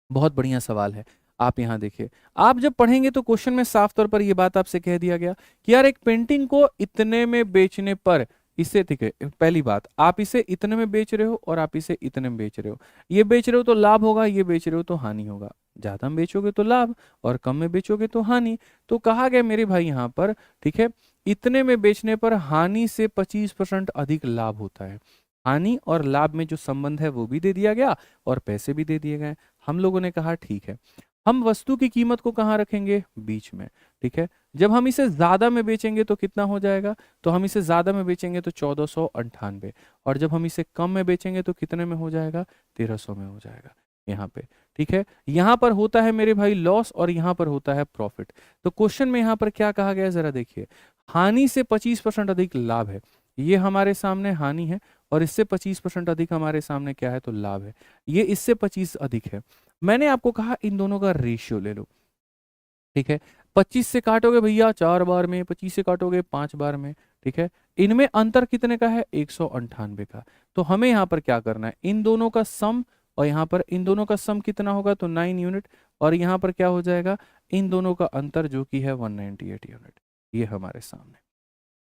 बहुत बढ़िया सवाल है। आप यहां देखिए, आप जब पढ़ेंगे तो क्वेश्चन में साफ तौर पर यह बात आपसे कह दिया गया कि यार एक पेंटिंग को इतने में बेचने पर, इससे ठीक है, पहली बात, आप इसे इतने में बेच रहे हो और आप इसे इतने में बेच रहे हो। ये बेच रहे हो तो लाभ होगा, ये बेच रहे हो तो हानि होगा। ज्यादा में बेचोगे तो लाभ, और कम में बेचोगे तो हानि। तो कहा गया मेरे भाई यहाँ पर, ठीक है, इतने में बेचने पर हानि से 25% अधिक लाभ होता है। हानि और लाभ में जो संबंध है वो भी दे दिया गया, और पैसे भी दे दिए गए। हम लोगों ने कहा ठीक है, हम वस्तु की कीमत को कहाँ रखेंगे? बीच में। ठीक है, जब हम इसे ज्यादा में बेचेंगे तो कितना हो जाएगा? तो हम इसे ज्यादा में बेचेंगे तो 1498, और जब हम इसे कम में बेचेंगे तो कितने में हो जाएगा? 1300 में हो जाएगा यहाँ पे। ठीक है, यहाँ पर होता है मेरे भाई लॉस, और यहाँ पर होता है प्रॉफिट। तो क्वेश्चन में यहाँ पर क्या कहा गया है जरा देखिए, हानि से 25% अधिक लाभ है, ये हमारे सामने हानि है, और इससे 25% अधिक हमारे सामने क्या है? तो लाभ है। ये इससे 25 अधिक है। मैंने आपको कहा इन दोनों का रेशियो ले लो। ठीक है, 25 से काटोगे भैया 4 बार में, 25 से काटोगे 5 बार में। ठीक है, इनमें अंतर कितने का है? 198 का। तो हमें यहाँ पर क्या करना है? इन दोनों का सम, और यहाँ पर इन दोनों का सम कितना होगा? तो 9 यूनिट, और यहाँ पर क्या हो जाएगा? इन दोनों का अंतर जो कि है 198 यूनिट, ये हमारे सामने।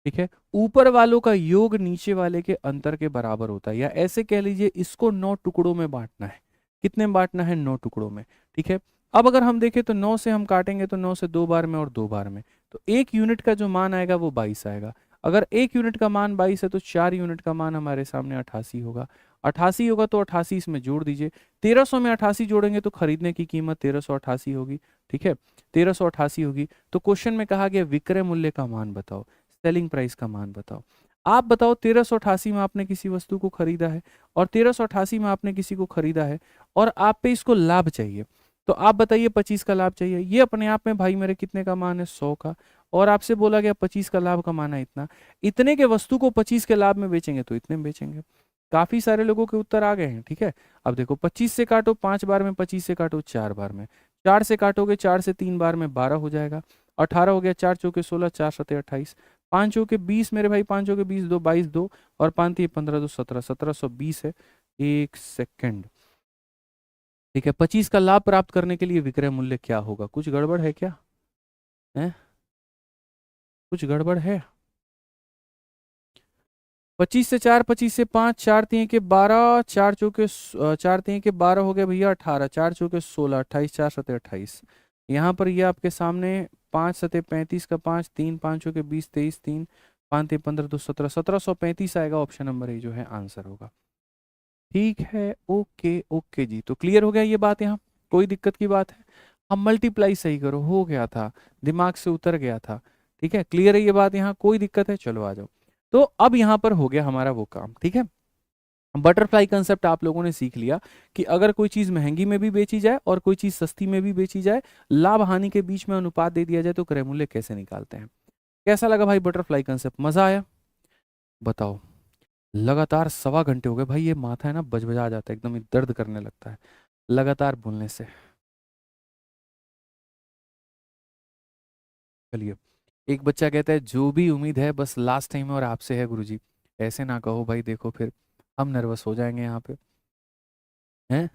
ठीक है, ऊपर वालों का योग नीचे वाले के अंतर के बराबर होता है, या ऐसे कह लीजिए इसको 9 टुकड़ों में बांटना है। कितने में बांटना है? 9 टुकड़ों में। ठीक है, अब अगर हम देखें तो 9 से हम काटेंगे तो 9 से 2 बार में और 2 बार में, तो 1 यूनिट का जो मान आएगा वो 22 आएगा। अगर 1 यूनिट का मान 22 है तो 4 यूनिट का मान हमारे सामने 88 होगा। 88 होगा तो 88 इसमें जोड़ दीजिए, 1300 में 88 जोड़ेंगे तो खरीदने की कीमत 1388 होगी। ठीक है, 1388 होगी। तो क्वेश्चन में कहा गया विक्रय मूल्य का मान बताओ, सेलिंग प्राइस का मान बताओ। आप बताओ, 1388 में आपने किसी वस्तु को खरीदा है, और 1388 में आपने किसी को खरीदा है, और आप पे इसको लाभ चाहिए। तो आप बताइए 25 का लाभ चाहिए। ये अपने आप में भाई मेरे कितने का मान है? 100 का। और आपसे बोला गया 25 का लाभ कमाना है इतना। इतने के वस्तु को 25 के लाभ में बेचेंगे तो इतने में बेचेंगे। काफी सारे लोगों के उत्तर आ गए हैं। ठीक है, अब देखो 25 से काटो 5 बार में, 25 से काटो 4 बार में, 4 से काटोगे 4 से 3 बार में 12 हो जाएगा। 18 हो गया, 4 चौके 16, 4 सते 28, 5 चौके 20 मेरे भाई, 5 चौके 20, 2 22, 2 और 5 3 15, 2 17, 1720 है। एक सेकंड। ठीक है, 25 का लाभ प्राप्त करने के लिए विक्रय मूल्य क्या होगा? कुछ गड़बड़ है क्या? है कुछ गड़बड़ है? 25 से 4, 25 से 5, 4 3 के 12, 4 चौके 4 3 के 12 हो गए भैया 18, 4 चौके 16, 28, 4 सते 28। यहाँ पर ये आपके सामने 5 सते 35 का 5, 3 5 चौके 20, 23, 3 5 3 15 2 17, 1735 आएगा। ऑप्शन नंबर ए जो है आंसर होगा। ठीक है, ओके ओके जी। तो क्लियर हो गया ये बात, यहाँ कोई दिक्कत की बात है? अब मल्टीप्लाई सही करो, हो गया था, दिमाग से उतर गया था। ठीक है, क्लियर है ये बात, यहाँ कोई दिक्कत है? चलो आ जाओ। तो अब यहाँ पर हो गया हमारा वो काम। ठीक है, बटरफ्लाई कंसेप्ट आप लोगों ने सीख लिया कि अगर कोई चीज महंगी में भी बेची जाए और कोई चीज सस्ती में भी बेची जाए, लाभ हानि के बीच में अनुपात दे दिया जाए तो क्रय मूल्य कैसे निकालते हैं। कैसा लगा भाई बटरफ्लाई कंसेप्ट? मजा आया? बताओ। लगातार 1.25 घंटे हो गए भाई, ये माथा है ना बजबजा जाता है, एकदम ही दर्द करने लगता है लगातार बोलने से। चलिए, एक बच्चा कहता है जो भी उम्मीद है बस लास्ट टाइम और आपसे है गुरुजी। ऐसे ना कहो भाई, देखो फिर हम नर्वस हो जाएंगे यहाँ पे, हैं?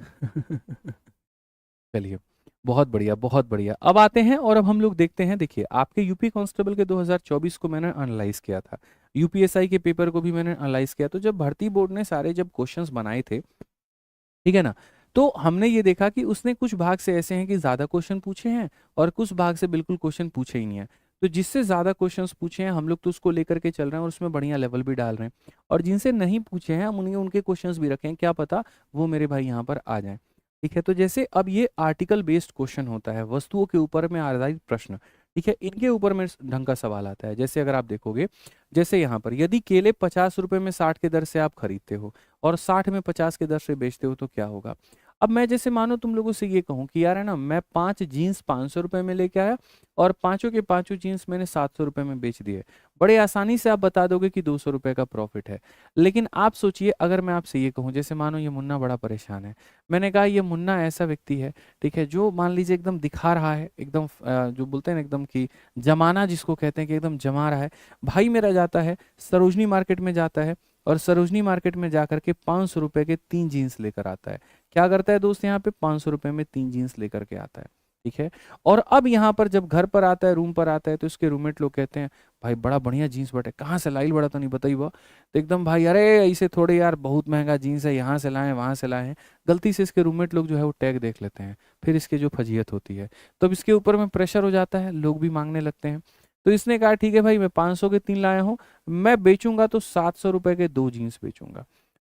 चलिए, बहुत बढ़िया बहुत बढ़िया। अब आते हैं और अब हम लोग देखते हैं। देखिए, आपके यूपी कांस्टेबल के 2024 को मैंने एनालाइज किया था, यूपीएसआई के पेपर को भी मैंने एनालाइज किया। तो जब भर्ती बोर्ड ने सारे जब क्वेश्चंस बनाए थे, ठीक है ना, तो हमने ये देखा कि उसने कुछ भाग से ऐसे हैं कि ज्यादा क्वेश्चन पूछे हैं और कुछ भाग से बिल्कुल क्वेश्चन पूछे ही नहीं है। तो जिससे ज्यादा क्वेश्चंस पूछे हैं हम लोग तो उसको लेकर के चल रहे हैं और उसमें बढ़िया लेवल भी डाल रहे हैं, और जिनसे नहीं पूछे हैं हम उन्हें उनके क्वेश्चंस भी रखें, क्या पता वो मेरे भाई यहाँ पर आ जाएं। ठीक है, तो जैसे अब ये आर्टिकल बेस्ड क्वेश्चन होता है, वस्तुओं के ऊपर में आधारित प्रश्न। ठीक है, इनके ऊपर में ढंग का सवाल आता है। जैसे अगर आप देखोगे, जैसे यहाँ पर यदि केले 50 रुपए में 60 के दर से आप खरीदते हो और 60 में 50 के दर से बेचते हो तो क्या होगा। अब मैं जैसे मानो तुम लोगों से ये कहूँ कि यार है ना, मैं 5 जीन्स 500 रुपए में लेके आया और पांचों के पांचों जीन्स मैंने 700 रुपए में बेच दिए, बड़े आसानी से आप बता दोगे कि 200 रुपए का प्रॉफिट है। लेकिन आप सोचिए, अगर मैं आपसे ये कहूँ, जैसे मानो ये मुन्ना बड़ा परेशान है, मैंने कहा ये मुन्ना ऐसा व्यक्ति है, ठीक है, जो मान लीजिए एकदम दिखा रहा है, एकदम जो बोलते हैं ना एकदम कि जमाना जिसको कहते हैं कि एकदम जमा रहा है। भाई मेरा जाता है सरोजनी मार्केट में जाता है और सरोजनी मार्केट में जाकर के 500 रुपए के 3 जीन्स लेकर आता है। क्या करता है दोस्त, यहाँ पे 500 रुपए में 3 जीन्स लेकर के आता है। ठीक है, और अब यहाँ पर जब घर पर आता है, रूम पर आता है, तो इसके रूममेट लोग कहते हैं भाई बड़ा बढ़िया जीन्स बटे, कहाँ से लाई, बड़ा तो नहीं बताई वो। तो एकदम भाई अरे ऐसे थोड़े यार, बहुत महंगा जीन्स है, यहाँ से लाए वहाँ से लाए हैं। गलती से इसके रूममेट लोग जो है वो टैग देख लेते हैं, फिर इसके जो फजीयत होती है, तो अब इसके ऊपर में प्रेशर हो जाता है, लोग भी मांगने लगते हैं। तो इसने कहा ठीक है भाई, मैं 500 के 3 लाया हूँ, मैं बेचूंगा तो 700 रुपए के 2 जीन्स बेचूंगा,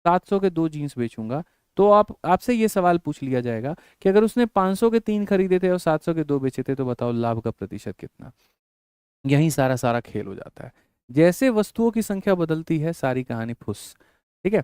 700 के 2 जीन्स बेचूंगा। तो आप आपसे ये सवाल पूछ लिया जाएगा कि अगर उसने 500 के 3 खरीदे थे और 700 के 2 बेचे थे तो बताओ लाभ का प्रतिशत कितना। यही सारा सारा खेल हो जाता है। जैसे वस्तुओं की संख्या बदलती है सारी कहानी फुस। ठीक है,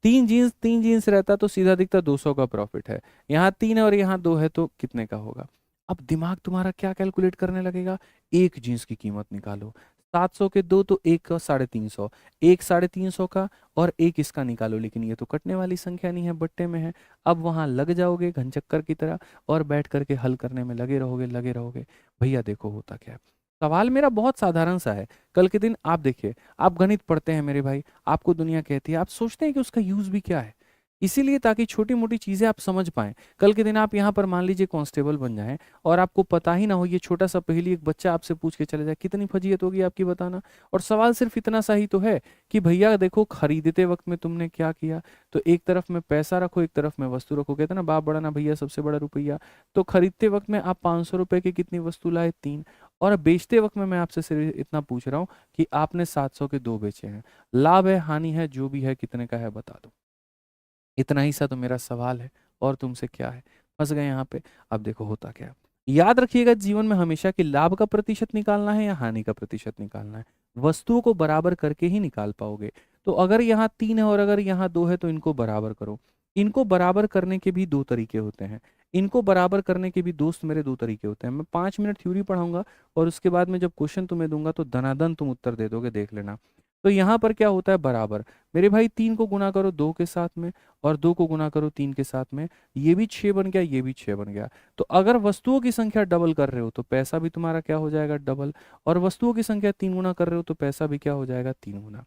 3 जीन्स रहता तो सीधा दिखता 200 का प्रॉफिट है, यहाँ 3 और यहाँ 2 है तो कितने का होगा। अब दिमाग तुम्हारा क्या कैलकुलेट करने लगेगा, एक जीन्स की कीमत निकालो, 700 के 2 तो एक का 350, एक 350 का और एक इसका निकालो। लेकिन ये तो कटने वाली संख्या नहीं है, बट्टे में है। अब वहां लग जाओगे घनचक्कर की तरह और बैठ करके हल करने में लगे रहोगे लगे रहोगे। भैया देखो होता क्या है, सवाल मेरा बहुत साधारण सा है। कल के दिन आप देखिए, आप गणित पढ़ते हैं मेरे भाई, आपको दुनिया कहती है, आप सोचते हैं कि उसका यूज भी क्या है, इसीलिए ताकि छोटी मोटी चीजें आप समझ पाएं। कल के दिन आप यहाँ पर मान लीजिए कांस्टेबल बन जाएं और आपको पता ही ना हो, ये छोटा सा पहेली एक बच्चा आपसे पूछ के चले जाए, कितनी फजीयत होगी आपकी बताना। और सवाल सिर्फ इतना सा ही तो है कि भैया देखो खरीदते वक्त में तुमने क्या किया, तो एक तरफ में पैसा रखो एक तरफ में वस्तु रखो, कहते हैं ना बाप बड़ा ना भैया सबसे बड़ा रुपया। तो खरीदते वक्त में आप 500 रुपए की कितनी वस्तु लाए, 3, और बेचते वक्त में मैं आपसे सिर्फ इतना पूछ रहा हूँ कि आपने 700 के 2 बेचे हैं, लाभ है हानि है जो भी है कितने का है बता दो। इतना ही सा तो मेरा सवाल है, और तुमसे क्या है, फंस गए यहाँ पे। अब देखो होता क्या है, याद रखिएगा जीवन में हमेशा कि लाभ का प्रतिशत निकालना है या हानि का प्रतिशत निकालना है, वस्तुओं को बराबर करके ही निकाल पाओगे। तो अगर यहाँ 3 है और अगर यहाँ 2 है तो इनको बराबर करो। इनको बराबर करने के भी 2 तरीके होते हैं, इनको बराबर करने के भी दोस्त मेरे 2 तरीके होते हैं। मैं 5 मिनट थ्योरी पढ़ाऊंगा और उसके बाद में जब क्वेश्चन तुम्हें दूंगा तो धनाधन तुम उत्तर दे दोगे, देख लेना। तो यहाँ पर क्या होता है, बराबर। मेरे भाई 3 को गुना करो 2 के साथ में और 2 को गुना करो 3 के साथ में, ये भी 6 बन गया ये भी 6 बन गया। तो अगर वस्तुओं की संख्या डबल कर रहे हो तो पैसा भी तुम्हारा क्या हो जाएगा, डबल। और वस्तुओं की संख्या 3 गुना कर रहे हो तो पैसा भी क्या हो जाएगा, 3 गुना।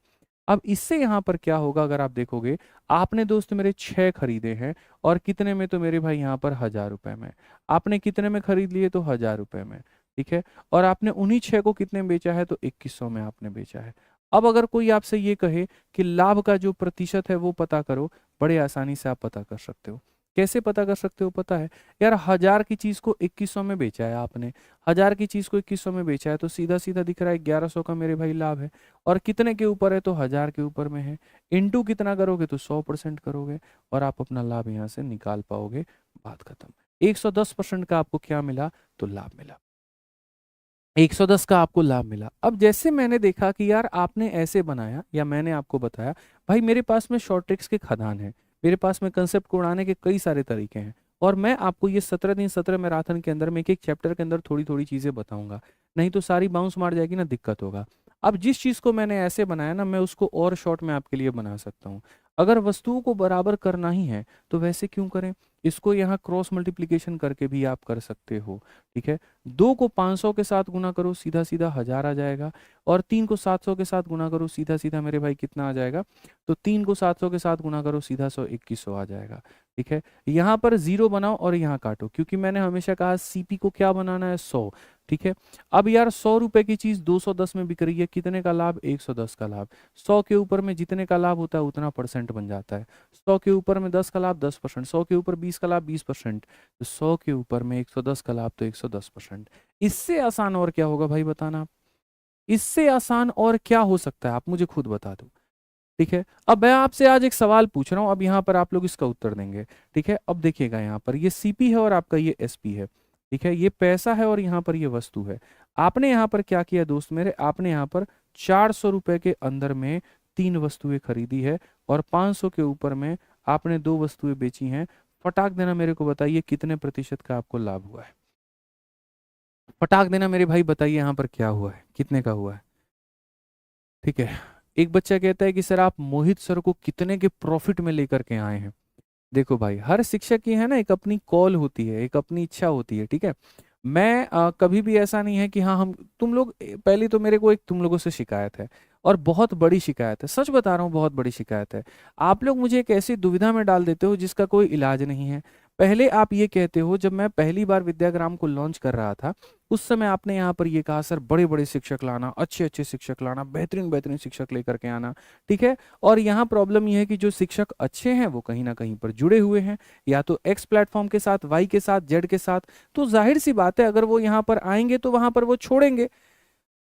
अब इससे यहाँ पर क्या होगा, अगर आप देखोगे, आपने दोस्त मेरे 6 खरीदे हैं और कितने में, तो मेरे भाई यहाँ पर 1000 रुपए में। आपने कितने में खरीद लिए, तो 1000 रुपए में। ठीक है, और आपने उन्हीं 6 को कितने में बेचा है, तो 2100 में आपने बेचा है। अब अगर कोई आपसे ये कहे कि लाभ का जो प्रतिशत है वो पता करो, बड़े आसानी से आप पता कर सकते हो। कैसे पता कर सकते हो पता है? यार 1000 की चीज को 2100 में बेचा है आपने, 1000 की चीज को 2100 में बेचा है तो सीधा सीधा दिख रहा है 1100 का मेरे भाई लाभ है। और कितने के ऊपर है? तो 1000 के ऊपर में है। इनटू कितना करोगे? तो 100% करोगे और आप अपना लाभ यहाँ से निकाल पाओगे। बात खत्म। 110% का आपको क्या मिला? तो लाभ मिला। 110 का आपको लाभ मिला। अब जैसे मैंने देखा कि यार आपने ऐसे बनाया या मैंने आपको बताया, भाई मेरे पास में शॉर्ट ट्रिक्स के खदान है, मेरे पास में कंसेप्ट को उड़ाने के कई सारे तरीके हैं, और मैं आपको ये 17 दिन 17 मैराथन के अंदर में एक एक चैप्टर के अंदर थोड़ी थोड़ी चीजें बताऊंगा, नहीं तो सारी बाउंस मार जाएगी ना, दिक्कत होगा। अब जिस चीज को मैंने ऐसे बनाया ना, मैं उसको और शॉर्ट में आपके लिए बना सकता हूँ। अगर वस्तुओं को बराबर करना ही है तो वैसे क्यों करें, इसको यहाँ क्रॉस मल्टीप्लीकेशन करके भी आप कर सकते हो। ठीक है, 2 को 500 के साथ गुना करो, सीधा सीधा 1000 आ जाएगा। और 3 को 700 के साथ गुना करो, सीधा सीधा मेरे भाई कितना आ जाएगा? तो 3 को 700 के साथ गुना करो, सीधा 2100 आ जाएगा। ठीक है, यहाँ पर जीरो बनाओ और यहाँ काटो, क्योंकि मैंने हमेशा कहा सीपी को क्या बनाना है? 100। ठीक है, अब यार 100 रुपए की चीज 210 में बिक रही है, कितने का लाभ? 110 का लाभ। 100 के ऊपर में जितने का लाभ होता है उतना परसेंट बन जाता है। 100 के ऊपर में 10 का लाभ 10%, 100 के ऊपर 20 का लाभ 20%, तो 100 के ऊपर में 110 का लाभ तो 110%। इससे आसान और क्या होगा भाई, बताना। इससे आसान और क्या हो सकता है, आप मुझे खुद बता दो। ठीक है, अब मैं आपसे आज एक सवाल पूछ रहा हूं, अब यहाँ पर आप लोग इसका उत्तर देंगे। ठीक है, अब देखिएगा यहाँ पर ये सीपी है और आपका ये एसपी है। ठीक है, ये पैसा है और यहाँ पर ये वस्तु है। आपने यहाँ पर क्या किया दोस्त मेरे, आपने यहाँ पर 400 रुपए के अंदर में 3 वस्तुएं खरीदी है और 500 के ऊपर में आपने 2 वस्तुएं बेची हैं। फटाक देना मेरे को बताइए कितने प्रतिशत का आपको लाभ हुआ है? फटाक देना मेरे भाई, बताइए यहाँ पर क्या हुआ है, कितने का हुआ है? ठीक है, एक बच्चा कहता है कि सर आप मोहित सर को कितने के प्रॉफिट में लेकर के आए हैं? देखो भाई, हर शिक्षक की है ना एक अपनी कॉल होती है, एक अपनी इच्छा होती है। ठीक है, मैं कभी भी ऐसा नहीं है कि हाँ हम तुम लोग पहले तो मेरे को एक तुम लोगों से शिकायत है, और बहुत बड़ी शिकायत है, सच बता रहा हूँ, बहुत बड़ी शिकायत है। आप लोग मुझे एक ऐसी दुविधा में डाल देते हो जिसका कोई इलाज नहीं है। पहले आप ये कहते हो, जब मैं पहली बार विद्याग्राम को लॉन्च कर रहा था उस समय आपने यहाँ पर ये कहा सर बड़े बड़े शिक्षक लाना, अच्छे अच्छे शिक्षक लाना, बेहतरीन बेहतरीन शिक्षक लेकर के आना। ठीक है, और यहाँ प्रॉब्लम ये है कि जो शिक्षक अच्छे हैं वो कहीं ना कहीं पर जुड़े हुए हैं, या तो एक्स प्लेटफॉर्म के साथ, वाई के साथ, जेड के साथ। तो जाहिर सी बात है अगर वो यहाँ पर आएंगे तो वहां पर वो छोड़ेंगे।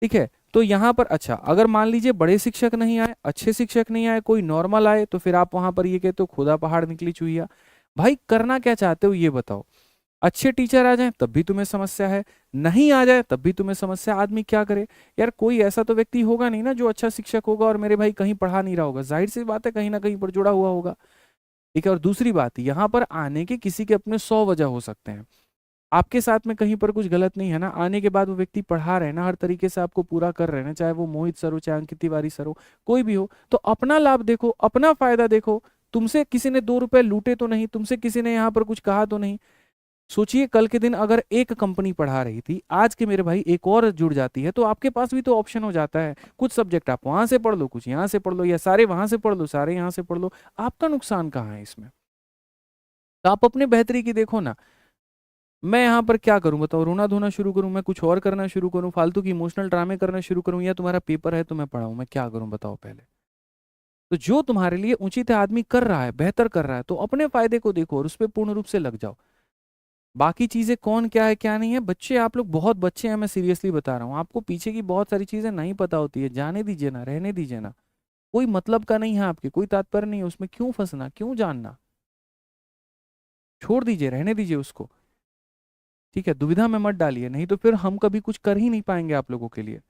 ठीक है, तो यहाँ पर अच्छा, अगर मान लीजिए बड़े शिक्षक नहीं आए, अच्छे शिक्षक नहीं आए, कोई नॉर्मल आए, तो फिर आप वहां पर ये कहते हो खुदा पहाड़ निकली चुहिया। भाई करना क्या चाहते हो ये बताओ? अच्छे टीचर आ जाएं तब भी तुम्हें समस्या है, नहीं आ जाए तब भी तुम्हें समस्या। आदमी क्या करे यार? कोई ऐसा तो व्यक्ति होगा नहीं ना जो अच्छा शिक्षक होगा और मेरे भाई कहीं पढ़ा नहीं रहा होगा, जाहिर सी बात है कहीं ना कहीं पर जुड़ा हुआ होगा। ठीक है, और दूसरी बात, यहाँ पर आने के किसी के अपने 100 वजह हो सकते हैं। आपके साथ में कहीं पर कुछ गलत नहीं है ना, आने के बाद वो व्यक्ति पढ़ा रहे हैं ना, हर तरीके से आपको पूरा कर रहे हैं ना, चाहे वो मोहित सर हो, चाहे अंकित तिवारी सर हो, कोई भी हो, तो अपना लाभ देखो, अपना फायदा देखो। तुमसे किसी ने 2 रुपए लूटे तो नहीं, तुमसे किसी ने यहाँ पर कुछ कहा तो नहीं। सोचिए कल के दिन अगर एक कंपनी पढ़ा रही थी, आज के मेरे भाई एक और जुड़ जाती है, तो आपके पास भी तो ऑप्शन हो जाता है। कुछ सब्जेक्ट आप वहां से पढ़ लो, कुछ यहाँ से पढ़ लो, या सारे वहां से पढ़ लो, सारे यहाँ से पढ़ लो। आपका नुकसान कहाँ है इसमें? तो आप अपने बेहतरी की देखो ना। मैं यहाँ पर क्या करूं बताओ? रोना धोना शुरू करूं? मैं कुछ और करना शुरू करूं, फालतू की इमोशनल ड्रामे करना शुरू करूं, या तुम्हारा पेपर है तो मैं पढ़ाऊं? मैं क्या करूं बताओ पहले? तो जो तुम्हारे लिए उचित है, आदमी कर रहा है, बेहतर कर रहा है, तो अपने फायदे को देखो और उस पर पूर्ण रूप से लग जाओ। बाकी चीजें कौन क्या है क्या नहीं है, बच्चे आप लोग बहुत बच्चे हैं, मैं सीरियसली बता रहा हूँ, आपको पीछे की बहुत सारी चीजें नहीं पता होती है। जाने दीजिए ना, रहने दीजिए ना। कोई मतलब का नहीं है, आपके कोई तात्पर्य नहीं है उसमें, क्यों फंसना, क्यों जानना? छोड़ दीजिए, रहने दीजिए उसको। ठीक है, दुविधा में मत डालिए, नहीं तो फिर हम कभी कुछ कर ही नहीं पाएंगे आप लोगों के लिए।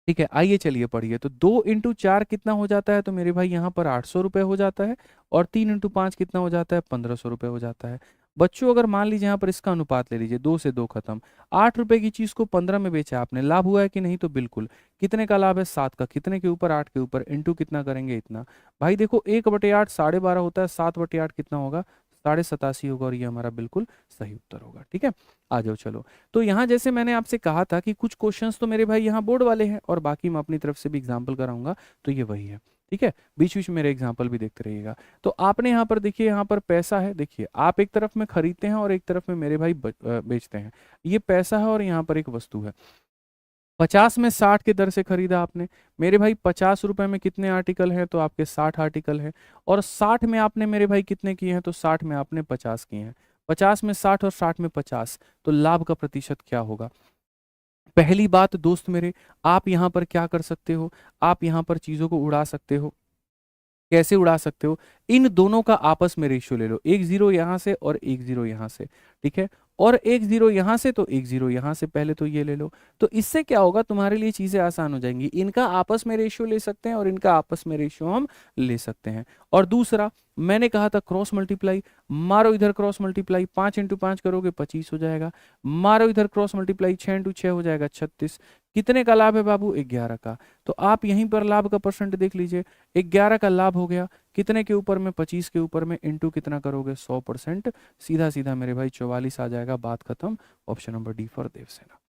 ठीक है, आइए चलिए पढ़िए। तो 2 × 4 कितना हो जाता है? तो मेरे भाई यहाँ पर 800 रुपये हो जाता है। और 3 × 5 कितना हो जाता है? 1500 रुपये हो जाता है। बच्चों अगर मान लीजिए यहाँ पर इसका अनुपात ले लीजिए, 2 से 2 खत्म। 8 रुपए की चीज को 15 में बेचा आपने, लाभ हुआ है कि नहीं? तो बिल्कुल। कितने का लाभ है? 7 का। कितने के ऊपर? 8 के ऊपर। इंटू कितना करेंगे? इतना। भाई देखो 1/8 12.5 होता है, 7/8 कितना होगा? 87.5 होगा, और ये हमारा बिल्कुल सही उत्तर होगा। ठीक है, आ जाओ चलो। तो यहाँ जैसे मैंने आपसे कहा था कि कुछ क्वेश्चंस तो मेरे भाई यहाँ बोर्ड वाले हैं, और बाकी मैं अपनी तरफ से भी एग्जाम्पल कराऊंगा, तो ये वही है। ठीक है, बीच बीच में मेरे एग्जाम्पल भी देखते रहिएगा। तो आपने यहाँ पर देखिए, यहाँ पर पैसा है, देखिए आप एक तरफ में खरीदते हैं और एक तरफ में मेरे भाई बेचते हैं। ये पैसा है और यहाँ पर एक वस्तु है। 50 में 60 की दर से खरीदा आपने मेरे भाई। 50 रुपए में कितने आर्टिकल हैं, तो आपके 60 आर्टिकल हैं। और 60 में आपने मेरे भाई कितने किए हैं, तो 60 में आपने 50 किए हैं। 50 में 60 और 60 में 50, तो लाभ का प्रतिशत क्या होगा। पहली बात दोस्त मेरे, आप यहां पर क्या कर सकते हो, आप यहां पर चीजों को उड़ा सकते हो। कैसे उड़ा सकते हो, इन दोनों का आपस में रेशियो ले लो, एक जीरो यहां से और एक जीरो यहां से, ठीक है। और एक जीरो यहां से तो एक जीरो यहां से, पहले तो ये ले लो। तो इससे क्या होगा, तुम्हारे लिए चीजें आसान हो जाएंगी। इनका आपस में रेशियो ले सकते हैं और इनका आपस में रेशियो हम ले सकते हैं। और दूसरा मैंने कहा था क्रॉस मल्टीप्लाई, मारो इधर क्रॉस मल्टीप्लाई, 5 इंटू 5 करोगे 25 हो जाएगा। मारो इधर क्रॉस मल्टीप्लाई, 6 इंटू 6 हो जाएगा 36। कितने का लाभ है बाबू, 11 का। तो आप यहीं पर लाभ का परसेंट देख लीजिए, 11 का लाभ हो गया कितने के ऊपर में, 25 के ऊपर में, इंटू कितना करोगे 100%, सीधा सीधा मेरे भाई 44 आ जाएगा, बात खत्म। Option number D for Devsena,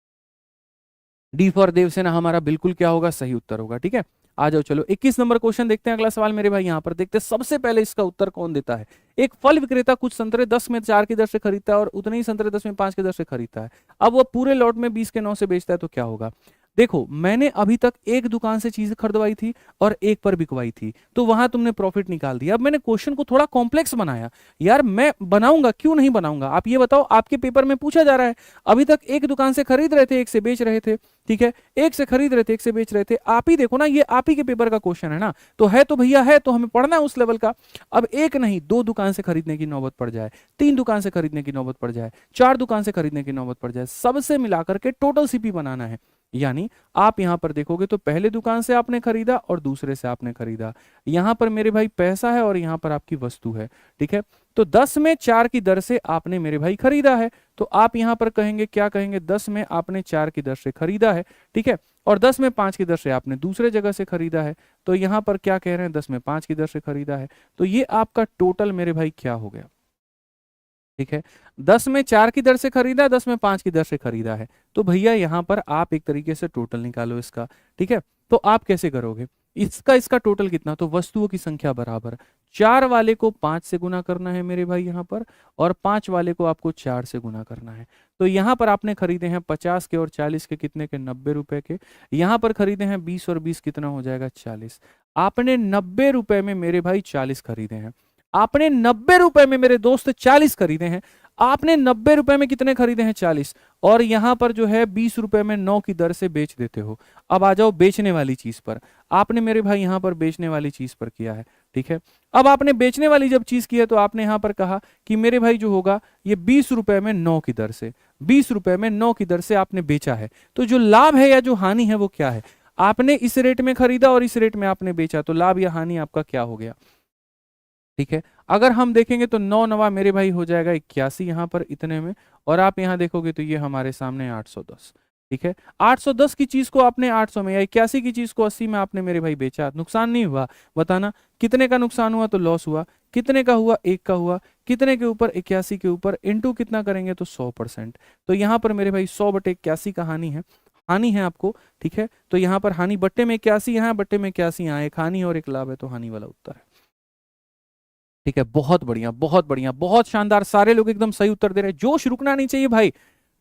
D for Devsena हमारा बिल्कुल क्या होगा, सही उत्तर होगा। ठीक है, आ जाओ चलो 21 नंबर क्वेश्चन देखते हैं। अगला सवाल मेरे भाई यहां पर देखते हैं, सबसे पहले इसका उत्तर कौन देता है। एक फल विक्रेता कुछ संतरे 10 में 4 की दर से खरीदता है और उतने ही संतरे 10 में 5 की दर से खरीदता है। अब वो पूरे लॉट में 20 के 9 से बेचता है, तो क्या होगा। देखो मैंने अभी तक एक दुकान से चीज खरीदवाई थी और एक पर बिकवाई थी, तो वहां तुमने प्रॉफिट निकाल दिया। अब मैंने क्वेश्चन को थोड़ा कॉम्प्लेक्स बनाया। यार मैं बनाऊंगा, क्यों नहीं बनाऊंगा, आप ये बताओ। आपके पेपर में पूछा जा रहा है, अभी तक एक दुकान से खरीद रहे थे, एक से बेच रहे थे, ठीक है, एक से खरीद रहे थे, एक से बेच रहे थे। आप ही देखो ना, ये आप ही के पेपर का क्वेश्चन है ना, तो है तो भैया है, तो हमें पढ़ना है उस लेवल का। अब एक नहीं, 2 दुकान से खरीदने की नौबत पड़ जाए, 3 दुकान से खरीदने की नौबत पड़ जाए, 4 दुकान से खरीदने की नौबत पड़ जाए, सबसे मिलाकर के टोटल सीपी बनाना है। यानी आप यहां पर देखोगे तो पहले दुकान से आपने खरीदा और दूसरे से आपने खरीदा। यहां पर मेरे भाई पैसा है और यहां पर आपकी वस्तु है, ठीक है। तो 10 में 4 की दर से आपने मेरे भाई खरीदा है, तो आप यहां पर कहेंगे, क्या कहेंगे, 10 में आपने 4 की दर से खरीदा है, ठीक है। और 10 में 5 की दर से आपने दूसरे जगह से खरीदा है, तो यहां पर क्या कह रहे हैं, 10 में 5 की दर से खरीदा है। तो ये आपका टोटल मेरे भाई क्या हो गया, ठीक है। 10 में 4 की दर से खरीदा, 10 में 5 की दर से खरीदा है, तो भैया यहां पर आप एक तरीके से टोटल निकालो इसका, ठीक है। तो आप कैसे करोगे, इसका टोटल कितना, तो वस्तुओं की संख्या बराबर 4 वाले को 5 से गुना करना है मेरे भाई यहां पर, और 5 वाले को आपको 4 से गुना करना है। तो यहां पर आपने खरीदे हैं 50 के और 40 के, कितने के, 90 रुपए के। यहां पर खरीदे हैं 20 और 20 कितना हो जाएगा, 40। आपने 90 रुपए में मेरे भाई 40 खरीदे हैं। आपने 90 रुपए में मेरे दोस्त 40 खरीदे हैं। आपने 90 रुपए में कितने खरीदे हैं, 40। और यहां पर जो है 20 रुपए में 9 की दर से बेच देते हो। अब आ जाओ बेचने वाली चीज पर। आपने मेरे भाई यहां पर बेचने वाली चीज पर किया है, ठीक है। अब आपने बेचने वाली जब चीज की है, तो आपने यहां पर कहा कि मेरे भाई जो होगा ये 20 रुपए में 9 की दर से, 20 रुपए में 9 की दर से आपने बेचा है। तो जो लाभ है या जो हानि है वो क्या है, आपने इस रेट में खरीदा और इस रेट में आपने बेचा, तो लाभ या हानि आपका क्या हो गया, ठीक है। अगर हम देखेंगे तो 9 नवा मेरे भाई हो जाएगा 81 यहां पर इतने में, और आप यहां देखोगे तो ये हमारे सामने 810, ठीक है। 810 की चीज को आपने 800 में, या 81 की चीज को 80 में आपने मेरे भाई बेचा, नुकसान नहीं हुआ, बताना कितने का नुकसान हुआ, तो लॉस हुआ। कितने का हुआ, 1 का हुआ। कितने के ऊपर, 81 के ऊपर, इंटू कितना करेंगे, तो 100%। तो यहां पर मेरे भाई 100/81 का हानि है, हानि है आपको, ठीक है। तो यहां पर हानि बट्टे में 81, यहाँ बट्टे में 81, यहाँ एक हानि और एक लाभ है, तो हानि वाला उत्तर है, ठीक है। बहुत बढ़िया, बहुत बढ़िया, बहुत शानदार, सारे लोग एकदम सही उत्तर दे रहे हैं। जोश रुकना नहीं चाहिए भाई,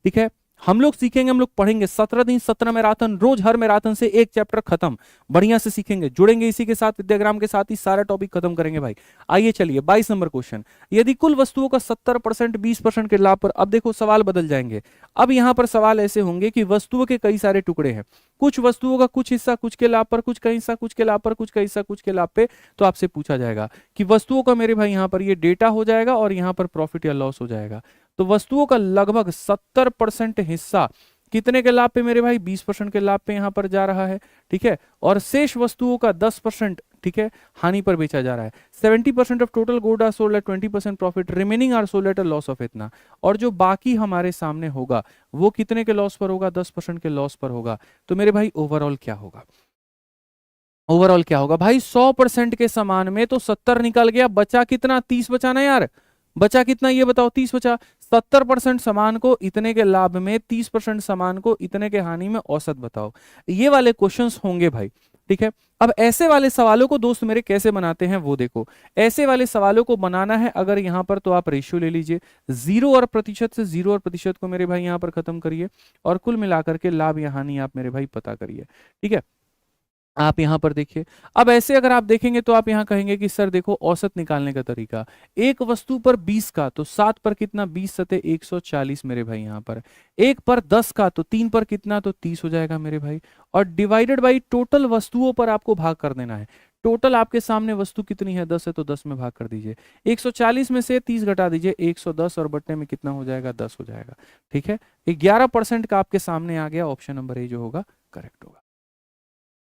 ठीक है। हम लोग सीखेंगे, हम लोग पढ़ेंगे, 17 दिन 17 मैराथन, रोज हर मैराथन से एक चैप्टर खत्म, बढ़िया से सीखेंगे, जुड़ेंगे इसी के साथ, विद्याग्राम के साथ ही सारा टॉपिक खत्म करेंगे भाई। आइए चलिए 22 नंबर क्वेश्चन, यदि कुल वस्तुओं का 70% 20% के लाभ पर, अब देखो सवाल बदल जाएंगे। अब यहां पर सवाल ऐसे होंगे कि वस्तुओं के कई सारे टुकड़े हैं, कुछ वस्तुओं का कुछ हिस्सा कुछ के लाभ पर, कुछ का हिस्सा कुछ के लाभ पर, कुछ का हिस्सा कुछ के लाभ पे। तो आपसे पूछा जाएगा कि वस्तुओं का मेरे भाई यहां पर ये डेटा हो जाएगा और यहां पर प्रॉफिट या लॉस हो जाएगा। तो वस्तुओं का लगभग 70% हिस्सा कितने के लाभ पे मेरे भाई, 20% के लाभ पे यहां पर जा रहा है, ठीक है। और शेष वस्तुओं का 10%, ठीक है, हानि पर बेचा जा रहा है। 70% of total good are sold at 20% profit, remaining are sold at a loss of इतना। और जो बाकी हमारे सामने होगा वो कितने के लॉस पर होगा, 10% के लॉस पर होगा। तो मेरे भाई ओवरऑल क्या होगा, ओवरऑल क्या होगा भाई, 100% के सामान में तो 70 निकल गया, बचा कितना, 30 बचा ना यार, बचा कितना ये बताओ, 30 बचा। 70% सामान को इतने के लाभ में, 30% सामान को इतने के हानि में, औसत बताओ। ये वाले क्वेश्चंस होंगे भाई, ठीक है। अब ऐसे वाले सवालों को दोस्त मेरे कैसे बनाते हैं वो देखो। ऐसे वाले सवालों को बनाना है अगर यहां पर, तो आप रेशियो ले लीजिए, 0 और प्रतिशत से 0 और प्रतिशत को मेरे भाई यहां पर खत्म करिए और कुल मिलाकर के लाभ या हानि आप मेरे भाई पता करिए। ठीक है, आप यहां पर देखिए। अब ऐसे अगर आप देखेंगे तो आप यहां कहेंगे कि सर देखो औसत निकालने का तरीका, एक वस्तु पर 20 का तो 7 पर कितना, 20 सते 140 मेरे भाई यहां पर, एक पर 10 का तो 3 पर कितना, तो 30 हो जाएगा मेरे भाई, और डिवाइडेड बाई टोटल वस्तुओं पर आपको भाग कर देना है। टोटल आपके सामने वस्तु कितनी है, 10 है, तो 10 में भाग कर दीजिए, 140 में से 30 घटा दीजिए, 110 और बट्टे में कितना हो जाएगा, 10 हो जाएगा। ठीक है, 11% का आपके सामने आ गया, ऑप्शन नंबर ए जो होगा करेक्ट होगा।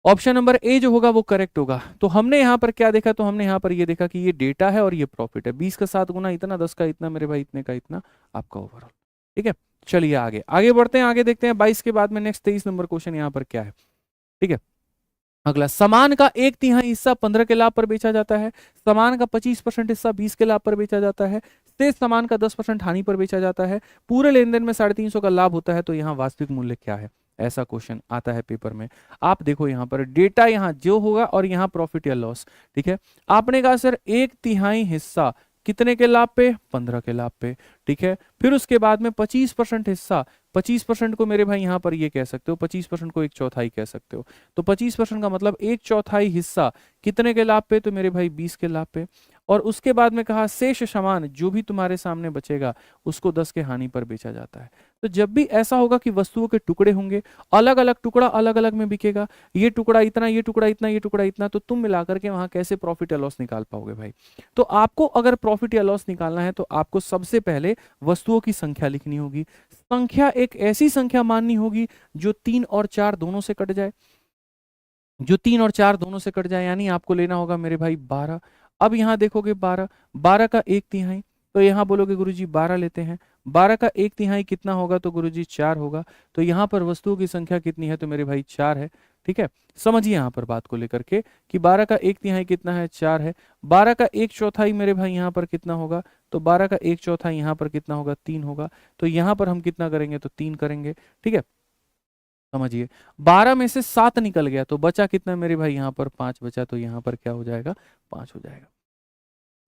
ऑप्शन नंबर ए जो होगा वो करेक्ट होगा। तो हमने यहां पर क्या देखा, तो हमने यहां पर ये देखा कि ये डेटा है और ये प्रॉफिट है, 20 का 7 गुना इतना, 10 का इतना मेरे भाई, इतने का इतना आपका ओवरऑल। ठीक है, चलिए आगे आगे बढ़ते हैं, आगे देखते हैं 22 के बाद में नेक्स्ट 23 नंबर क्वेश्चन यहां पर क्या है। ठीक है, अगला, सामान का 1/3 हिस्सा 15 के लाभ पर बेचा जाता है, सामान का 25% हिस्सा 20 के लाभ पर बेचा जाता है, शेष सामान का 10% हानि पर बेचा जाता है, पूरे लेन देन में 350 का लाभ होता है, तो यहाँ वास्तविक मूल्य क्या है। ऐसा क्वेश्चन आता है पेपर में। आप देखो यहाँ पर डेटा यहाँ जो होगा और यहाँ प्रॉफिट या लॉस। ठीक है, आपने कहा सर 1/3 हिस्सा कितने के लाभ पे, 15 के लाभ पे। ठीक है, फिर उसके बाद में 25% हिस्सा, 25% को मेरे भाई यहां पर ये कह सकते हो, 25% को 1/4 कह सकते हो, तो 25% का मतलब 1/4 हिस्सा कितने के लाभ पे, तो मेरे भाई 20 के लाभ पे। और उसके बाद में कहा शेष सामान जो भी तुम्हारे सामने बचेगा उसको 10 के हानि पर बेचा जाता है। तो जब भी ऐसा होगा कि वस्तुओं के टुकड़े होंगे, अलग अलग टुकड़ा अलग अलग में बिकेगा, ये टुकड़ा इतना, ये टुकड़ा इतना, ये टुकड़ा इतना, तो तुम मिलाकर के वहां कैसे प्रॉफिट या लॉस निकाल पाओगे भाई। तो आपको अगर प्रॉफिट या लॉस निकालना है तो आपको सबसे पहले वस्तुओं की संख्या लिखनी होगी। संख्या एक ऐसी संख्या माननी होगी जो 3 और 4 दोनों से कट जाए, जो 3 और 4 दोनों से कट जाए, यानी आपको लेना होगा मेरे भाई 12। अब यहां देखोगे 12, 12 का 1/3, तो यहां बोलोगे गुरुजी 12 लेते हैं, 12 का 1/3 कितना होगा, तो गुरुजी 4 होगा, तो यहां पर वस्तुओं की संख्या कितनी है, तो मेरे भाई 4 है। ठीक है, समझिए यहां पर बात को लेकर के कि 12 का 1/3 कितना है, 4 है। 12 का 1/4 मेरे भाई यहां पर कितना होगा, तो 12 का 1/4 यहां पर कितना होगा, 3 होगा, तो यहां पर हम कितना करेंगे, तो 3 करेंगे। ठीक है, समझिए 12 में से 7 निकल गया तो बचा कितना मेरे भाई, यहां पर 5 बचा, तो यहां पर क्या हो जाएगा, 5 हो जाएगा।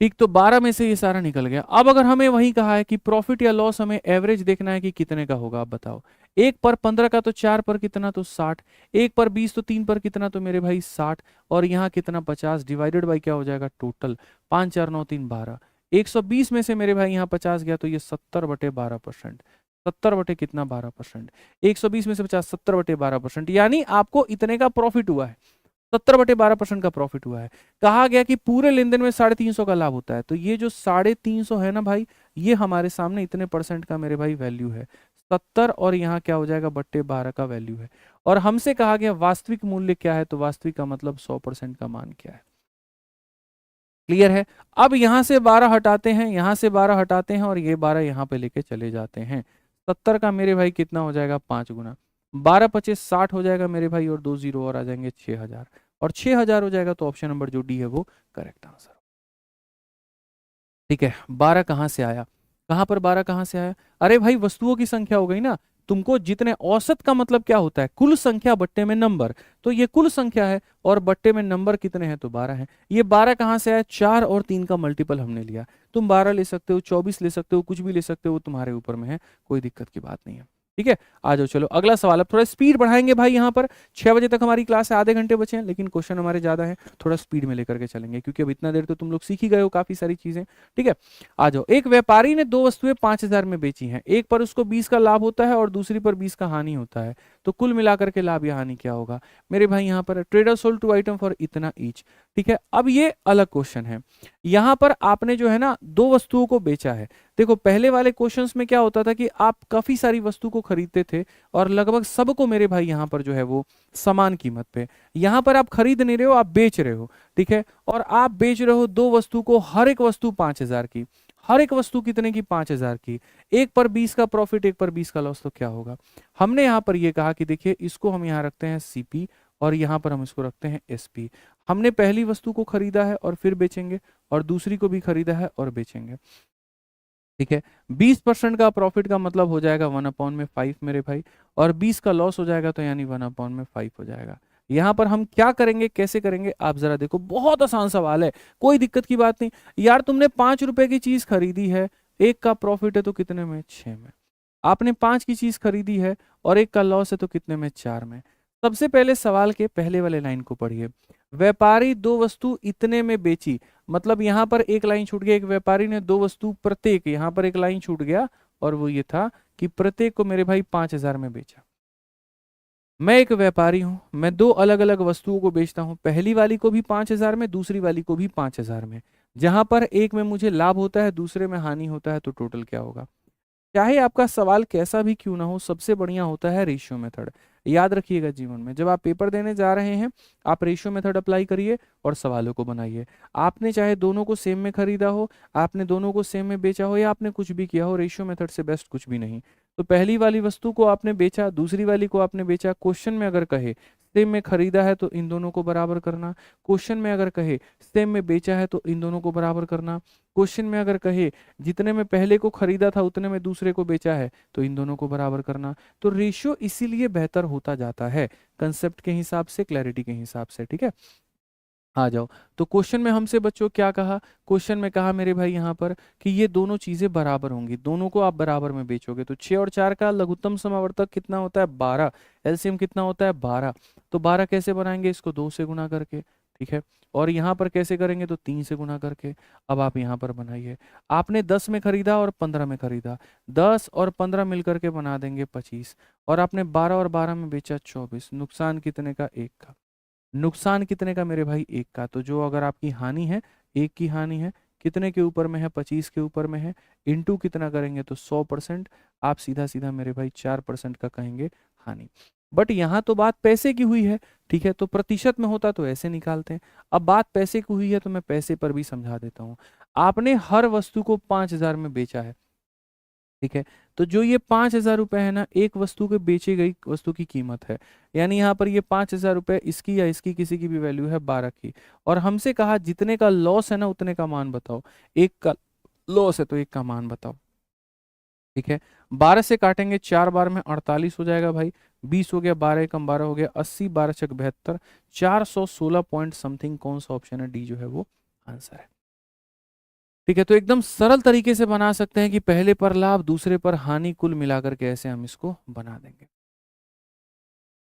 ठीक, तो 12 में से ये सारा निकल गया। अब अगर हमें वही कहा है कि प्रॉफिट या लॉस हमें एवरेज देखना है कि कितने का होगा, आप बताओ। 1 पर 15 का तो 4 पर कितना, तो 60, 1 पर 20 तो 3 पर कितना, तो मेरे भाई 60, और यहाँ कितना 50 डिवाइडेड बाई क्या हो जाएगा, टोटल 5 4 9 3 12, 120 में से मेरे भाई यहाँ 50 गया तो ये 70/12%, 70 बटे कितना, 12%, 120 में से 50, 70/12%, यानी आपको इतने का प्रॉफिट हुआ है, 70/12% का प्रॉफिट हुआ है। कहा गया कि पूरे लेन देन में 350 का लाभ होता है, तो ये जो 350 है ना भाई, ये हमारे सामने इतने परसेंट का मेरे भाई वैल्यू है, 70, और यहाँ क्या हो जाएगा, बट्टे 12 का वैल्यू है। और हमसे कहा गया वास्तविक मूल्य क्या है, तो वास्तविक का मतलब 100% का मान क्या है। क्लियर है। अब यहां से 12 हटाते हैं, यहां से 12 हटाते हैं, और ये 12 यहां पे लेके चले जाते हैं, 70 का मेरे भाई कितना हो जाएगा, 5 गुना, 12 25 60 हो जाएगा मेरे भाई, और 2 जीरो और आ जाएंगे, 6000, और 6000 हो जाएगा, तो ऑप्शन नंबर जो डी है वो करेक्ट आंसर। ठीक है, 12 कहां से आया, कहां पर 12 कहां से आया, अरे भाई वस्तुओं की संख्या हो गई ना, तुमको जितने, औसत का मतलब क्या होता है, कुल संख्या बट्टे में नंबर, तो ये कुल संख्या है और बट्टे में नंबर कितने हैं, तो 12 है। ये 12 कहां से आया, 4 और 3 का मल्टीपल हमने लिया, तुम 12 ले सकते हो, 24 ले सकते हो, कुछ भी ले सकते हो, वो तुम्हारे ऊपर में है, कोई दिक्कत की बात नहीं है। ठीक है, आ जाओ, चलो अगला सवाल। अब थोड़ा स्पीड बढ़ाएंगे भाई, यहाँ पर 6 बजे तक हमारी क्लास है, आधे घंटे बचे हैं, लेकिन क्वेश्चन हमारे ज्यादा हैं, थोड़ा स्पीड में लेकर के चलेंगे, क्योंकि अब इतना देर तो तुम लोग सीख ही गए हो काफी सारी चीजें। ठीक है, आ जाओ। एक व्यापारी ने 2 वस्तुएं 5000 में बेची हैं, एक पर उसको 20 का लाभ होता है और दूसरी पर 20 का हानि होता है, तो कुल मिलाकर के लाभ या हानि क्या होगा। मेरे भाई यहाँ पर ट्रेडर सोल्ड 2 आइटम फॉर इतना ईच। ठीक है, अब ये अलग क्वेश्चन है, यहाँ पर आपने जो है ना 2 वस्तुओं को बेचा है। देखो पहले वाले क्वेश्चंस में क्या होता था कि आप काफी सारी वस्तु को खरीदते थे और लगभग सबको मेरे भाई यहाँ पर जो है वो समान कीमत पे, यहाँ पर आप खरीद नहीं रहे हो, आप बेच रहे हो। ठीक है, और आप बेच रहे हो 2 वस्तु को, हर एक वस्तु 5000 की, हर एक वस्तु कितने की, 5000 की, एक पर 20 का प्रॉफिट, एक पर 20 का लॉस, तो क्या होगा। हमने यहाँ पर ये कहा कि देखिए इसको हम यहाँ रखते हैं सीपी और यहाँ पर हम इसको रखते हैं एसपी। हमने पहली वस्तु को खरीदा है और फिर बेचेंगे, और दूसरी को भी खरीदा है और बेचेंगे। ठीक है, 20% का प्रॉफिट का मतलब हो जाएगा 1/5 मेरे भाई, और 20 का लॉस हो जाएगा तो यानी 1/5 हो जाएगा। यहां पर हम क्या करेंगे, कैसे करेंगे, आप जरा देखो, बहुत आसान सवाल है, कोई दिक्कत की बात नहीं। यार तुमने 5 रुपए की चीज खरीदी है, एक का प्रॉफिट है तो कितने में, 6 में। आपने 5 की चीज खरीदी है और एक का लॉस है तो कितने में, 4 में। सबसे पहले सवाल के पहले वाले लाइन को पढ़िए, व्यापारी दो वस्तु इतने में बेची, मतलब यहां पर एक लाइन छूट गया, एक व्यापारी ने दो वस्तु प्रत्येक, यहां पर एक लाइन छूट गया, और वो ये था कि प्रत्येक को मेरे भाई 5,000 में बेचा। मैं एक व्यापारी हूं, मैं दो अलग अलग वस्तुओं को बेचता हूं, पहली वाली को भी 5,000 में, दूसरी वाली को भी 5,000 में। जहां पर एक में मुझे लाभ होता है, दूसरे में हानि होता है, तो टोटल क्या होगा। चाहे आपका सवाल कैसा भी क्यों ना हो, सबसे बढ़िया होता है रेशियो मेथड। याद रखिएगा, जीवन में जब आप पेपर देने जा रहे हैं, आप रेशियो मेथड अप्लाई करिए और सवालों को बनाइए। आपने चाहे दोनों को सेम में खरीदा हो, आपने दोनों को सेम में बेचा हो, या आपने कुछ भी किया हो, रेशियो मेथड से बेस्ट कुछ भी नहीं। तो पहली वाली वस्तु को आपने बेचा, दूसरी वाली को आपने बेचा, क्वेश्चन में अगर कहे सेम में खरीदा है तो इन दोनों को बराबर करना, क्वेश्चन में अगर कहे सेम में बेचा है तो इन दोनों को बराबर करना, क्वेश्चन में अगर कहे जितने में पहले को खरीदा था उतने में दूसरे को बेचा है तो इन दोनों को बराबर करना। तो रेशियो इसीलिए बेहतर होता जाता है, कंसेप्ट के हिसाब से, क्लैरिटी के हिसाब से, ठीक है। आ जाओ, तो क्वेश्चन में हमसे बच्चों क्या कहा, क्वेश्चन में कहा मेरे भाई यहाँ पर कि ये दोनों चीजें बराबर होंगी, दोनों को आप बराबर में बेचोगे। तो 6 और 4 का लघुत्तम समावर्तक कितना होता है, 12, एलसीएम कितना होता है, 12। तो 12 कैसे बनाएंगे, इसको 2 से गुना करके, ठीक है। और यहाँ पर कैसे करेंगे, तो 3 से गुना करके। अब आप यहाँ पर बनाइए, आपने 10 में खरीदा और 15 में खरीदा, 10 और 15 मिलकर के बना देंगे 25, और आपने 12 और 12 में बेचा 24, नुकसान कितने का, 1 का। नुकसान कितने का मेरे भाई, 1 का। तो जो अगर आपकी हानि है, 1 की हानि है, कितने के ऊपर में है, 25 के ऊपर में है, इंटू कितना करेंगे तो 100%, आप सीधा सीधा मेरे भाई 4% का कहेंगे हानि। बट यहाँ तो बात पैसे की हुई है, ठीक है, तो प्रतिशत में होता तो ऐसे निकालते हैं। अब बात पैसे की हुई है तो मैं पैसे पर भी समझा देता हूँ। आपने हर वस्तु को 5,000 में बेचा है, ठीक है, तो जो ये 5,000 रुपए है ना, एक वस्तु के बेची गई वस्तु की कीमत है। यानी यहाँ पर ये 5,000 रुपए, इसकी या इसकी किसी की भी वैल्यू है 12 की, और हमसे कहा जितने का लॉस है ना उतने का मान बताओ। एक का लॉस है तो एक का मान बताओ, ठीक है। 12 से काटेंगे 4 बार में 48 हो जाएगा भाई, 20 हो गया, 12 कम 12 हो गया 80, 12 चक 72, 416 पॉइंट समथिंग। कौन सा ऑप्शन है, डी जो है वो आंसर है, ठीक है। तो एकदम सरल तरीके से बना सकते हैं कि पहले पर लाभ दूसरे पर हानि, कुल मिलाकर के ऐसे हम इसको बना देंगे,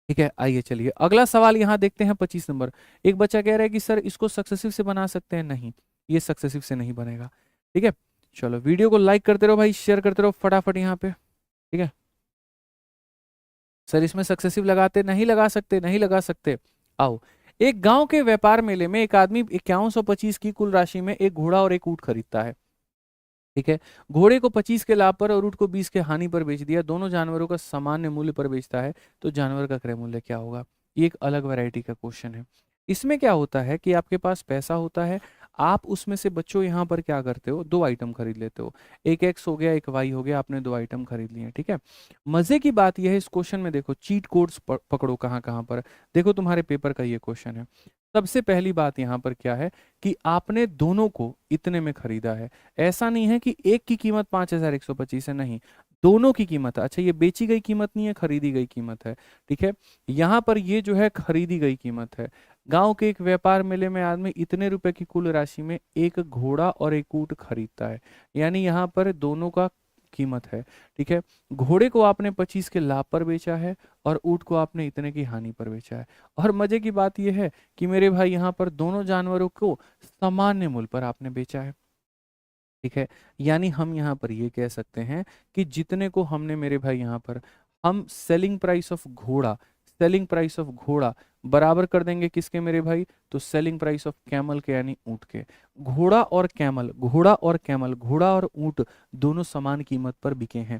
ठीक है। आइए चलिए अगला सवाल यहां देखते हैं, 25 नंबर। एक बच्चा कह रहा है कि सर इसको सक्सेसिव से बना सकते हैं, नहीं, ये सक्सेसिव से नहीं बनेगा, ठीक है। चलो वीडियो को लाइक करते रहो भाई, शेयर करते रहो फटाफट यहाँ पे, ठीक है। सर इसमें सक्सेसिव लगाते, नहीं लगा सकते, नहीं लगा सकते। आओ, एक गांव के व्यापार मेले में एक आदमी 5125 की कुल राशि में एक घोड़ा और एक ऊंट खरीदता है, ठीक है। घोड़े को 25 के लाभ पर और ऊंट को 20 के हानि पर बेच दिया, दोनों जानवरों का सामान्य मूल्य पर बेचता है, तो जानवर का क्रय मूल्य क्या होगा। ये एक अलग वैरायटी का क्वेश्चन है। इसमें क्या होता है कि आपके पास पैसा होता है, आप उसमें से बच्चों यहाँ पर क्या करते हो, दो आइटम खरीद लेते हो, एक एक्स हो गया एक वाई हो गया, आपने दो आइटम खरीद लिए, ठीक है। मजे की बात यह है इस क्वेश्चन में, देखो चीट कोड्स पकड़ो कहाँ कहाँ पर। देखो तुम्हारे पेपर का ये क्वेश्चन है। सबसे पहली बात यहाँ पर क्या है कि आपने दोनों को इतने में खरीदा है। ऐसा नहीं है कि एक की कीमत 5,125 है, नहीं, दोनों की कीमत है। अच्छा, ये बेची गई कीमत नहीं है, खरीदी गई कीमत है, ठीक है। यहाँ पर ये जो है खरीदी गई कीमत है। गांव के एक व्यापार मेले में आदमी इतने रुपए की कुल राशि में एक घोड़ा और एक ऊंट खरीदता है, यानी यहाँ पर दोनों का कीमत है, ठीक है। घोड़े को आपने 25 के लाभ पर बेचा है और ऊंट को आपने इतने की हानि पर बेचा है। और मजे की बात यह है कि मेरे भाई यहाँ पर दोनों जानवरों को सामान्य मूल्य पर आपने बेचा है, ठीक है। यानी हम यहाँ पर ये कह सकते हैं कि जितने को हमने मेरे भाई यहाँ पर हम सेलिंग प्राइस ऑफ घोड़ा, सेलिंग प्राइस ऑफ घोड़ा बराबर कर देंगे किसके मेरे भाई, तो सेलिंग प्राइस ऑफ कैमल के, यानी ऊंट के। घोड़ा और कैमल, घोड़ा और कैमल, घोड़ा और ऊंट दोनों समान कीमत पर बिके हैं,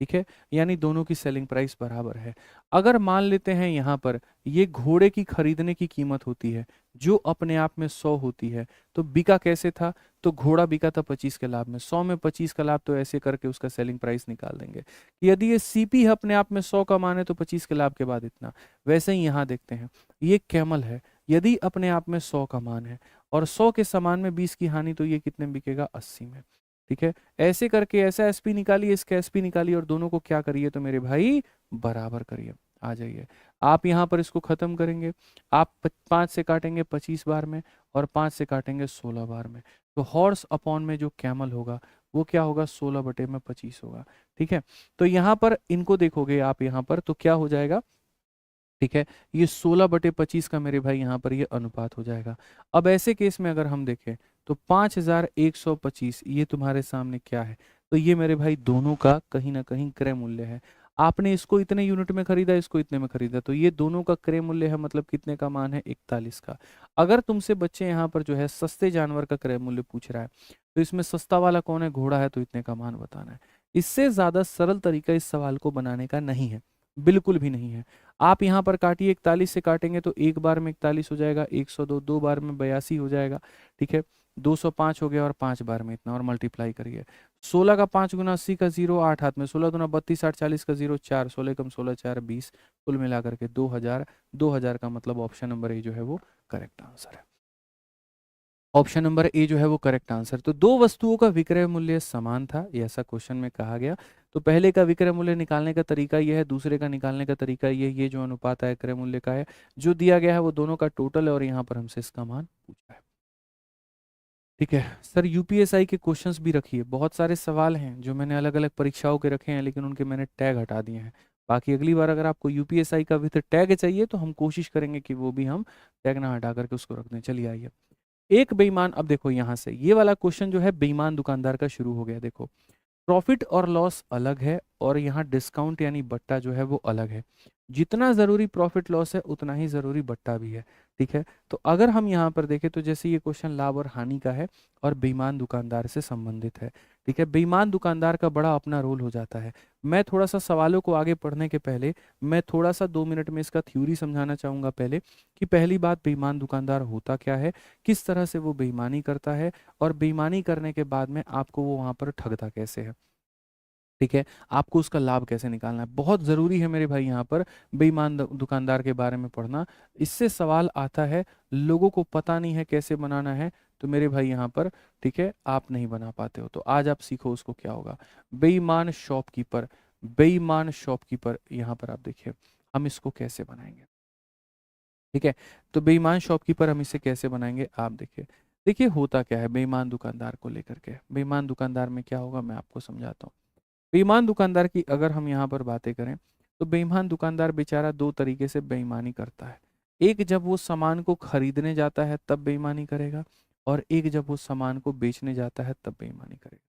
ठीक है, यानी दोनों की सेलिंग प्राइस बराबर है। अगर मान लेते हैं यहाँ पर ये घोड़े की खरीदने की कीमत होती है जो अपने आप में 100 होती है, तो बिका कैसे था, तो घोड़ा बिका था 25 के लाभ में, 100 में 25 का लाभ, तो ऐसे करके उसका सेलिंग प्राइस निकाल देंगे। यदि ये सीपी है अपने आप में 100 का मान है तो 25 के लाभ के बाद इतना। वैसे ही यहाँ देखते हैं, ये कैमल है, यदि अपने आप में 100 का मान है और 100 के समान में 20 की हानि, तो ये कितने में बिकेगा, 80 में, ठीक है। ऐसे करके ऐसा एसपी निकालिए, इसका एसपी निकालिए और दोनों को क्या करिए, तो मेरे भाई बराबर करिए। आ जाइए। आप यहाँ पर इसको खत्म करेंगे, आप 5 से काटेंगे 25 बार में और 5 से काटेंगे 16 बार में, तो हॉर्स अपॉन में जो कैमल होगा वो क्या होगा, 16 बटे में 25 होगा। ठीक है, तो यहाँ पर इनको देखोगे आप यहाँ पर तो क्या हो जाएगा, ठीक है, ये 16 बटे 25 का मेरे भाई यहाँ पर ये अनुपात हो जाएगा। अब ऐसे केस में अगर हम देखें तो 5125 ये तुम्हारे सामने क्या है, तो ये मेरे भाई दोनों का कहीं ना कहीं क्रय मूल्य है। आपने इसको इतने यूनिट में खरीदा, इसको इतने में खरीदा, तो ये दोनों का क्रय मूल्य है, मतलब कितने का मान है, 41 का। अगर तुमसे बच्चे यहाँ पर जो है सस्ते जानवर का क्रय मूल्य पूछ रहा है, तो इसमें सस्ता वाला कौन है, घोड़ा है, तो इतने का मान बताना है। इससे ज्यादा सरल तरीका इस सवाल को बनाने का नहीं है, बिल्कुल भी नहीं है। आप यहाँ पर काटिए, 41 से काटेंगे तो एक बार में 41 हो जाएगा, 102 दो बार में 82 हो जाएगा, ठीक है, 205 हो गया और 5 बार में इतना, और मल्टीप्लाई करिए। 16 का 5 गुना 80 का 0, 8 हाथ में, 16 दुना 32, 8 40 का 0, 4, 16 कम 16 4 20, कुल मिलाकर के 2000। 2000 का मतलब ऑप्शन नंबर ए जो है वो करेक्ट आंसर है। ऑप्शन नंबर ए जो है वो करेक्ट आंसर। तो दो वस्तुओं का विक्रय मूल्य समान था, ये ऐसा क्वेश्चन में कहा गया। तो पहले का विक्रय मूल्य निकालने का तरीका ये है, दूसरे का निकालने का तरीका ये जो अनुपात है क्रय मूल्य का है, जो दिया गया है वो दोनों का टोटल है और यहाँ पर हमसे इसका मान पूछा है। ठीक है सर, यूपीएसआई के क्वेश्चंस भी रखिए, बहुत सारे सवाल हैं जो मैंने अलग अलग परीक्षाओं के रखे हैं, लेकिन उनके मैंने टैग हटा दिए हैं। बाकी अगली बार अगर आपको यूपीएसआई का विद टैग चाहिए तो हम कोशिश करेंगे कि वो भी हम टैग ना हटा करके उसको रख दें। चलिए आइए, एक बेईमान, अब देखो यहाँ से ये वाला क्वेश्चन जो है बेईमान दुकानदार का शुरू हो गया। देखो प्रॉफिट और लॉस अलग है और यहाँ डिस्काउंट यानी बट्टा जो है वो अलग है। जितना जरूरी प्रॉफिट लॉस है उतना ही जरूरी बट्टा भी है। ठीक है, तो अगर हम यहाँ पर देखें तो जैसे ये क्वेश्चन लाभ और हानि का है और बेईमान दुकानदार से संबंधित है। ठीक है, बेईमान दुकानदार का बड़ा अपना रोल हो जाता है। मैं थोड़ा सा सवालों को आगे पढ़ने के पहले मैं थोड़ा सा 2 मिनट में इसका थ्योरी समझाना चाहूंगा पहले, कि पहली बात बेईमान दुकानदार होता क्या है, किस तरह से वो बेईमानी करता है, और बेईमानी करने के बाद में आपको वो वहां पर ठगता कैसे है। ठीक है, आपको उसका लाभ कैसे निकालना है, बहुत ज़रूरी है मेरे भाई यहाँ पर बेईमान दुकानदार के बारे में पढ़ना। इससे सवाल आता है, लोगों को पता नहीं है कैसे बनाना है, तो मेरे भाई यहाँ पर ठीक है आप नहीं बना पाते हो, तो आज आप सीखो उसको क्या होगा। बेईमान शॉपकीपर, बेईमान शॉपकीपर यहाँ पर आप देखिए हम इसको कैसे बनाएंगे। ठीक है, तो बेईमान शॉपकीपर हम इसे कैसे बनाएंगे, आप देखिए। देखिए होता क्या है बेईमान दुकानदार को लेकर के, बेईमान दुकानदार में क्या होगा मैं आपको समझाता हूँ। बेईमान दुकानदार की अगर हम यहाँ पर बातें करें तो बेईमान दुकानदार बेचारा दो तरीके से बेईमानी करता है। एक जब वो सामान को खरीदने जाता है तब बेईमानी करेगा, और एक जब वो सामान को बेचने जाता है तब बेईमानी करेगा।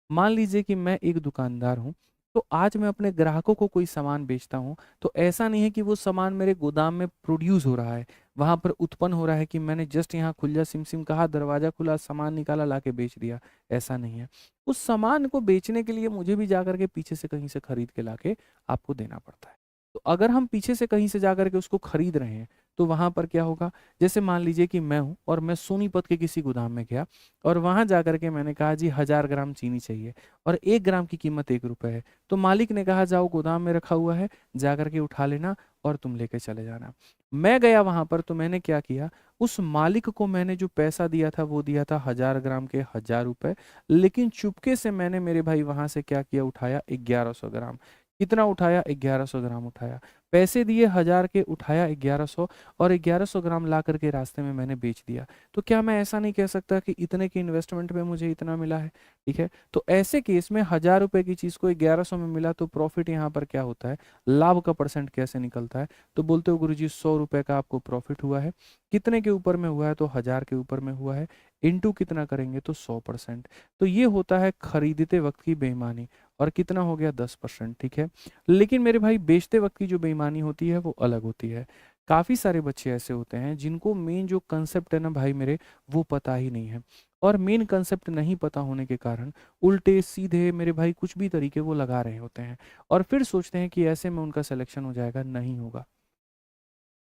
मान लीजिए कि मैं एक दुकानदार हूँ, तो आज मैं अपने ग्राहकों को कोई सामान बेचता हूँ, तो ऐसा नहीं है कि वो सामान मेरे गोदाम में प्रोड्यूस हो रहा है, वहां पर उत्पन्न हो रहा है कि मैंने जस्ट यहाँ खुल्ला सिम सिम कहा, दरवाजा खुला, सामान निकाला, लाके बेच दिया। ऐसा नहीं है, उस सामान को बेचने के लिए मुझे भी जाकर के पीछे से कहीं से खरीद के लाके आपको देना पड़ता है। तो अगर हम पीछे से कहीं से जाकर के उसको खरीद रहे हैं तो वहां पर क्या होगा, जैसे मान लीजिए कि मैं हूं और मैं सोनीपत के किसी गोदाम में गया और वहां जाकर के मैंने कहा जी 1000 ग्राम चीनी चाहिए और 1 ग्राम की कीमत 1 रुपए है, तो मालिक ने कहा जाओ गोदाम में रखा हुआ है, जाकर के उठा लेना और तुम लेके चले जाना। मैं गया वहां पर तो मैंने क्या किया, उस मालिक को मैंने जो पैसा दिया था वो दिया था 1000 ग्राम के 1000 रुपए, लेकिन चुपके से मैंने मेरे भाई वहां से क्या किया, उठाया 1100 ग्राम। कितना उठाया, 1100 ग्राम उठाया। पैसे दिए 1000 के, उठाया 1100, और 1100 ग्राम ला करके रास्ते में मैंने बेच दिया। तो क्या मैं ऐसा नहीं कह सकता कि इतने की इन्वेस्टमेंट में मुझे इतना मिला है। ठीक है, तो ऐसे केस में 1000 रुपए की चीज को 1100 में मिला तो प्रॉफिट यहाँ पर क्या होता है, लाभ का परसेंट कैसे निकलता है, तो बोलते हो गुरुजी 100 रुपए का आपको प्रॉफिट हुआ है, कितने के ऊपर में हुआ है, तो 1000 के ऊपर में हुआ है, इंटू कितना करेंगे तो 100%। तो ये होता है खरीदते वक्त की बेईमानी, और कितना हो गया 10%। ठीक है, लेकिन मेरे भाई बेचते वक्त की जो बेईमानी होती है वो अलग होती है। काफी सारे बच्चे ऐसे होते हैं जिनको मेन जो कंसेप्ट है ना भाई मेरे, वो पता ही नहीं है, और मेन कंसेप्ट नहीं पता होने के कारण उल्टे सीधे मेरे भाई कुछ भी तरीके वो लगा रहे होते हैं, और फिर सोचते हैं कि ऐसे में उनका सिलेक्शन हो जाएगा। नहीं होगा,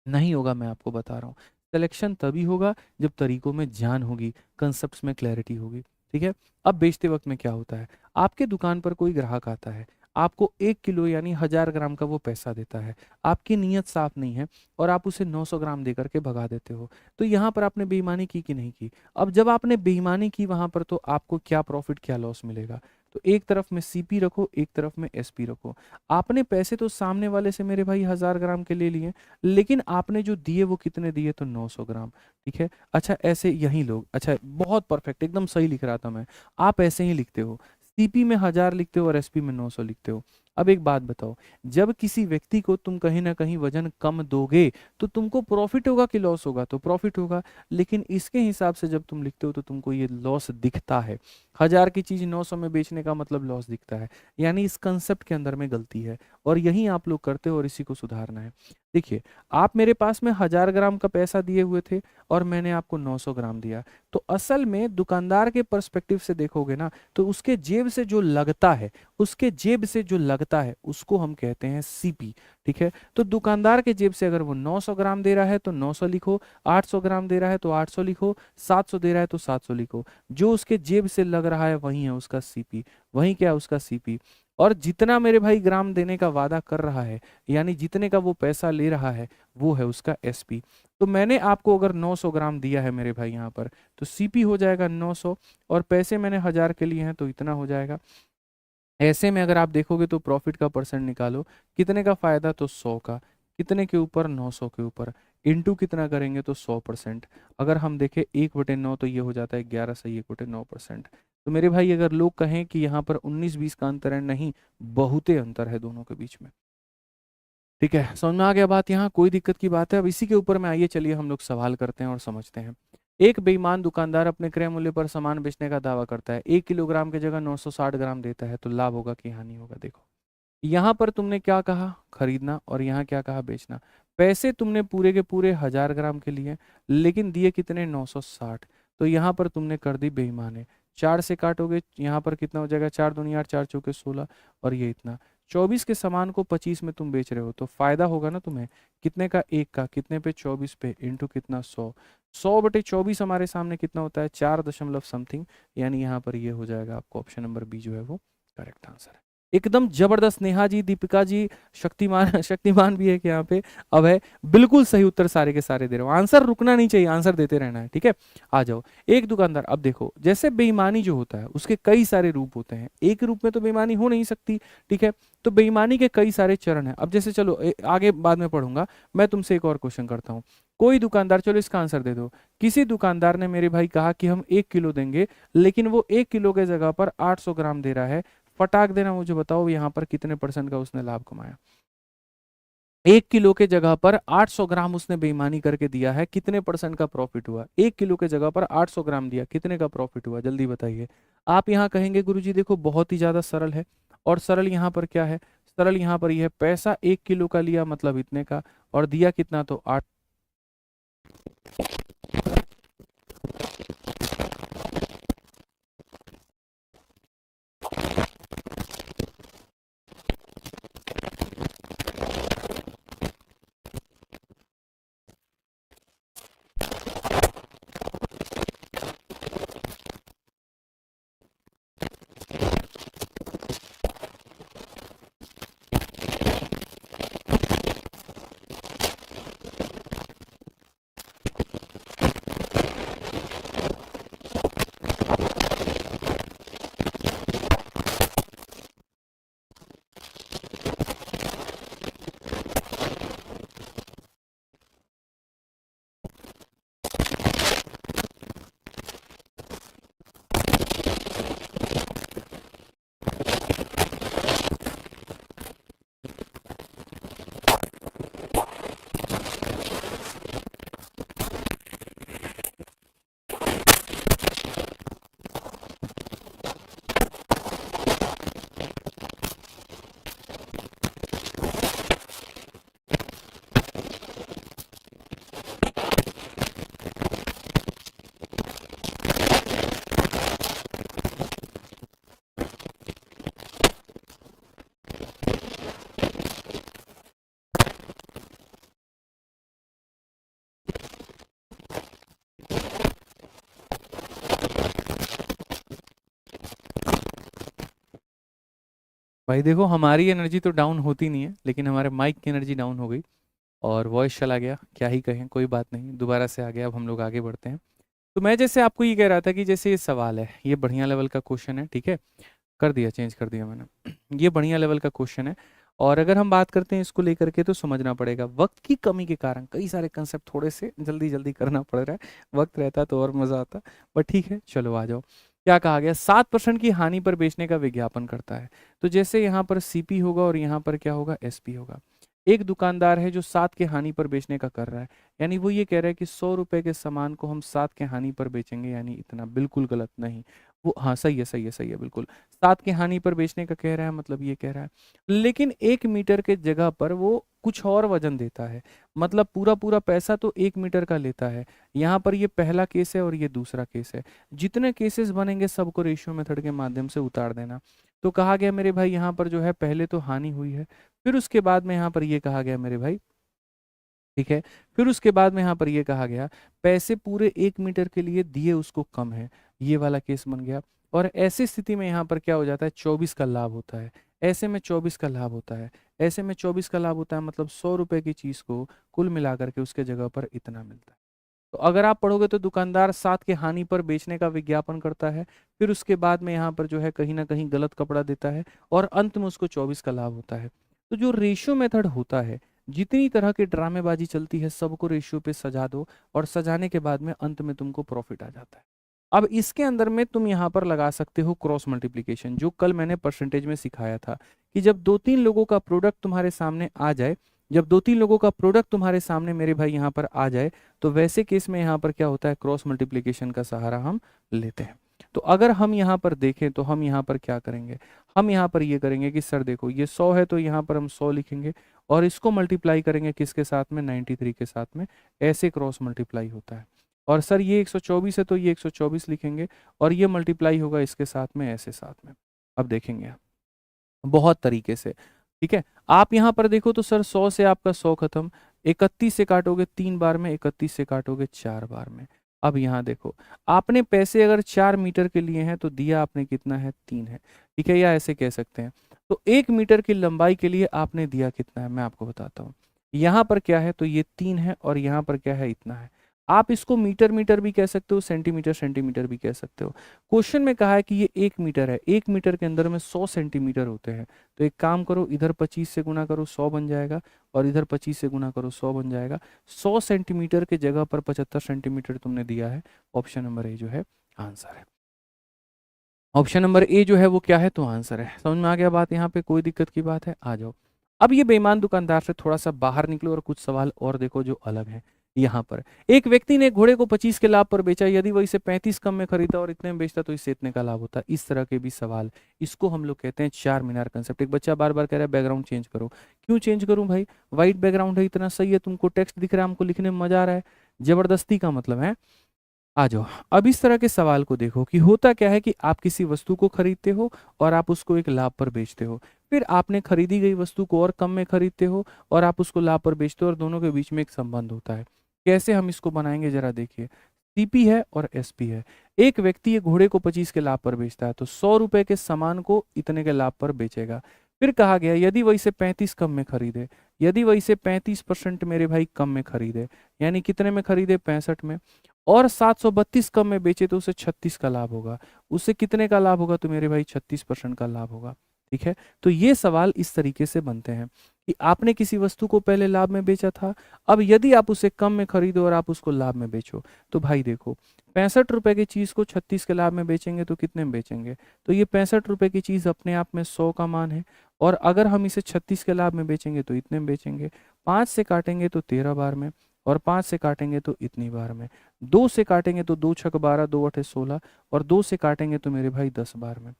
नहीं होगा, मैं आपको बता रहा हूँ। सिलेक्शन तभी होगा जब तरीकों में जान होगी, कंसेप्ट्स में क्लैरिटी होगी। ठीक है, अब बेचते वक्त में क्या होता है, आपके दुकान पर कोई ग्राहक आता है, आपको 1 किलो यानी 1000 ग्राम का वो पैसा देता है, आपकी नीयत साफ नहीं है और आप उसे 900 ग्राम दे करके भगा देते हो, तो यहाँ पर आपने बेईमानी की कि नहीं की। अब जब आपने बेईमानी की वहां पर, तो आपको क्या प्रॉफिट क्या लॉस मिलेगा, तो एक तरफ में सीपी रखो, एक तरफ में एसपी रखो। आपने पैसे तो सामने वाले से मेरे भाई 1000 ग्राम के ले लिए, लेकिन आपने जो दिए वो कितने दिए, तो 900 ग्राम। ठीक है, अच्छा ऐसे यही लोग, अच्छा बहुत परफेक्ट, एकदम सही लिख रहा था मैं, आप ऐसे ही लिखते हो, सीपी में 1000 लिखते हो और एसपी में 900 लिखते हो। अब एक बात बताओ, जब किसी व्यक्ति को तुम कहीं ना कहीं वजन कम दोगे तो तुमको प्रॉफिट होगा कि लॉस होगा, तो प्रॉफिट होगा। लेकिन इसके हिसाब से जब तुम लिखते हो तो तुमको ये लॉस दिखता है। 1000 की चीज 900 में बेचने का मतलब लॉस दिखता है, यानी इस कंसेप्ट के अंदर में गलती है, और यही आप लोग करते हो और इसी को सुधारना है। देखिए, आप मेरे पास में 1000 ग्राम का पैसा दिए हुए थे और मैंने आपको 900 ग्राम दिया, तो असल में दुकानदार के पर्सपेक्टिव से देखोगे ना, तो उसके जेब से जो लगता है, उसके जेब से जो लगता है उसको हम कहते हैं सीपी। ठीक है, तो दुकानदार के जेब से अगर वो 900 ग्राम दे रहा है तो 900 लिखो, 800 ग्राम दे रहा है तो 800 लिखो, 700 दे रहा है तो 700 लिखो। जो उसके जेब से लग रहा है वही है उसका सीपी, वही क्या है उसका सीपी। और जितना मेरे भाई ग्राम देने का वादा कर रहा है, यानी जितने का वो पैसा ले रहा है, वो है उसका एसपी। तो मैंने आपको अगर 900 ग्राम दिया है मेरे भाई यहाँ पर, तो सीपी हो जाएगा 900, और पैसे मैंने 1000 के लिए हैं तो इतना हो जाएगा। ऐसे में अगर आप देखोगे तो प्रॉफिट का परसेंट निकालो, कितने का फायदा, तो 100 का, कितने के ऊपर, 900 के ऊपर, इंटू कितना करेंगे तो 100%। अगर हम देखें 1/9 तो ये हो जाता है 11 सही 1/9%। तो मेरे भाई अगर लोग कहें कि यहाँ पर 19-20 का अंतर है, नहीं, बहुते अंतर है दोनों के बीच में। ठीक है, समझ में आ गया बात, यहाँ कोई दिक्कत की बात है। अब इसी के ऊपर में आइए चलिए हम लोग सवाल करते हैं और समझते हैं। एक बेईमान दुकानदार अपने क्रय मूल्य पर सामान बेचने का दावा करता है, 1 किलोग्राम की जगह 960 ग्राम देता है, तो लाभ होगा कि हानि होगा। देखो यहाँ पर तुमने क्या कहा, खरीदना, और यहाँ क्या कहा, बेचना। पैसे तुमने पूरे के पूरे 1000 ग्राम के लिए, लेकिन दिए कितने, 960। तो यहाँ पर तुमने कर दी बेईमानी, 4 से काटोगे, यहाँ पर कितना हो जाएगा, 4 दूनी 8, 4 चौके 16, और ये इतना। 24 के सामान को 25 में तुम बेच रहे हो, तो फायदा होगा ना तुम्हें, कितने का, एक का, कितने पे, 24 पे, इंटू कितना, 100। 100/24 हमारे सामने कितना होता है, 4 दशमलव समथिंग, यानी यहाँ पर ये हो जाएगा आपको ऑप्शन नंबर बी जो है वो करेक्ट आंसर है। एकदम जबरदस्त, नेहा जी, दीपिका जी, शक्तिमान शक्तिमान भी है कि यहाँ पे, अब है बिल्कुल सही उत्तर, सारे के सारे दे रहे हो आंसर, रुकना नहीं चाहिए, आंसर देते रहना है। ठीक है, आ जाओ। एक दुकानदार, अब देखो जैसे बेईमानी जो होता है उसके कई सारे रूप होते हैं, एक रूप में तो बेईमानी हो नहीं सकती। ठीक है, तो बेईमानी के कई सारे चरण हैं। अब जैसे चलो आगे बाद में पढ़ूंगा, मैं तुमसे एक और क्वेश्चन करता हूँ। कोई दुकानदार, चलो इसका आंसर दे दो, किसी दुकानदार ने मेरे भाई कहा कि हम 1 किलो देंगे, लेकिन वो 1 किलो के जगह पर 800 ग्राम दे रहा है, फटाक देना मुझे बताओ यहाँ पर कितने परसेंट का उसने लाभ कमाया। 1 किलो के जगह पर 800 ग्राम उसने बेईमानी करके दिया है, कितने परसेंट का प्रॉफिट हुआ, 1 किलो के जगह पर 800 ग्राम दिया, कितने का प्रॉफिट हुआ, जल्दी बताइए। आप यहाँ कहेंगे गुरुजी देखो बहुत ही ज्यादा सरल है, और सरल यहाँ पर क्या है, सरल यहाँ पर यह है, पैसा 1 किलो का लिया मतलब इतने का, और दिया कितना, तो 8। भाई देखो हमारी एनर्जी तो डाउन होती नहीं है, लेकिन हमारे माइक की एनर्जी डाउन हो गई और वॉइस चला गया, क्या ही कहें, कोई बात नहीं, दोबारा से आ गया। अब हम लोग आगे बढ़ते हैं। तो मैं जैसे आपको ये कह रहा था कि जैसे ये सवाल है, ये बढ़िया लेवल का क्वेश्चन है। ठीक है, कर दिया, चेंज कर दिया मैंने। ये बढ़िया लेवल का क्वेश्चन है। और अगर हम बात करते हैं इसको लेकर के, तो समझना पड़ेगा वक्त की कमी के कारण कई सारे कंसेप्ट थोड़े से जल्दी जल्दी करना पड़ रहा है। वक्त रहता तो और मजा आता, बट ठीक है, चलो आ जाओ। क्या कहा गया, 7% की हानि पर बेचने का विज्ञापन करता है। तो जैसे यहाँ पर सीपी होगा और यहाँ पर क्या होगा, एसपी होगा। एक दुकानदार है जो 7 के हानि पर बेचने का कर रहा है, यानी वो ये कह रहा है कि 100 रुपए के सामान को हम 7 के हानि पर बेचेंगे, यानी इतना। बिल्कुल गलत नहीं, वो हाँ सही है, सही है, सही है, बिल्कुल 7 के हानि पर बेचने का कह रहा है, मतलब ये कह रहा है। लेकिन 1 मीटर के जगह पर वो कुछ और वजन देता है, मतलब पूरा पूरा पैसा तो 1 मीटर का लेता है। यहाँ पर ये पहला केस है और ये दूसरा केस है। जितने केसेस बनेंगे सबको रेशियो मेथड के माध्यम से उतार देना। तो कहा गया मेरे भाई यहाँ पर जो है पहले तो हानि हुई है, फिर उसके बाद में यहाँ पर ये कहा गया मेरे भाई, ठीक है, फिर उसके बाद में यहाँ पर ये कहा गया पैसे पूरे 1 मीटर के लिए दिए उसको कम है, ये वाला केस बन गया। और ऐसी स्थिति में यहाँ पर क्या हो जाता है, 24 का लाभ होता है। ऐसे में 24 का लाभ होता है, ऐसे में 24 का लाभ होता है, मतलब 100 रुपए की चीज को कुल मिलाकर के उसके जगह पर इतना मिलता है। तो अगर आप पढ़ोगे तो दुकानदार 7 के हानि पर बेचने का विज्ञापन करता है, फिर उसके बाद में यहाँ पर जो है कहीं ना कहीं गलत कपड़ा देता है, और अंत में उसको 24 का लाभ होता है। तो जो रेशियो मेथड होता है, जितनी तरह की ड्रामेबाजी चलती है सबको रेशियो पे सजा दो, और सजाने के बाद में अंत में तुमको प्रॉफिट आ जाता है। अब इसके अंदर में तुम यहाँ पर लगा सकते हो क्रॉस मल्टीप्लीकेशन, जो कल मैंने परसेंटेज में सिखाया था, कि जब 2-3 लोगों का प्रोडक्ट तुम्हारे सामने आ जाए, जब 2-3 लोगों का प्रोडक्ट तुम्हारे सामने मेरे भाई यहाँ पर आ जाए, तो वैसे केस में यहाँ पर क्या होता है, क्रॉस मल्टीप्लीकेशन का सहारा हम लेते हैं। तो अगर हम यहाँ पर देखें तो हम यहाँ पर क्या करेंगे, हम यहाँ पर ये करेंगे कि सर देखो ये 100 है तो यहाँ पर हम 100 लिखेंगे, और इसको मल्टीप्लाई करेंगे किसके साथ में, 93 के साथ में। ऐसे क्रॉस मल्टीप्लाई होता है। और सर ये 124 है तो ये 124 लिखेंगे, और ये मल्टीप्लाई होगा इसके साथ में, ऐसे साथ में। अब देखेंगे बहुत तरीके से, ठीक है। आप यहाँ पर देखो तो सर 100 से आपका 100 खत्म, 31 से काटोगे 3 बार में, 31 से काटोगे 4 बार में। अब यहाँ देखो, आपने पैसे अगर 4 मीटर के लिए हैं तो दिया आपने कितना है, 3 है, ठीक है, या ऐसे कह सकते हैं। तो 1 मीटर की लंबाई के लिए आपने दिया कितना है, मैं आपको बताता हूँ। यहाँ पर क्या है, तो ये 3 है, और यहाँ पर क्या है, इतना है। आप इसको मीटर मीटर भी कह सकते हो, सेंटीमीटर सेंटीमीटर भी कह सकते हो। क्वेश्चन में कहा है कि ये 1 मीटर है, 1 मीटर के अंदर में 100 सेंटीमीटर होते हैं। तो एक काम करो, इधर 25 से गुना करो, 100 बन जाएगा, और इधर 25 से गुना करो, 100 बन जाएगा। 100 सेंटीमीटर के जगह पर 75 सेंटीमीटर तुमने दिया है। ऑप्शन नंबर ए जो है आंसर है। ऑप्शन नंबर ए जो है वो क्या है, तो आंसर है। समझ में आ गया बात, यहाँ पे कोई दिक्कत की बात है, आ जाओ। अब ये बेईमान दुकानदार से थोड़ा सा बाहर निकलो और कुछ सवाल और देखो जो अलग है। यहाँ पर एक व्यक्ति ने घोड़े को 25 के लाभ पर बेचा, यदि वह इसे 35 कम में खरीदा और इतने में बेचता तो इससे इतने का लाभ होता। इस तरह के भी सवाल, इसको हम लोग कहते हैं चार मीनार कंसेप्ट। एक बच्चा बार बार कह रहा है बैकग्राउंड चेंज करो, क्यों चेंज करूं भाई, व्हाइट बैकग्राउंड है, इतना सही है, तुमको टेक्स्ट दिख रहा है, हमको लिखने में मजा आ रहा है, जबरदस्ती का मतलब है। आ जाओ, अब इस तरह के सवाल को देखो कि होता क्या है कि आप किसी वस्तु को खरीदते हो और आप उसको एक लाभ पर बेचते हो, फिर आपने खरीदी गई वस्तु को और कम में खरीदते हो और आप उसको लाभ पर बेचते हो, और दोनों के बीच में एक संबंध होता है। कैसे हम इसको बनाएंगे जरा देखिए। सीपी है और एसपी है। एक व्यक्ति ये घोड़े को 25 के लाभ पर बेचता है, तो 100 रुपए के सामान को इतने के लाभ पर बेचेगा। फिर कहा गया यदि वह इसे 35 कम में खरीदे, यदि वह इसे 35% मेरे भाई कम में खरीदे, यानी कितने में खरीदे, 65 में, और 732 कम में बेचे तो उसे 36 का लाभ होगा। उसे कितने का लाभ होगा, तो मेरे भाई 36% का लाभ होगा। ठीक है, तो ये सवाल इस तरीके से बनते हैं कि आपने किसी वस्तु को पहले लाभ में बेचा था, अब यदि आप उसे कम में खरीदो और आप उसको लाभ में बेचो, तो भाई देखो 65 रुपए की चीज को 36 के लाभ में बेचेंगे तो कितने में बेचेंगे, तो ये 65 रुपए की चीज अपने आप में 100 का मान है, और अगर हम इसे 36 के लाभ में बेचेंगे तो इतने में बेचेंगे। 5 से काटेंगे तो 13 बार में, और 5 से काटेंगे तो इतनी बार में, 2 से काटेंगे तो 2 छक 12, 2 अठे 16, और 2 से काटेंगे तो मेरे भाई 10 बार में।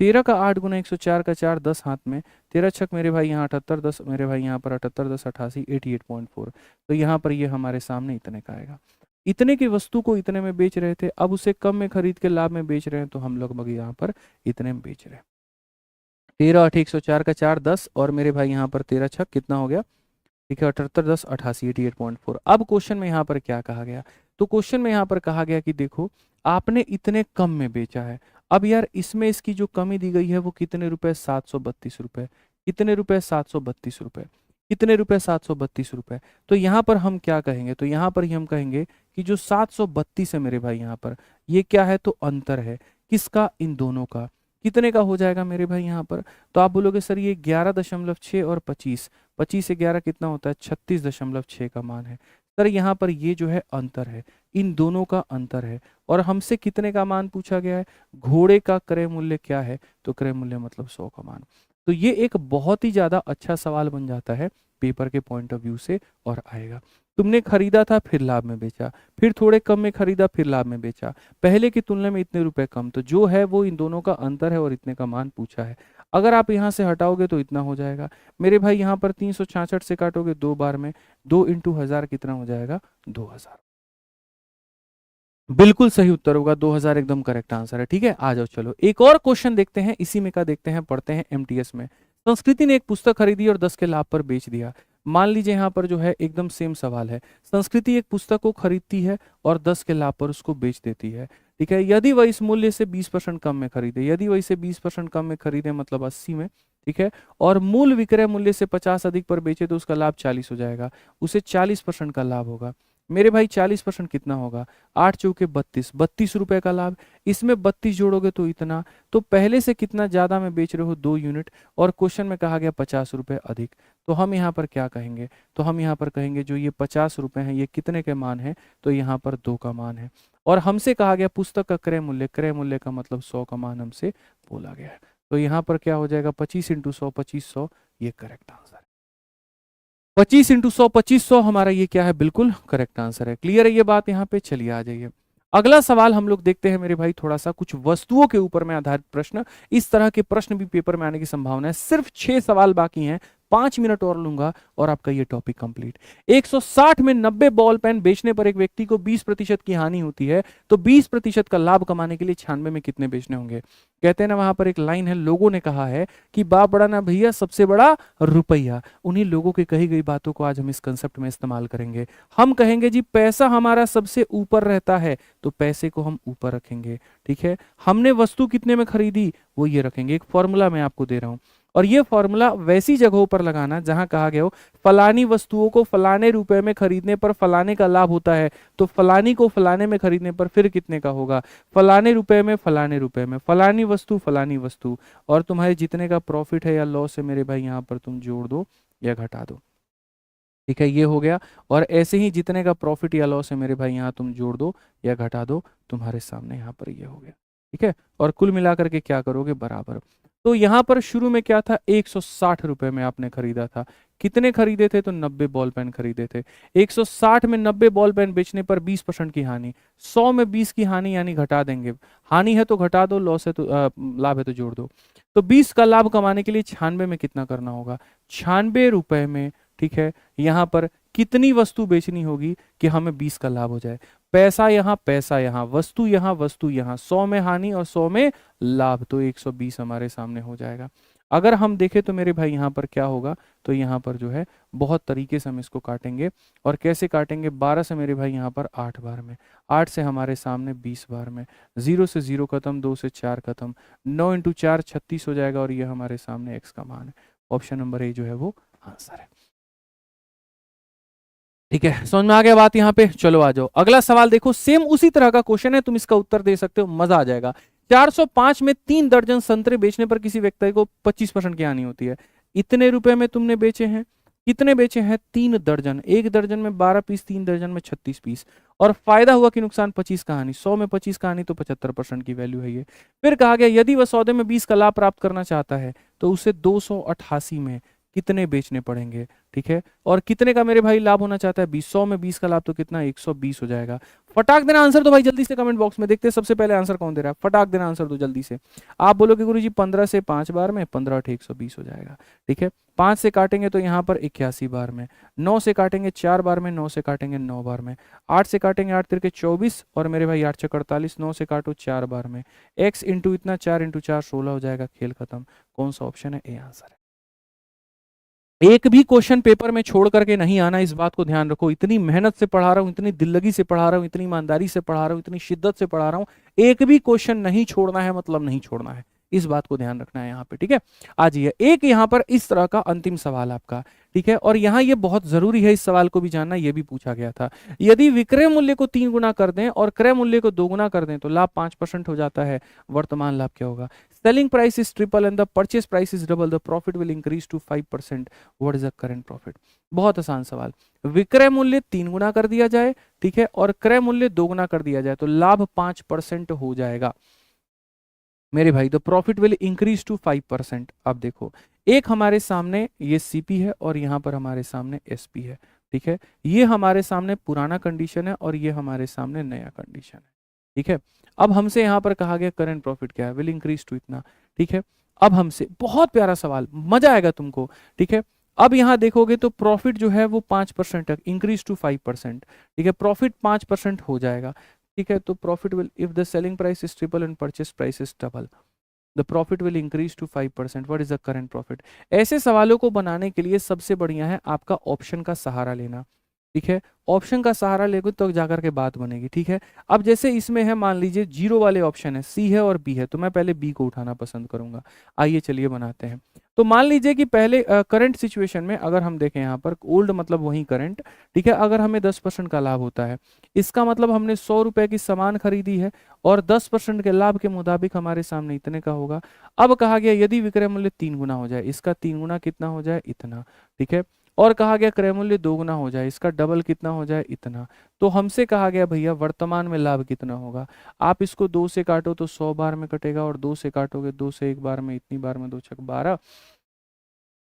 13 का 8 गुना 104 का 4, 10 हाथ में, 13 छक मेरे भाई यहाँ 78, 10 मेरे भाई यहाँ पर 78, 10 88, 88.4। तो यहाँ पर ये हमारे सामने इतने का आएगा। इतने की वस्तु को इतने में बेच रहे थे, अब उसे कम में खरीद के लाभ में बेच रहे हैं, तो हम लोग यहाँ पर इतने में बेच रहे हैं। 13 8 104 का 4, 10, और मेरे भाई यहाँ पर 13 छक कितना हो गया, ठीक है, 78, 10 88, 88.4। अब क्वेश्चन में यहाँ पर क्या कहा गया, तो क्वेश्चन में यहाँ पर कहा गया कि देखो आपने इतने कम में बेचा है। अब यार इसमें इसकी जो कमी दी गई है वो कितने रुपए, 732 रुपए। कितने रुपए, 732 रुपए। कितने रुपए, 732 रुपए। तो यहाँ पर हम क्या कहेंगे, तो यहाँ पर ही हम कहेंगे कि जो 732 है मेरे भाई यहाँ पर, ये क्या है, तो अंतर है किसका, इन दोनों का। कितने का हो जाएगा मेरे भाई यहाँ पर? तो आप बोलोगे सर ये 11.6 और 25, 25 से 11 कितना होता है? 36.6 का मान है। सर यहाँ पर ये जो है अंतर है, इन दोनों का अंतर है। और हमसे कितने का मान पूछा गया है? घोड़े का क्रय मूल्य क्या है? तो क्रय मूल्य मतलब 100 का मान। तो ये एक बहुत ही ज्यादा अच्छा सवाल बन जाता है पेपर के पॉइंट ऑफ व्यू से और आएगा। तुमने खरीदा था फिर लाभ में बेचा, फिर थोड़े कम में खरीदा फिर लाभ में बेचा, पहले की तुलना में इतने रुपए कम, तो जो है वो इन दोनों का अंतर है और इतने का मान पूछा है। अगर आप यहां से हटाओगे तो इतना हो जाएगा मेरे भाई। यहाँ पर 366 से काटोगे 2 बार में, 2 इंटू 1000 कितना हो जाएगा? 2000। बिल्कुल सही उत्तर होगा 2000, एकदम करेक्ट आंसर है। ठीक है, आ जाओ चलो एक और क्वेश्चन देखते हैं, इसी में का देखते हैं, पढ़ते हैं एमटीएस में। संस्कृति ने एक पुस्तक खरीदी और 10 के लाभ पर बेच दिया। मान लीजिए यहाँ पर जो है एकदम सेम सवाल है। संस्कृति एक पुस्तक को खरीदती है और 10 के लाभ पर उसको बेच देती है। ठीक है, यदि वह इस मूल्य से 20% कम में खरीदे, यदि वह इसे 20% कम में खरीदे मतलब 80 में, ठीक है, और मूल विक्रय मूल्य से 50 अधिक पर बेचे तो उसका लाभ 40 हो जाएगा, उसे 40% का लाभ होगा। मेरे भाई 40% कितना होगा? 8 चौके 32, 32 रुपए का लाभ। इसमें 32 जोड़ोगे तो इतना, तो पहले से कितना ज्यादा में बेच रहे हो? 2 यूनिट, और क्वेश्चन में कहा गया 50 रुपए अधिक। तो हम यहाँ पर क्या कहेंगे? तो हम यहाँ पर कहेंगे जो ये 50 रुपए हैं ये कितने के मान है? तो यहाँ पर 2 का मान है। और हमसे कहा गया पुस्तक का क्रय मूल्य, क्रय मूल्य का मतलब 100 का मान हमसे बोला गया है। तो यहाँ पर क्या हो जाएगा? 25 इंटू 100, 2500, ये करेक्ट आंसर है। 25 इंटू 100, 2500 हमारा ये क्या है? बिल्कुल करेक्ट आंसर है। क्लियर है ये बात यहाँ पे? चलिए आ जाइए। अगला सवाल हम लोग देखते हैं मेरे भाई, थोड़ा सा कुछ वस्तुओं के ऊपर में आधारित प्रश्न। इस तरह के प्रश्न भी पेपर में आने की संभावना है। सिर्फ 6 सवाल बाकी हैं, 5 मिनट और लूंगा और आपका ये टॉपिक कंप्लीट। 160 में 90 बॉल पेन बेचने पर एक व्यक्ति को 20% की हानि होती है, तो 20% का लाभ कमाने के लिए 96 में कितने बेचने होंगे? कहते हैं ना, वहां पर एक लाइन है, लोगों ने कहा है कि बाप बड़ा ना भैया, सबसे बड़ा रुपया। उन्हीं लोगों की कही गई बातों को आज हम इस कंसेप्ट में इस्तेमाल करेंगे। हम कहेंगे जी पैसा हमारा सबसे ऊपर रहता है, तो पैसे को हम ऊपर रखेंगे। ठीक है, हमने वस्तु कितने में खरीदी वो ये रखेंगे। एक फॉर्मूला मैं आपको दे रहा हूं, और ये फॉर्मूला वैसी जगहों पर लगाना जहां कहा गया हो फलानी वस्तुओं को फलाने रुपए में खरीदने पर फलाने का लाभ होता है, तो फलानी को फलाने में खरीदने पर फिर कितने का होगा? फलाने रुपए में, फलाने रुपए में, फलानी वस्तु, फलानी वस्तु, और तुम्हारे जितने का प्रॉफिट है या लॉस है मेरे भाई यहाँ पर तुम जोड़ दो या घटा दो। ठीक है, ये हो गया। और ऐसे ही जितने का प्रॉफिट या लॉस है मेरे भाई यहाँ तुम जोड़ दो या घटा दो, तुम्हारे सामने यहाँ पर ये हो गया। ठीक है, और कुल मिलाकर के क्या करोगे? बराबर। तो यहाँ पर शुरू में क्या था? 160 रुपए में आपने खरीदा था। कितने खरीदे थे? तो 90 बॉल पेन खरीदे थे। 160 में 90 बॉल पेन बेचने पर 20% की हानि, 100 में 20 की हानि यानी घटा देंगे। हानि है तो घटा दो, लॉस है तो लाभ है तो जोड़ दो। तो 20 का लाभ कमाने के लिए 96 में कितना करना होगा? 96 रुपए में, ठीक है, यहाँ पर कितनी वस्तु बेचनी होगी कि हमें 20 का लाभ हो जाए? पैसा यहाँ, पैसा यहाँ, वस्तु यहाँ, वस्तु यहाँ, 100 में हानि और 100 में लाभ, तो 120 हमारे सामने हो जाएगा। अगर हम देखें तो मेरे भाई यहाँ पर क्या होगा? तो यहाँ पर जो है बहुत तरीके से हम इसको काटेंगे। और कैसे काटेंगे? 12 से मेरे भाई यहाँ पर 8 बार में, 8 से हमारे सामने 20 बार में, 0 से 0 खत्म, 2 से 4 खत्म, 9 इंटू 4 36 हो जाएगा, और ये हमारे सामने x का मान है। ऑप्शन नंबर ए जो है वो आंसर है। ठीक है, समझ में आ गया बात यहाँ पे? चलो आ जाओ अगला सवाल देखो, सेम उसी तरह का क्वेश्चन है, तुम इसका उत्तर दे सकते हो, मजा आ जाएगा। 405 में 3 दर्जन संतरे बेचने पर किसी व्यक्ति को 25% की हानि होती है। इतने रुपए में तुमने बेचे हैं, कितने बेचे हैं? 3 दर्जन, एक दर्जन में 12 पीस, 3 दर्जन में 36 पीस, और फायदा हुआ कि नुकसान? 25 का हानि। 100 में 25 का हानि तो 75% की वैल्यू है ये। फिर कहा गया यदि वह सौदे में 20 का लाभ प्राप्त करना चाहता है तो उसे 288 में कितने बेचने पड़ेंगे? ठीक है, और कितने का मेरे भाई लाभ होना चाहता है? 200 में 20 का लाभ तो कितना? 120 हो जाएगा। फटाक देना आंसर तो भाई जल्दी से कमेंट बॉक्स में, देखते हैं सबसे पहले आंसर कौन दे रहा है। फटाक देना आंसर तो जल्दी से। आप बोलोगे गुरुजी 15 से 5 बार में, 15 8 120 हो जाएगा। ठीक है, 5 से काटेंगे तो यहाँ पर 81 बार में, 9 से काटेंगे 4 बार में, 9 से काटेंगे 9 बार में, 8 से काटेंगे 8 तिरके 24, और मेरे भाई 8 6 48, 9 से काटो 4 बार में, x इंटू इतना 4 इंटू 4 16 हो जाएगा। खेल खत्म। कौन सा ऑप्शन है? ए आंसर है। एक भी क्वेश्चन पेपर में छोड़ करके नहीं आना, इस बात को ध्यान रखो। इतनी मेहनत से पढ़ा रहा हूं, इतनी दिल लगी से पढ़ा रहा हूं, इतनी ईमानदारी से पढ़ा रहा हूं, इतनी शिद्दत से पढ़ा रहा हूं, एक भी क्वेश्चन नहीं छोड़ना है, मतलब नहीं छोड़ना है। इस बात को ध्यान रखना है यहाँ पे। ठीक है, आ जाइए एक यहाँ पर इस तरह का अंतिम सवाल आपका। ठीक है। और यहाँ ये बहुत जरूरी है, इस सवाल को भी जानना, ये भी पूछा गया था। यदि विक्रय मूल्य को 3 गुना कर दें और क्रय मूल्य को 2 गुना कर दें तो लाभ 5% हो जाता है, वर्तमान लाभ क्या होगा? Selling price is triple and the purchase price is double, the profit will increase to 5%, what is the current profit? बहुत आसान सवाल। विक्रय मूल्य 3 गुना कर दिया जाए, ठीक है, और क्रय मूल्य 2 गुना कर दिया जाए तो लाभ 5% हो जाएगा मेरे भाई। The profit will increase to 5%। अब देखो, एक हमारे सामने ये सीपी है और यहाँ पर हमारे सामने एसपी है, ठीक है। ये हमारे सामने पुराना कंडीशन है और ये हमारे सामने नया कंडीशन है, ठीक है। अब हमसे यहाँ पर कहा गया करंट प्रॉफिट क्या है, विल इंक्रीज टू इतना, ठीक है। अब हमसे बहुत प्यारा सवाल, मजा आएगा तुमको, ठीक है। अब यहाँ देखोगे तो प्रॉफिट जो है वो 5% तक इंक्रीज टू 5%, ठीक है। प्रॉफिट 5% हो जाएगा, ठीक है। तो profit will, if the selling price is triple and purchase price is double, the profit will increase to 5%, what is the current profit? ऐसे सवालों को बनाने के लिए सबसे बढ़िया है आपका ऑप्शन का सहारा लेना, ठीक है। ऑप्शन का सहारा लेगे तो जाकर के बात बनेगी, ठीक है। अब जैसे इसमें है, मान लीजिए जीरो वाले ऑप्शन है, सी है और बी है, तो मैं पहले बी को उठाना पसंद करूंगा। आइए चलिए बनाते हैं। तो मान लीजिए कि पहले करंट सिचुएशन में अगर हम देखें यहाँ पर, ओल्ड मतलब वही करंट, ठीक है। अगर हमें 10% का लाभ होता है, इसका मतलब हमने 100 रुपए की सामान खरीदी है और 10% के लाभ के मुताबिक हमारे सामने इतने का होगा। अब कहा गया यदि विक्रय मूल्य 3 गुना हो जाए, इसका 3 गुना कितना हो जाए, इतना, ठीक है। और कहा गया क्रय मूल्य 2 गुना हो जाए, इसका डबल कितना हो जाए, इतना। तो हमसे कहा गया भैया वर्तमान में लाभ कितना होगा। आप इसको 2 से काटो तो 100 बार में कटेगा, और 2 से काटोगे 2 से 1 बार में, इतनी बार में 2 छक 12,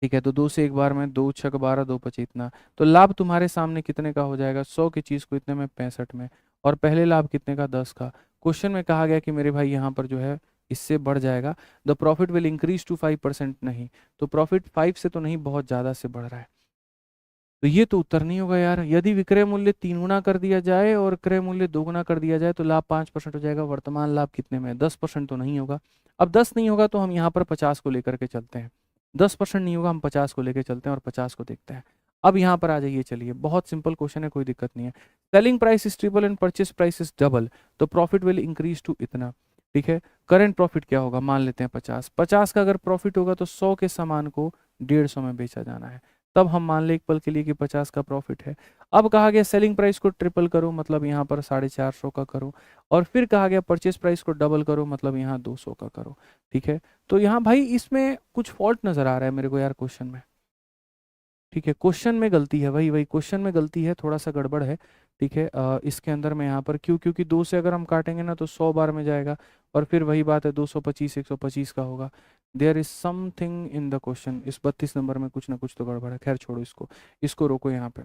ठीक है। तो 2 से 1 बार में 2 छक 12, 2 पची इतना। तो लाभ तुम्हारे सामने कितने का हो जाएगा, 100 की चीज को इतने में 65 में, और पहले लाभ कितने का, 10 का। क्वेश्चन में कहा गया कि मेरे भाई यहाँ पर जो है इससे बढ़ जाएगा, the profit will increase to 5%, नहीं। तो प्रॉफिट 5 से तो नहीं, बहुत ज्यादा से बढ़ रहा है, तो ये तो उत्तर नहीं होगा यार। यदि विक्रय मूल्य 3 गुना कर दिया जाए और क्रय मूल्य 2 गुना कर दिया जाए तो लाभ 5% हो जाएगा, वर्तमान लाभ कितने में, 10% तो नहीं होगा। अब 10 नहीं होगा तो हम यहाँ पर 50 को लेकर के चलते हैं, 10% नहीं होगा, हम 50 को लेकर चलते हैं और 50 को देखते हैं। अब यहाँ पर आ जाइए, चलिए बहुत सिंपल क्वेश्चन है, कोई दिक्कत नहीं है। Selling price is triple and purchase price is double, तो प्रॉफिट विल इंक्रीज टू इतना, ठीक है। करंट प्रॉफिट क्या होगा, मान लेते हैं 50, 50 का अगर प्रॉफिट होगा तो 100 के सामान को 150 में बेचा जाना है, तब हम मान ले एक पल के लिए कि 50 का प्रॉफिट है। अब कहा गया सेलिंग प्राइस को ट्रिपल करो, मतलब यहाँ पर 450 का करो, और फिर कहा गया परचेस प्राइस को डबल करो, मतलब यहाँ 200 का करो, ठीक है। तो यहाँ भाई इसमें कुछ फॉल्ट नजर आ रहा है मेरे को यार क्वेश्चन में, ठीक है। क्वेश्चन में गलती है, वही वही क्वेश्चन में गलती है, थोड़ा सा गड़बड़ है, ठीक है। इसके अंदर में यहाँ पर क्यों, क्योंकि 2 से अगर हम काटेंगे ना तो 100 बार में जाएगा, और फिर वही बात है 225 125 का होगा। There is something in the question, इस 32 नंबर में कुछ ना कुछ तो गड़बड़ है। खैर छोड़ो इसको, इसको रोको यहाँ पे,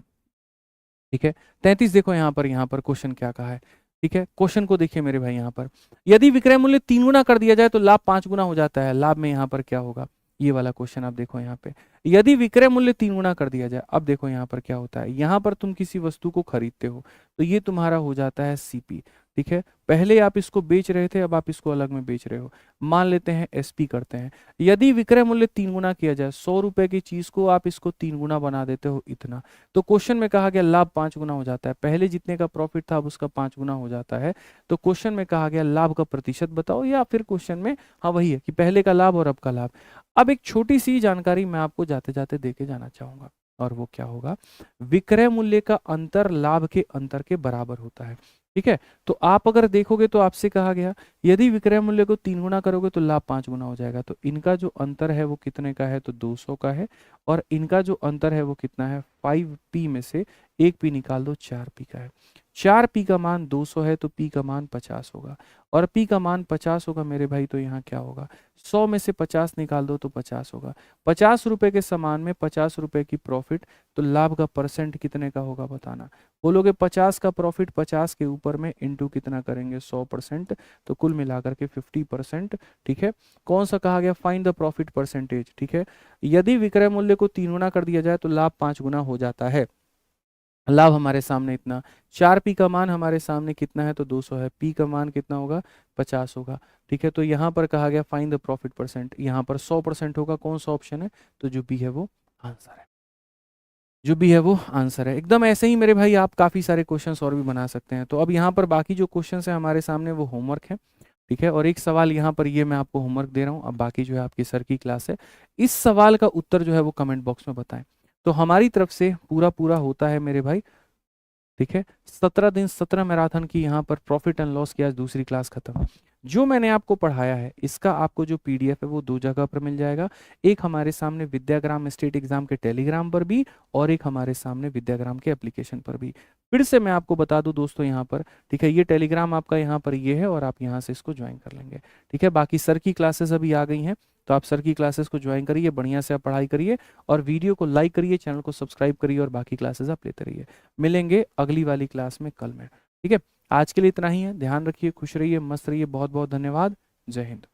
ठीक है। 33 देखो यहाँ पर क्वेश्चन क्या कहा है, ठीक है। क्वेश्चन को देखिए मेरे भाई, यहाँ पर यदि विक्रय मूल्य 3 गुना कर दिया जाए तो लाभ 5 गुना हो जाता है, लाभ में यहाँ पर क्या होगा, ये वाला क्वेश्चन आप देखो यहाँ पे। यदि विक्रय मूल्य 3 गुना कर दिया जाए, अब देखो यहाँ पर क्या होता है, यहाँ पर तुम किसी वस्तु को खरीदते हो तो ये तुम्हारा हो जाता है सीपी, ठीक है। पहले आप इसको बेच रहे थे, अब आप इसको अलग में बेच रहे हो, मान लेते हैं एसपी करते हैं। यदि विक्रय मूल्य 3 गुना किया जाए, 100 रुपए की चीज को आप इसको 3 गुना बना देते हो, इतना। तो क्वेश्चन में कहा गया लाभ 5 गुना हो जाता है, पहले जितने का प्रॉफिट था अब उसका 5 गुना हो जाता है। तो क्वेश्चन में कहा गया लाभ का प्रतिशत बताओ, या फिर क्वेश्चन में हाँ वही है कि पहले का लाभ और अब का लाभ। अब एक छोटी सी जानकारी मैं आपको जाते जाते देके जाना चाहूंगा, और वो क्या होगा, विक्रय मूल्य का अंतर लाभ के अंतर के बराबर होता है, ठीक है। तो आप अगर देखोगे तो आपसे कहा गया यदि विक्रय मूल्य को 3 गुना करोगे तो लाभ 5 गुना हो जाएगा, तो इनका जो अंतर है वो कितने का है, तो 200 का है, और इनका जो अंतर है वो कितना है, 5p में से 1p निकाल दो, 4p का है। 4p का मान 200 है तो p का मान 50 होगा, और p का मान 50 होगा मेरे भाई, तो यहाँ क्या होगा, 100 में से 50 निकाल दो तो 50 होगा। 50 रुपए के सामान में 50 रुपए की प्रॉफिट, तो लाभ का परसेंट कितने का होगा बताना। बोलोगे 50 का प्रॉफिट 50 के ऊपर में इंटू कितना करेंगे, 100%, तो कुल मिलाकर के 50%, ठीक है। कौन सा कहा गया, फाइंड द प्रॉफिट परसेंटेज, ठीक है। यदि विक्रय मूल्य को 3 गुना कर दिया जाए तो लाभ 5 गुना हो जाता है। लाभ हमारे सामने इतना, 4p का मान हमारे सामने कितना है, तो 200 है, p का मान कितना होगा, 50 होगा, ठीक है। तो यहाँ पर कहा गया फाइंड द प्रॉफिट परसेंट, यहाँ पर 100% होगा, कौन सा ऑप्शन है, तो जो बी है वो आंसर है, जो भी है वो आंसर है। एकदम ऐसे ही मेरे भाई आप काफ़ी सारे क्वेश्चंस और भी बना सकते हैं। तो अब यहाँ पर बाकी जो क्वेश्चंस हैं हमारे सामने वो होमवर्क है, ठीक है। और एक सवाल यहाँ पर ये मैं आपको होमवर्क दे रहा हूँ, अब बाकी जो है आपकी सर की क्लास है। इस सवाल का उत्तर जो है वो कमेंट बॉक्स में बताएं। तो हमारी तरफ से पूरा पूरा होता है मेरे भाई, ठीक है। 17 दिन 17 मैराथन की यहाँ पर प्रॉफिट एंड लॉस की आज दूसरी क्लास खत्म। जो मैंने आपको पढ़ाया है इसका आपको जो पीडीएफ है वो दो जगह पर मिल जाएगा, एक हमारे सामने विद्याग्राम स्टेट एग्जाम के टेलीग्राम पर भी, और एक हमारे सामने विद्याग्राम के एप्लीकेशन पर भी। फिर से मैं आपको बता दूं दोस्तों यहाँ पर, ठीक है, ये टेलीग्राम आपका यहाँ पर ये है और आप यहाँ से इसको ज्वाइन कर लेंगे, ठीक है। बाकी सर की क्लासेस अभी आ गई हैं, तो आप सर की क्लासेस को ज्वाइन करिए, बढ़िया से आप पढ़ाई करिए और वीडियो को लाइक करिए, चैनल को सब्सक्राइब करिए और बाकी क्लासेस आप लेते रहिए। मिलेंगे अगली वाली क्लास में कल में, ठीक है। आज के लिए इतना ही है, ध्यान रखिए, खुश रहिए, मस्त रहिए, बहुत बहुत धन्यवाद, जय हिंद।